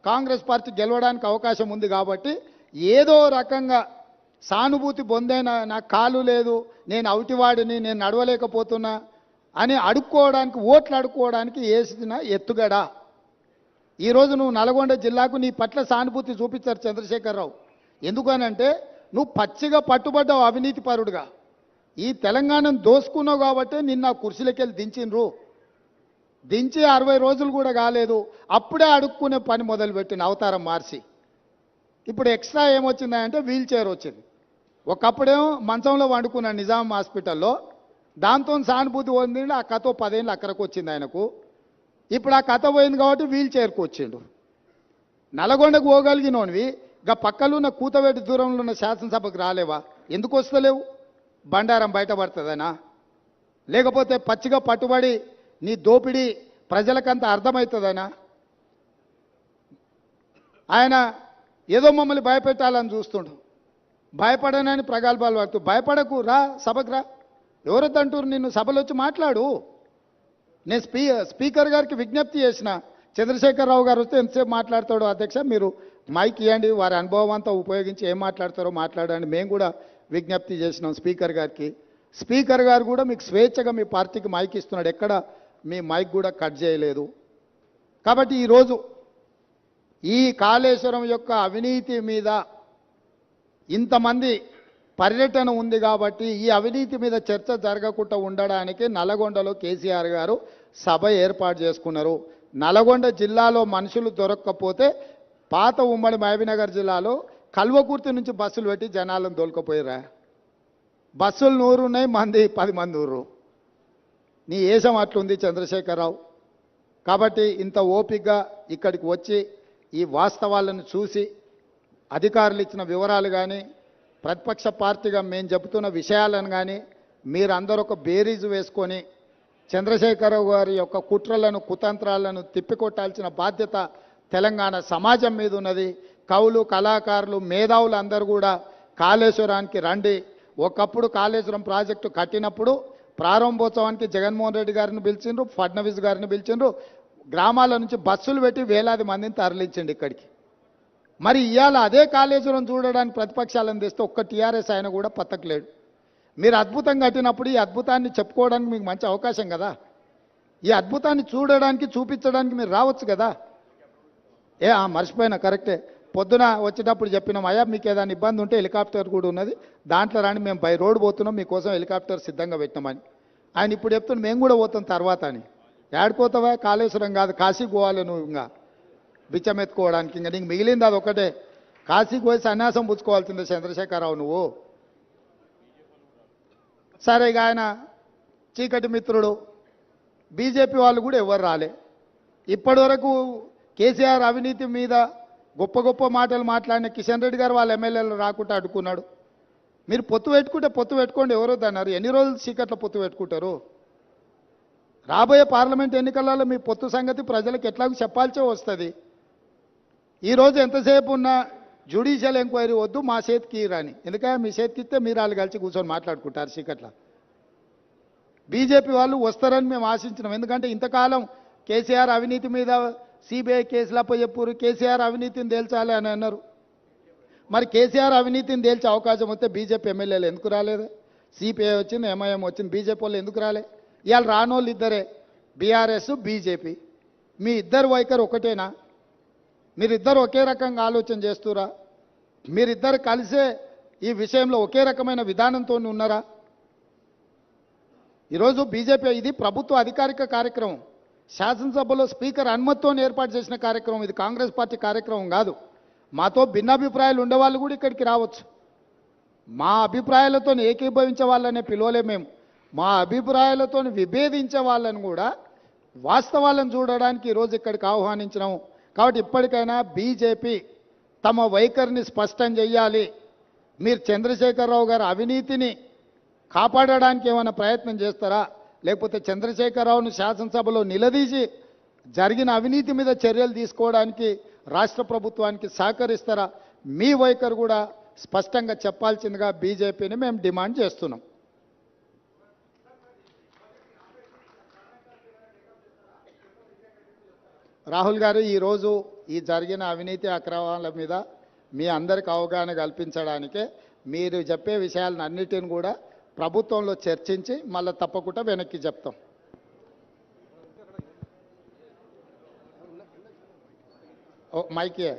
Speaker 2: కాంగ్రెస్ పార్టీ గెలవడానికి అవకాశం ఉంది కాబట్టి ఏదో రకంగా సానుభూతి పొందేనా, నాకు కాలు లేదు, నేను అవుటివాడిని, నేను నడవలేకపోతున్నా అని అడుక్కోవడానికి, ఓట్లు అడుక్కోవడానికి వేసిన ఎత్తుగడ. ఈరోజు నువ్వు నల్గొండ జిల్లాకు నీ పట్ల సానుభూతి చూపించారు చంద్రశేఖరరావు. ఎందుకనంటే నువ్వు పచ్చిగా పట్టుబడ్డావు అవినీతి పరుడుగా. ఈ తెలంగాణను దోసుకున్నావు కాబట్టి నిన్న కుర్చీలకెళ్ళి దించిండ్రు. దించి 60 రోజులు కూడా కాలేదు, అప్పుడే అడుక్కునే పని మొదలుపెట్టిన అవతారం మార్చి. ఇప్పుడు ఎక్స్ట్రా ఏమొచ్చిందంటే వీల్ చైర్ వచ్చింది. ఒకప్పుడేమో మంచంలో వండుకున్న నిజాం హాస్పిటల్లో, దాంతో సానుభూతి పొందిండు. ఆ కథ 10 ఏళ్ళు అక్కడికి వచ్చింది ఆయనకు. ఇప్పుడు ఆ కథ పోయింది కాబట్టి వీల్ చైర్కి వచ్చిండు. నల్గొండకు పోగలిగినోనివి ఇక పక్కలున్న కూతవేటి దూరంలో ఉన్న శాసనసభకు రాలేవా? ఎందుకు వస్తలేవు? బండారం బయటపడుతుందనా, లేకపోతే పచ్చిగా పట్టుబడి నీ దోపిడీ ప్రజలకంత అర్థమవుతుందనా? ఆయన ఏదో మమ్మల్ని భయపెట్టాలని చూస్తుండు. భయపడనని ప్రగల్భాలు పడుతూ, భయపడకు, రా సభకు రా. ఎవరొద్దంటారు నిన్ను? సభలో వచ్చి మాట్లాడు. నేను స్పీకర్ గారికి విజ్ఞప్తి చేసిన, చంద్రశేఖరరావు గారు వస్తే ఎంతసేపు మాట్లాడతాడో అధ్యక్ష, మీరు మైక్ ఇవ్వండి, వారి అనుభవం అంతా ఉపయోగించి ఏం మాట్లాడతారో మాట్లాడండి. మేము కూడా విజ్ఞప్తి చేసినాం స్పీకర్ గారికి. స్పీకర్ గారు కూడా మీకు స్వేచ్ఛగా మీ పార్టీకి మైక్ ఇస్తున్నాడు, ఎక్కడ మీ మైక్ కూడా కట్ చేయలేదు. కాబట్టి ఈరోజు ఈ కాళేశ్వరం యొక్క అవినీతి మీద ఇంతమంది పర్యటన ఉంది కాబట్టి ఈ అవినీతి మీద చర్చ జరగకుండా ఉండడానికి నల్గొండలో కేసీఆర్ గారు సభ ఏర్పాటు చేసుకున్నారు. నల్గొండ జిల్లాలో మనుషులు దొరక్కపోతే పాత ఉమ్మడి మహబూబ్నగర్ జిల్లాలో కల్వకుర్తి నుంచి బస్సులు పెట్టి జనాలను దొలకపోయారా? బస్సులు 100 ఉన్నాయి, మంది 10 మంది ఊరు. నీ ఏషం అట్లుంది చంద్రశేఖరరావు. కాబట్టి ఇంత ఓపికగా ఇక్కడికి వచ్చి ఈ వాస్తవాలను చూసి అధికారులు ఇచ్చిన వివరాలు కానీ, ప్రతిపక్ష పార్టీగా మేము చెబుతున్న విషయాలను కానీ మీరందరూ ఒక బేరీజు వేసుకొని చంద్రశేఖరరావు గారి యొక్క కుట్రలను, కుతంత్రాలను తిప్పికొట్టాల్సిన బాధ్యత తెలంగాణ సమాజం మీద ఉన్నది. కవులు, కళాకారులు, మేధావులు అందరూ కూడా కాళేశ్వరానికి రండి. ఒకప్పుడు కాళేశ్వరం ప్రాజెక్టు కట్టినప్పుడు ప్రారంభోత్సవానికి జగన్మోహన్ రెడ్డి గారిని పిలిచిండ్రు, ఫడ్నవీస్ గారిని పిలిచిండ్రు. గ్రామాల నుంచి బస్సులు పెట్టి వేలాది మందిని తరలించండి ఇక్కడికి. మరి ఇవాళ అదే కాళేశ్వరం చూడడానికి ప్రతిపక్షాలను తెస్తే ఒక్క టీఆర్ఎస్ ఆయన కూడా పత్తకలేడు. మీరు అద్భుతం కట్టినప్పుడు ఈ అద్భుతాన్ని చెప్పుకోవడానికి మీకు మంచి అవకాశం కదా. ఈ అద్భుతాన్ని చూడడానికి, చూపించడానికి మీరు రావచ్చు కదా. మర్చిపోయినా, కరెక్టే. పొద్దున వచ్చేటప్పుడు చెప్పినాం, అయ్యా మీకు ఏదైనా ఇబ్బంది ఉంటే హెలికాప్టర్ కూడా ఉన్నది, దాంట్లో రాని, మేము బై రోడ్ పోతున్నాం, మీకోసం హెలికాప్టర్ సిద్ధంగా పెట్టినామని. ఆయన ఇప్పుడు చెప్తున్నాం మేము కూడా పోతాం తర్వాత అని. ఏడుకోతావా? కాళేశ్వరం కాదు, కాశీకి పోవాలి నువ్వు. ఇంకా బిచ్చమెత్తుకోవడానికి ఇంకా నీకు మిగిలింది అది ఒకటే. కాశీకి పోయి సన్యాసం పుచ్చుకోవాల్సిందే చంద్రశేఖరరావు నువ్వు. సరే, ఇక ఆయన చీకటి మిత్రుడు. బీజేపీ వాళ్ళు కూడా ఎవరు రాలే ఇప్పటి వరకు. కేసీఆర్ అవినీతి మీద గొప్ప గొప్ప మాటలు మాట్లాడిన కిషన్ రెడ్డి గారు వాళ్ళ ఎమ్మెల్యేలు రాకుండా అడ్డుకున్నాడు. మీరు పొత్తు పెట్టుకుంటే పొత్తు పెట్టుకోండి, ఎవరొద్దన్నారు? ఎన్ని రోజులు చీకట్లో పొత్తు పెట్టుకుంటారు? రాబోయే పార్లమెంట్ ఎన్నికలలో మీ పొత్తు సంగతి ప్రజలకు ఎట్లాగో చెప్పాల్సే వస్తుంది. ఈరోజు ఎంతసేపు ఉన్నా జ్యుడిషియల్ ఎంక్వైరీ వద్దు, మా చేతికి రాని. ఎందుకంటే మీ చేతికి ఇస్తే మీరు వాళ్ళు కలిసి కూర్చొని మాట్లాడుకుంటారు చీకట్లో. బీజేపీ వాళ్ళు వస్తారని మేము ఆశించినాం. ఎందుకంటే ఇంతకాలం కేసీఆర్ అవినీతి మీద సిబిఐ కేసులు అప్పచెప్పారు, కేసీఆర్ అవినీతిని తేల్చాలి అని అన్నారు. మరి కేసీఆర్ అవినీతిని తేల్చే అవకాశం వస్తే బీజేపీ ఎమ్మెల్యేలు ఎందుకు రాలేదు? సిపిఐ వచ్చింది, ఎంఐఎం వచ్చింది, బీజేపీ వాళ్ళు ఎందుకు రాలే? ఇవాళ రానోళ్ళు ఇద్దరే, బీఆర్ఎస్, బీజేపీ. మీ ఇద్దరు వైఖరి ఒకటేనా? మీరిద్దరు ఒకే రకంగా ఆలోచన చేస్తురా? మీరిద్దరు కలిసే ఈ విషయంలో ఒకే రకమైన విధానంతో ఉన్నారా? ఈరోజు బీజేపీ ఇది ప్రభుత్వ అధికారిక కార్యక్రమం, శాసనసభలో స్పీకర్ అనుమతితో ఏర్పాటు చేసిన కార్యక్రమం. ఇది కాంగ్రెస్ పార్టీ కార్యక్రమం కాదు. మాతో భిన్నాభిప్రాయాలు ఉండేవాళ్ళు కూడా ఇక్కడికి రావచ్చు. మా అభిప్రాయాలతో ఏకీభవించే వాళ్ళనే పిలవలే మేము. మా అభిప్రాయాలతో విభేదించే వాళ్ళని కూడా వాస్తవాలను చూడడానికి ఈరోజు ఇక్కడికి ఆహ్వానించినాము. కాబట్టి ఇప్పటికైనా బీజేపీ తమ వైఖరిని స్పష్టం చేయాలి. మీరు చంద్రశేఖరరావు గారి అవినీతిని కాపాడడానికి ఏమైనా ప్రయత్నం చేస్తారా? లేకపోతే చంద్రశేఖరరావును శాసనసభలో నిలదీసి జరిగిన అవినీతి మీద చర్యలు తీసుకోవడానికి రాష్ట్ర ప్రభుత్వానికి సహకరిస్తారా? మీ వైఖరి కూడా స్పష్టంగా చెప్పాల్సిందిగా బీజేపీని మేము డిమాండ్ చేస్తున్నాం. రాహుల్ గారు, ఈరోజు ఈ జరిగిన అవినీతి అక్రమాల మీద మీ అందరికి అవగాహన కల్పించడానికే మీరు చెప్పే విషయాలను అన్నిటిని కూడా ప్రభుత్వంలో చర్చించి మళ్ళీ తప్పకుండా వెనక్కి చెప్తాం. మైకే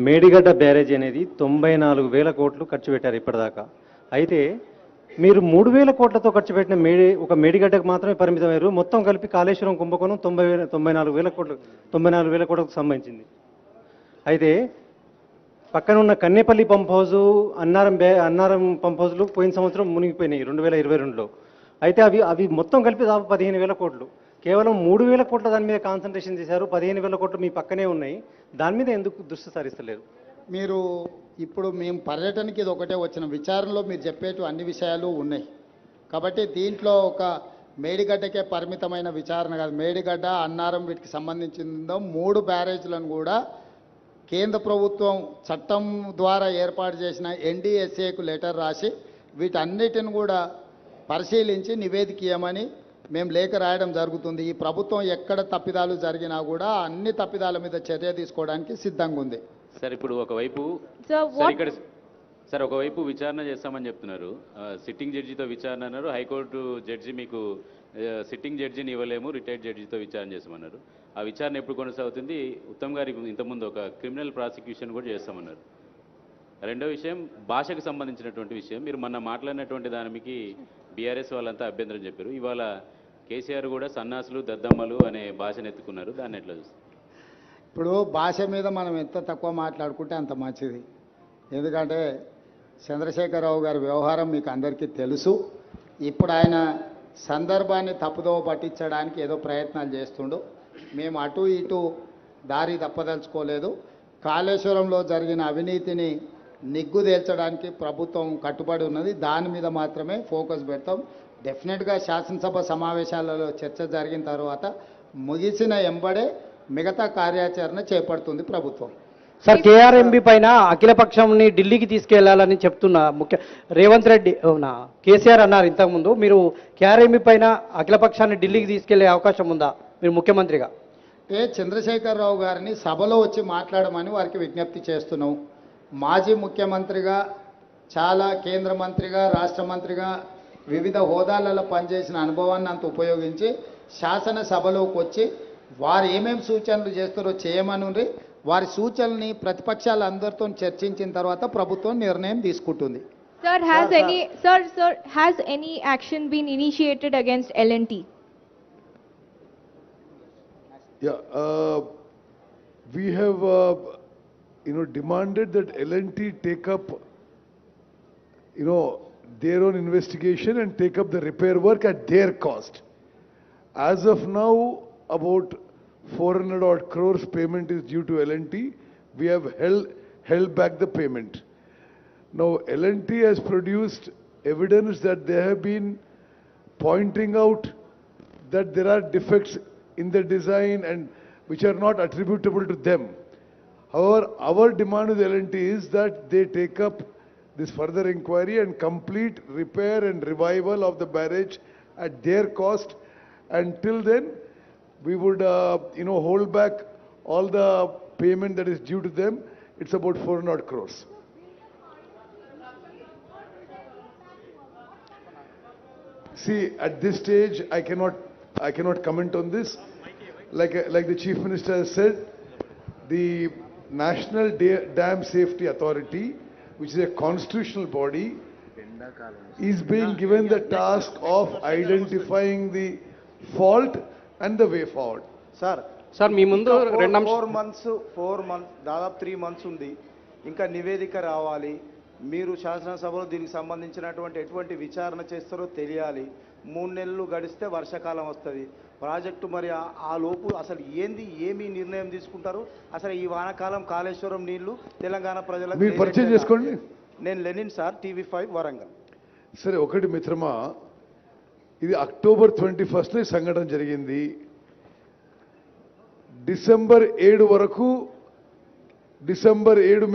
Speaker 7: మేడిగడ్డ బ్యారేజ్ అనేది 94,000 కోట్లు ఖర్చు పెట్టారు ఇప్పటిదాకా. అయితే మీరు 3,000 కోట్లతో ఖర్చు పెట్టిన ఒక మేడిగడ్డకు మాత్రమే పరిమితమయ్యారు. మొత్తం కలిపి కాళేశ్వరం కుంభకోణం 94,000 కోట్లు 94,000 కోట్లకు సంబంధించింది. అయితే పక్కన ఉన్న Kannepalli pump house, Annaram pump హౌజులు పోయిన సంవత్సరం మునిగిపోయినాయి 2022లో. అయితే అవి మొత్తం కలిపి దాదాపు 15,000 కోట్లు. కేవలం 3,000 కోట్ల దాని మీద కాన్సన్ట్రేషన్ చేశారు. 15,000 కోట్లు మీ పక్కనే ఉన్నాయి. దాని మీద ఎందుకు దృష్టి సారిస్తలేరు?
Speaker 2: మీరు ఇప్పుడు మేము పర్యటనకి ఇది ఒకటే వచ్చిన విచారణలో మీరు చెప్పేటు అన్ని విషయాలు ఉన్నాయి. కాబట్టి దీంట్లో ఒక మేడిగడ్డకే పరిమితమైన విచారణ కాదు. మేడిగడ్డ, అన్నారం వీటికి సంబంధించిందో 3 బ్యారేజ్లను కూడా కేంద్ర ప్రభుత్వం చట్టం ద్వారా ఏర్పాటు చేసిన NDSAకు లెటర్ రాసి వీటన్నిటిని కూడా పరిశీలించి నివేదిక ఇవ్వమని మేము లేఖ రాయడం జరుగుతుంది. ఈ ప్రభుత్వం ఎక్కడ తప్పిదాలు జరిగినా కూడా అన్ని తప్పిదాల మీద చర్య తీసుకోవడానికి సిద్ధంగా ఉంది.
Speaker 8: సార్ ఇప్పుడు ఒకవైపు ఒకవైపు విచారణ చేస్తామని చెప్తున్నారు. సిట్టింగ్ జడ్జితో విచారణ అన్నారు. హైకోర్టు జడ్జి మీకు సిట్టింగ్ జడ్జిని ఇవ్వలేము, రిటైర్డ్ జడ్జితో విచారణ చేస్తామన్నారు. ఆ విచారణ ఎప్పుడు కొనసాగుతుంది? ఉత్తమ్ గారి ఇంతకుముందు ఒక క్రిమినల్ ప్రాసిక్యూషన్ కూడా చేస్తామన్నారు. రెండో విషయం భాషకు సంబంధించినటువంటి విషయం. మీరు మొన్న మాట్లాడినటువంటి దానికి బీఆర్ఎస్ వాళ్ళంతా అభ్యంతరం చెప్పారు. ఇవాళ కేసీఆర్ కూడా సన్నాసులు, దద్దమ్మలు అనే భాషను ఎత్తుకున్నారు. దాన్ని ఎట్లా చూస్తారు?
Speaker 2: ఇప్పుడు భాష మీద మనం ఎంత తక్కువ మాట్లాడుకుంటే అంత మంచిది. ఎందుకంటే చంద్రశేఖరరావు గారి వ్యవహారం మీకు అందరికీ తెలుసు. ఇప్పుడు ఆయన సందర్భాన్ని తప్పుదోవ పట్టించడానికి ఏదో ప్రయత్నాలు చేస్తుండు. మేము అటు ఇటు దారి తప్పదలుచుకోలేదు. కాళేశ్వరంలో జరిగిన అవినీతిని నిగ్గుదేల్చడానికి ప్రభుత్వం కట్టుబడి ఉన్నది. దాని మీద మాత్రమే ఫోకస్ పెడతాం. డెఫినెట్గా శాసనసభ సమావేశాలలో చర్చ జరిగిన తర్వాత ముగిసిన ఎంబడే మిగతా కార్యాచరణ చేపడుతుంది ప్రభుత్వం.
Speaker 9: సార్, కేఆర్ఎంబి పైన అఖిలపక్షంని ఢిల్లీకి తీసుకెళ్లాలని చెప్తున్న రేవంత్ రెడ్డి కేసీఆర్ అన్నారు ఇంతకుముందు. మీరు కేఆర్ఎంబి పైన అఖిలపక్షాన్ని ఢిల్లీకి తీసుకెళ్లే అవకాశం ఉందా మీరు ముఖ్యమంత్రిగా?
Speaker 2: చంద్రశేఖరరావు గారిని సభలో వచ్చి మాట్లాడమని వారికి విజ్ఞప్తి చేస్తున్నాం. మాజీ ముఖ్యమంత్రిగా, చాలా కేంద్ర మంత్రిగా, రాష్ట్ర మంత్రిగా వివిధ హోదాలలో పనిచేసిన అనుభవాన్ని అంత ఉపయోగించి శాసనసభలోకి వచ్చి వారు ఏమేమి సూచనలు చేస్తారో చేయమని వారి సూచనల్ని ప్రతిపక్షాల అందరితో చర్చించిన తర్వాత ప్రభుత్వం నిర్ణయం తీసుకుంటుంది.
Speaker 10: Sir, has any action been initiated against L&T?
Speaker 4: Yeah, we have demanded that L&T take up their own investigation and take up the repair work at their cost. As of now, about 400 odd crores payment is due to L&T. We have held back the payment. Now L&T has produced evidence that they have been pointing out that there are defects in the design and which are not attributable to them. However, our demand with L&T is that they take up this further inquiry and complete repair and revival of the barrage at their cost. Until then, we would hold back all the payment that is due to them. It's about 400 crores. See, at this stage, I cannot comment on this. Like the Chief Minister has said, the National Dam Safety Authority, which is a constitutional body, is being given the task of identifying the fault and the way forward.
Speaker 9: Sir మీ ముందు
Speaker 1: 4 months దాదాపు 3 months ఉంది. ఇంకా నివేదిక రావాలి. మీరు శాసనసభలో దీనికి సంబంధించినటువంటి ఎటువంటి విచారణ చేస్తారో తెలియాలి. 3 నెలలు గడిస్తే వర్షాకాలం వస్తుంది. ప్రాజెక్టు మరి ఆ లోపు అసలు ఏమి నిర్ణయం తీసుకుంటారు? అసలు ఈ వానాకాలం కాళేశ్వరం నీళ్లు తెలంగాణ ప్రజలకు
Speaker 4: మీరు పరిచయం చేసుకోండి.
Speaker 1: నేను లెనిన్ సార్, TV5 వరంగల్.
Speaker 4: సరే, ఒకటి మిత్రమా, ఇది October 21st సంఘటన జరిగింది. డిసెంబర్ 7 వరకు, డిసెంబర్ 7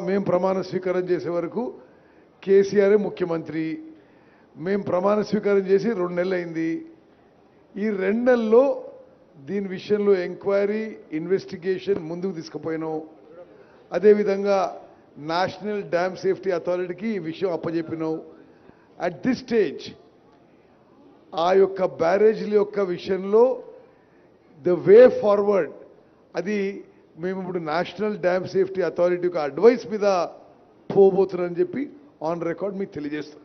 Speaker 4: మేము ప్రమాణ స్వీకారం చేసే వరకు కేసీఆర్ ముఖ్యమంత్రి. మేము ప్రమాణ స్వీకారం చేసి 2 నెలలు అయింది. ఈ 2 నెలల్లో దీని విషయంలో ఎంక్వైరీ ఇన్వెస్టిగేషన్ ముందుకు తీసుకుపోయినాం. అదేవిధంగా నేషనల్ డ్యామ్ సేఫ్టీ అథారిటీకి ఈ విషయం అప్పచెప్పినాం. అట్ దిస్ స్టేజ్ ఆ యొక్క బ్యారేజీల యొక్క విషయంలో ద వే ఫార్వర్డ్ అది మేము ఇప్పుడు నేషనల్ డ్యామ్ సేఫ్టీ అథారిటీ యొక్క అడ్వైస్ మీద పోబోతున్నారని చెప్పి ఆన్ రికార్డ్ మీకు తెలియజేస్తాం.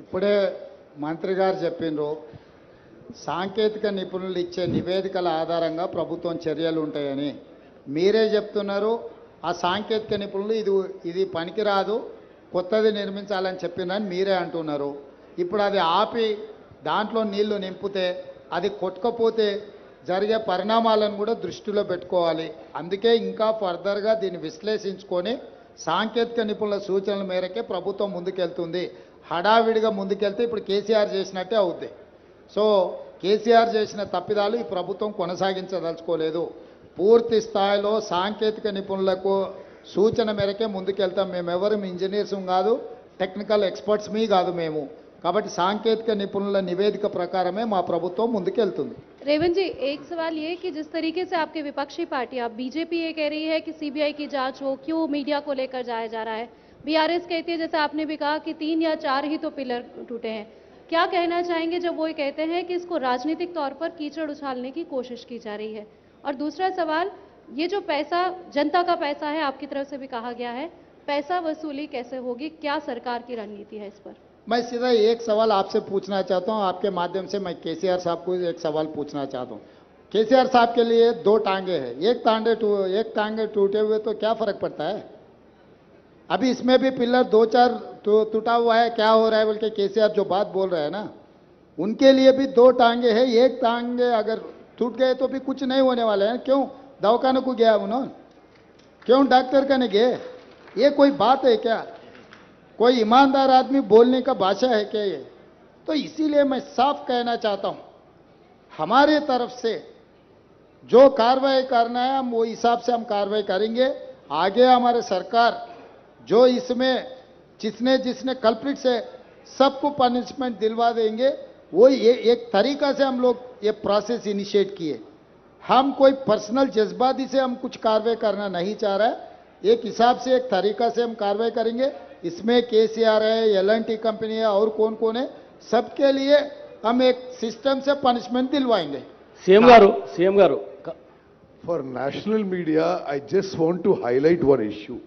Speaker 2: ఇప్పుడే మంత్రి గారు చెప్పిండ్రు సాంకేతిక నిపుణులు ఇచ్చే నివేదికల ఆధారంగా ప్రభుత్వం చర్యలు ఉంటాయని. మీరే చెప్తున్నారు ఆ సాంకేతిక నిపుణులు ఇది పనికిరాదు, కొత్తది నిర్మించాలని చెప్పినని మీరే అంటున్నారు. ఇప్పుడు అది ఆపి దాంట్లో నీళ్లు నింపితే అది కొట్టుకపోతే జరిగే పరిణామాలను కూడా దృష్టిలో పెట్టుకోవాలి. అందుకే ఇంకా ఫర్దర్గా దీన్ని విశ్లేషించుకొని సాంకేతిక నిపుణుల సూచనల మేరకే ప్రభుత్వం ముందుకెళ్తుంది. హడావిడిగా ముందుకెళ్తే ఇప్పుడు కేసీఆర్ చేసినట్టే అవుద్ది. సో కేసీఆర్ చేసిన తప్పిదాలు ఈ ప్రభుత్వం కొనసాగించదలుచుకోలేదు. పూర్తి స్థాయిలో సాంకేతిక నిపుణులకు సూచన మేరకే ముందుకెళ్తాం. మేమెవరు ఇంజనీర్స్ కాదు, టెక్నికల్ ఎక్స్పర్ట్స్ మీ కాదు మేము. కాబట్టి సాంకేతిక నిపుణుల నివేదిక ప్రకారమే మా ప్రభుత్వం ముందుకెళ్తుంది.
Speaker 11: रेवंत जी, एक सवाल ये कि जिस तरीके से आपके विपक्षी पार्टी आप बीजेपी ये कह रही है कि सीबीआई की जांच हो, क्यों मीडिया को लेकर जाया जा रहा है? बीआरएस कहती है, जैसे आपने भी कहा, कि 3 या 4 ही तो पिलर टूटे हैं. क्या कहना चाहेंगे जब वो ये कहते हैं कि इसको राजनीतिक तौर पर कीचड़ उछालने की कोशिश की जा रही है? और दूसरा सवाल, ये जो पैसा जनता का पैसा है, आपकी तरफ से भी कहा गया है, पैसा वसूली कैसे होगी? क्या सरकार की रणनीति है इस पर?
Speaker 2: मैं सीधा एक सवाल आपसे पूछना चाहता हूं, आपके माध्यम से मैं केसीआर साहब को एक सवाल पूछना चाहता हूं. केसीआर साहब के लिए 2 टांगे हैं, एक टांगे टूटे हुए तो क्या फर्क पड़ता है? अभी इसमें भी पिलर 2-4 टूटा हुआ है, क्या हो रहा है बोल के केसीआर जो बात बोल रहे हैं ना, उनके लिए भी 2 टांगे हैं. एक टांगे अगर टूट गए तो भी कुछ नहीं होने वाले हैं. क्यों दवाखाने को गया उन्होंने, क्यों डॉक्टर का नहीं गए? ये कोई बात है क्या? कोई ईमानदार आदमी बोलने का भाषा है क्या ये? तो इसीलिए मैं साफ कहना चाहता हूं, हमारे तरफ से जो कार्रवाई करना है हम वो हिसाब से हम कार्रवाई करेंगे. आगे हमारे सरकार जो इसमें जिसने कल्प्रिट से सबको पनिशमेंट दिलवा देंगे. वो ये एक तरीका से हम लोग ये प्रोसेस इनिशिएट किए. हम कोई पर्सनल जज्बाती से हम कुछ कार्रवाई करना नहीं चाह रहा है. एक हिसाब से एक तरीका से हम कार्रवाई करेंगे. इसमें केसीआर है, एल&टी कंपनी है और कौन कौन है, सबके लिए हम एक सिस्टम से पनिशमेंट दिलवाएंगे.
Speaker 9: सीएम गारू
Speaker 4: For national media, I just want to highlight one issue.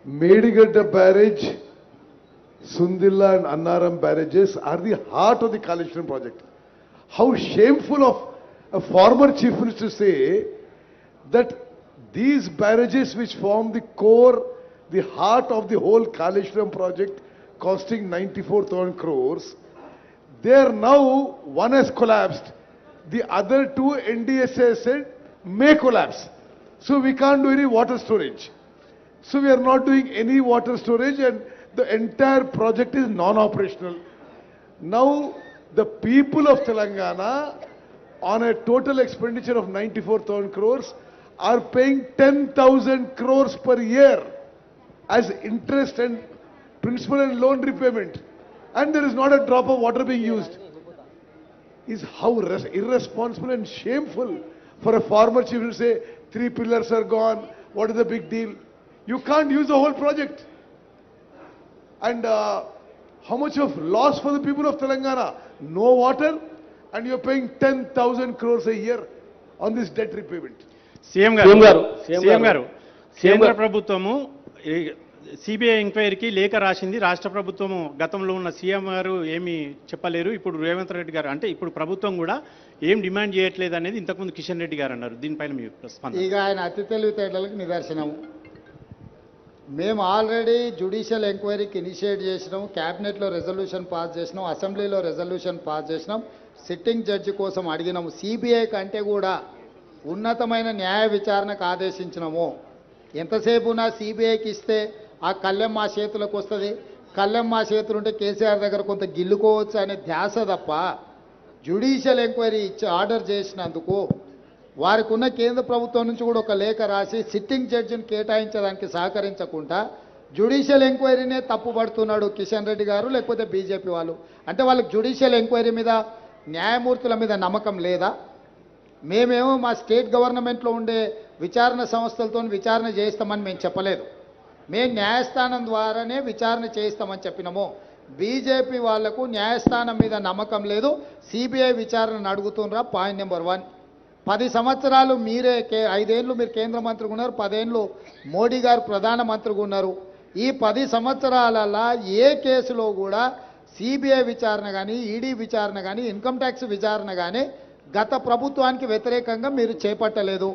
Speaker 4: Medigadda Barrage, Sundilla and Annaram barrages are the heart of the Kaleshwaram project. How shameful of a former chief minister to say that these barrages which form the core, the heart of the whole Kaleshwaram project costing 94,000 crores, they are now, one has collapsed, the other 2 NDSA said may collapse. So we can't do any water storage. So we are not doing any water storage and the entire project is non-operational. Now the people of Telangana on a total expenditure of 94,000 crores are paying 10,000 crores per year as interest and principal and loan repayment, and there is not a drop of water being used. Is how irresponsible and shameful for a former chief to say 3 pillars are gone, what is the big deal? You can't use the whole project. And how much of loss for the people of Telangana? No water, and you're paying 10,000 crores a year on this debt repayment.
Speaker 12: CM గారు కేంద్ర ప్రభుత్వము CBI ఎంక్వైరీకి లేఖ రాసింది. రాష్ట్ర ప్రభుత్వము గతంలో ఉన్న సీఎం గారు ఏమీ చెప్పలేరు. ఇప్పుడు రేవంత్ రెడ్డి గారు అంటే ఇప్పుడు ప్రభుత్వం కూడా ఏం డిమాండ్ చేయట్లేదు అనేది ఇంతకుముందు కిషన్ రెడ్డి గారు అన్నారు. దీనిపైన మీ స్పందన?
Speaker 2: ఇక ఆయన అతి తెలివితేటలకు నిదర్శనము. మేము ఆల్రెడీ జ్యుడిషియల్ ఎంక్వైరీకి ఇనిషియేట్ చేసినాం, క్యాబినెట్లో రెజల్యూషన్ పాస్ చేసినాం, అసెంబ్లీలో రెజల్యూషన్ పాస్ చేసినాం, సిట్టింగ్ జడ్జి కోసం అడిగినాము. సిబిఐ కంటే కూడా ఉన్నతమైన న్యాయ విచారణకు ఆదేశించినాము. ఎంతసేపు నా సిబిఐకి ఇస్తే ఆ కళ్ళెం మా చేతులకు వస్తుంది, కళ్ళెం మా చేతులుంటే కేసీఆర్ దగ్గర కొంత గిల్లుకోవచ్చు అనే ధ్యాస తప్ప జ్యుడిషియల్ ఎంక్వైరీ ఇచ్చి ఆర్డర్ చేసినందుకు వారికి ఉన్న కేంద్ర ప్రభుత్వం నుంచి కూడా ఒక లేఖ రాసి సిట్టింగ్ జడ్జిని కేటాయించడానికి సహకరించకుండా జ్యుడిషియల్ ఎంక్వైరీనే తప్పుపడుతున్నాడు కిషన్ రెడ్డి గారు లేకపోతే బీజేపీ వాళ్ళు. అంటే వాళ్ళకి జ్యుడిషియల్ ఎంక్వైరీ మీద న్యాయమూర్తుల మీద నమ్మకం లేదా? మేమేమో మా స్టేట్ గవర్నమెంట్లో ఉండే విచారణ సంస్థలతో విచారణ చేయిస్తామని మేము చెప్పలేదు. మేము న్యాయస్థానం ద్వారానే విచారణ చేయిస్తామని చెప్పినాము. బీజేపీ వాళ్లకు న్యాయస్థానం మీద నమ్మకం లేదు, సిబిఐ విచారణ అడుగుతుండ్రా. Point number 1. 10 సంవత్సరాలు మీరే 5 ఏళ్ళు మీరు కేంద్ర మంత్రిగా ఉన్నారు, 10 ఏళ్ళు మోడీ గారు ప్రధానమంత్రిగా ఉన్నారు. ఈ 10 సంవత్సరాలలో ఏ కేసులో కూడా సిబిఐ విచారణ కానీ, ఈడీ విచారణ కానీ, ఇన్కమ్ ట్యాక్స్ విచారణ కానీ గత ప్రభుత్వానికి వ్యతిరేకంగా మీరు చేపట్టలేదు.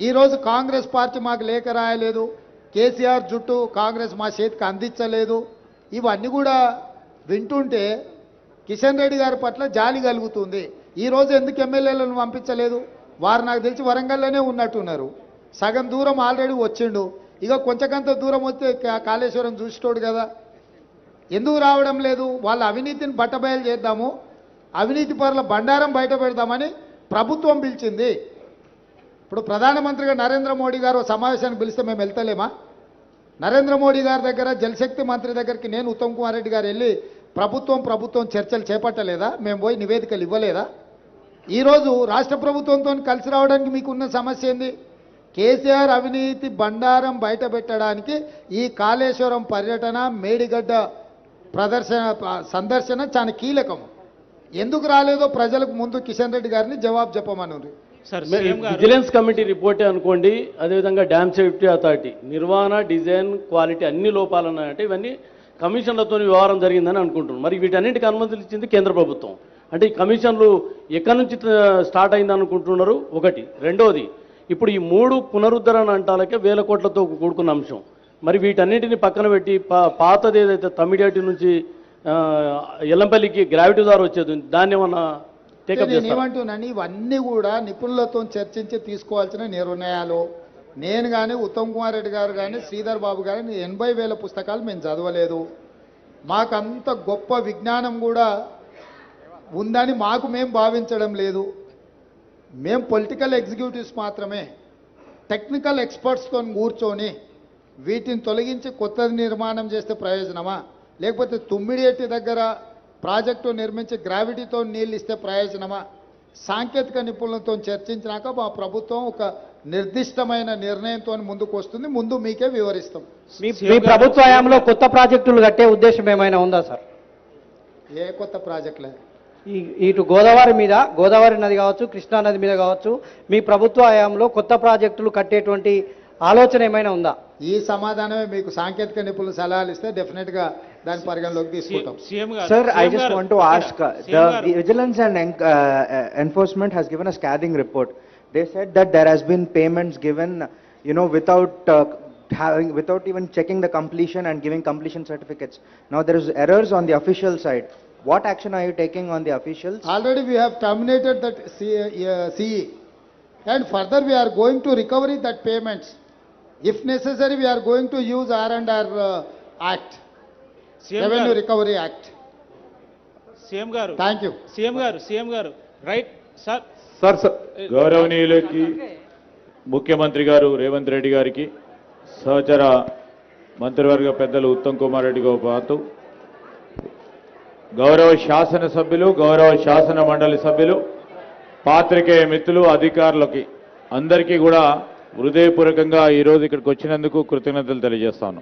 Speaker 2: ఈరోజు కాంగ్రెస్ పార్టీ మాకు లేఖ రాయలేదు, కేసీఆర్ జుట్టు కాంగ్రెస్ మా చేతికి అందించలేదు. ఇవన్నీ కూడా వింటుంటే కిషన్ రెడ్డి గారి పట్ల జాలి కలుగుతుంది. ఈరోజు ఎందుకు ఎమ్మెల్యేలను పంపించలేదు? వారు నాకు తెలిసి వరంగల్లోనే ఉన్నట్టున్నారు. సగం దూరం ఆల్రెడీ వచ్చిండు, ఇక కొంచెంకంత దూరం వస్తే కాళేశ్వరం చూసిటోడు కదా. ఎందుకు రావడం లేదు? వాళ్ళ అవినీతిని బట్టబయలు చేద్దాము, అవినీతి పరుల బండారం బయట పెడదామని ప్రభుత్వం పిలిచింది. ఇప్పుడు ప్రధానమంత్రిగా నరేంద్ర మోడీ గారు సమావేశానికి పిలిస్తే మేము వెళ్తలేమా? నరేంద్ర మోడీ గారి దగ్గర జలశక్తి మంత్రి దగ్గరికి నేను ఉత్తమ్ కుమార్ రెడ్డి గారు వెళ్ళి ప్రభుత్వం చర్చలు చేపట్టలేదా? మేము పోయి నివేదికలు ఇవ్వలేదా? ఈరోజు రాష్ట్ర ప్రభుత్వంతో కలిసి రావడానికి మీకున్న సమస్య ఏంది? కేసీఆర్ అవినీతి బండారం బయట పెట్టడానికి ఈ కాళేశ్వరం పర్యటన, మేడిగడ్డ సందర్శన చాలా కీలకం. ఎందుకు రాలేదో ప్రజలకు ముందు కిషన్ రెడ్డి గారిని జవాబు చెప్పమన్నారు.
Speaker 13: విజిలెన్స్ కమిటీ రిపోర్టే అనుకోండి, అదేవిధంగా డ్యామ్ సేఫ్టీ అథారిటీ నిర్వహణ, డిజైన్, క్వాలిటీ అన్ని లోపాలు ఉన్నాయంటే ఇవన్నీ కమిషన్లతో వ్యవహారం జరిగిందని అనుకుంటున్నాం. మరి వీటన్నింటికి అనుమతులు ఇచ్చింది కేంద్ర ప్రభుత్వం. అంటే ఈ కమిషన్లు ఎక్కడి నుంచి స్టార్ట్ అయింది అనుకుంటున్నారు? ఒకటి. రెండోది, ఇప్పుడు ఈ 3 పునరుద్ధరణ అంటాలకే 1000 కోట్లతో కూడుకున్న అంశం. మరి వీటన్నింటిని పక్కన పెట్టి పాతది ఏదైతే తమిడియాటి నుంచి ఎల్లంపల్లికి గ్రావిటీ ద్వారా వచ్చేది దాన్ని ఏమన్నా టేకప్ చేస్తారా?
Speaker 2: నేనేమంటున్నాను, ఇవన్నీ కూడా నిపుణులతో చర్చించి తీసుకోవాల్సిన నిర్ణయాలు. నేను కానీ, ఉత్తమ్ కుమార్ రెడ్డి గారు కానీ, శ్రీధర్ బాబు కానీ 80,000 పుస్తకాలు మేము చదవలేదు. మాకంత గొప్ప విజ్ఞానం కూడా ఉందని మేము భావించడం లేదు. మేము పొలిటికల్ ఎగ్జిక్యూటివ్స్ మాత్రమే. టెక్నికల్ ఎక్స్పర్ట్స్తో కూర్చొని వీటిని తొలగించి కొత్తది నిర్మాణం చేస్తే ప్రయోజనమా, లేకపోతే తుమ్మిడిఎట్టి దగ్గర ప్రాజెక్టు నిర్మించి గ్రావిటీతో నీళ్ళు ఇస్తే ప్రయోజనమా? సాంకేతిక నిపుణులతో చర్చించినాక మా ప్రభుత్వం ఒక నిర్దిష్టమైన నిర్ణయంతో ముందుకు వస్తుంది. ముందు మీకే వివరిస్తాం.
Speaker 9: మీ ప్రభుత్వ హయాంలో కొత్త ప్రాజెక్టులు కట్టే ఉద్దేశం ఏమైనా ఉందా సార్?
Speaker 2: ఏ కొత్త ప్రాజెక్టులే?
Speaker 9: ఇటు గోదావరి నది కావచ్చు, కృష్ణా నది మీద కావచ్చు, మీ ప్రభుత్వ హయాంలో కొత్త ప్రాజెక్టులు కట్టేటువంటి ఆలోచన ఏమైనా ఉందా?
Speaker 2: ఈ సమాధానమే మీకు సాంకేతిక నిపుణులు సలహాలు ఇస్తే డెఫినెట్ గా దాని పరిగణలోకి తీసుకుంటాం.
Speaker 14: Sir, I just want to ask, the Vigilance and Enforcement has given a scathing report. They said that there has been payments given, without even checking the completion and giving completion certificates. Now there is errors on the official side. What action are you taking on the officials?
Speaker 2: Already we have terminated that CE, and further we are going to recover that payments. If necessary, we are going to use R&R Act, Revenue Recovery Act.
Speaker 12: CM గారు,
Speaker 2: thank you.
Speaker 12: CM గారు, right sir.
Speaker 15: గౌరవనీయులకి ముఖ్యమంత్రి గారు రేవంత్ రెడ్డి గారికి, సహచర మంత్రివర్గ పెద్దలు ఉత్తమ్ కుమార్ రెడ్డితో పాటు గౌరవ శాసనసభ్యులు, గౌరవ శాసన మండలి సభ్యులు, పాత్రికేయ మిత్రులు, అధికారులకి అందరికీ కూడా హృదయపూర్వకంగా ఈరోజు ఇక్కడికి వచ్చినందుకు కృతజ్ఞతలు తెలియజేస్తాను.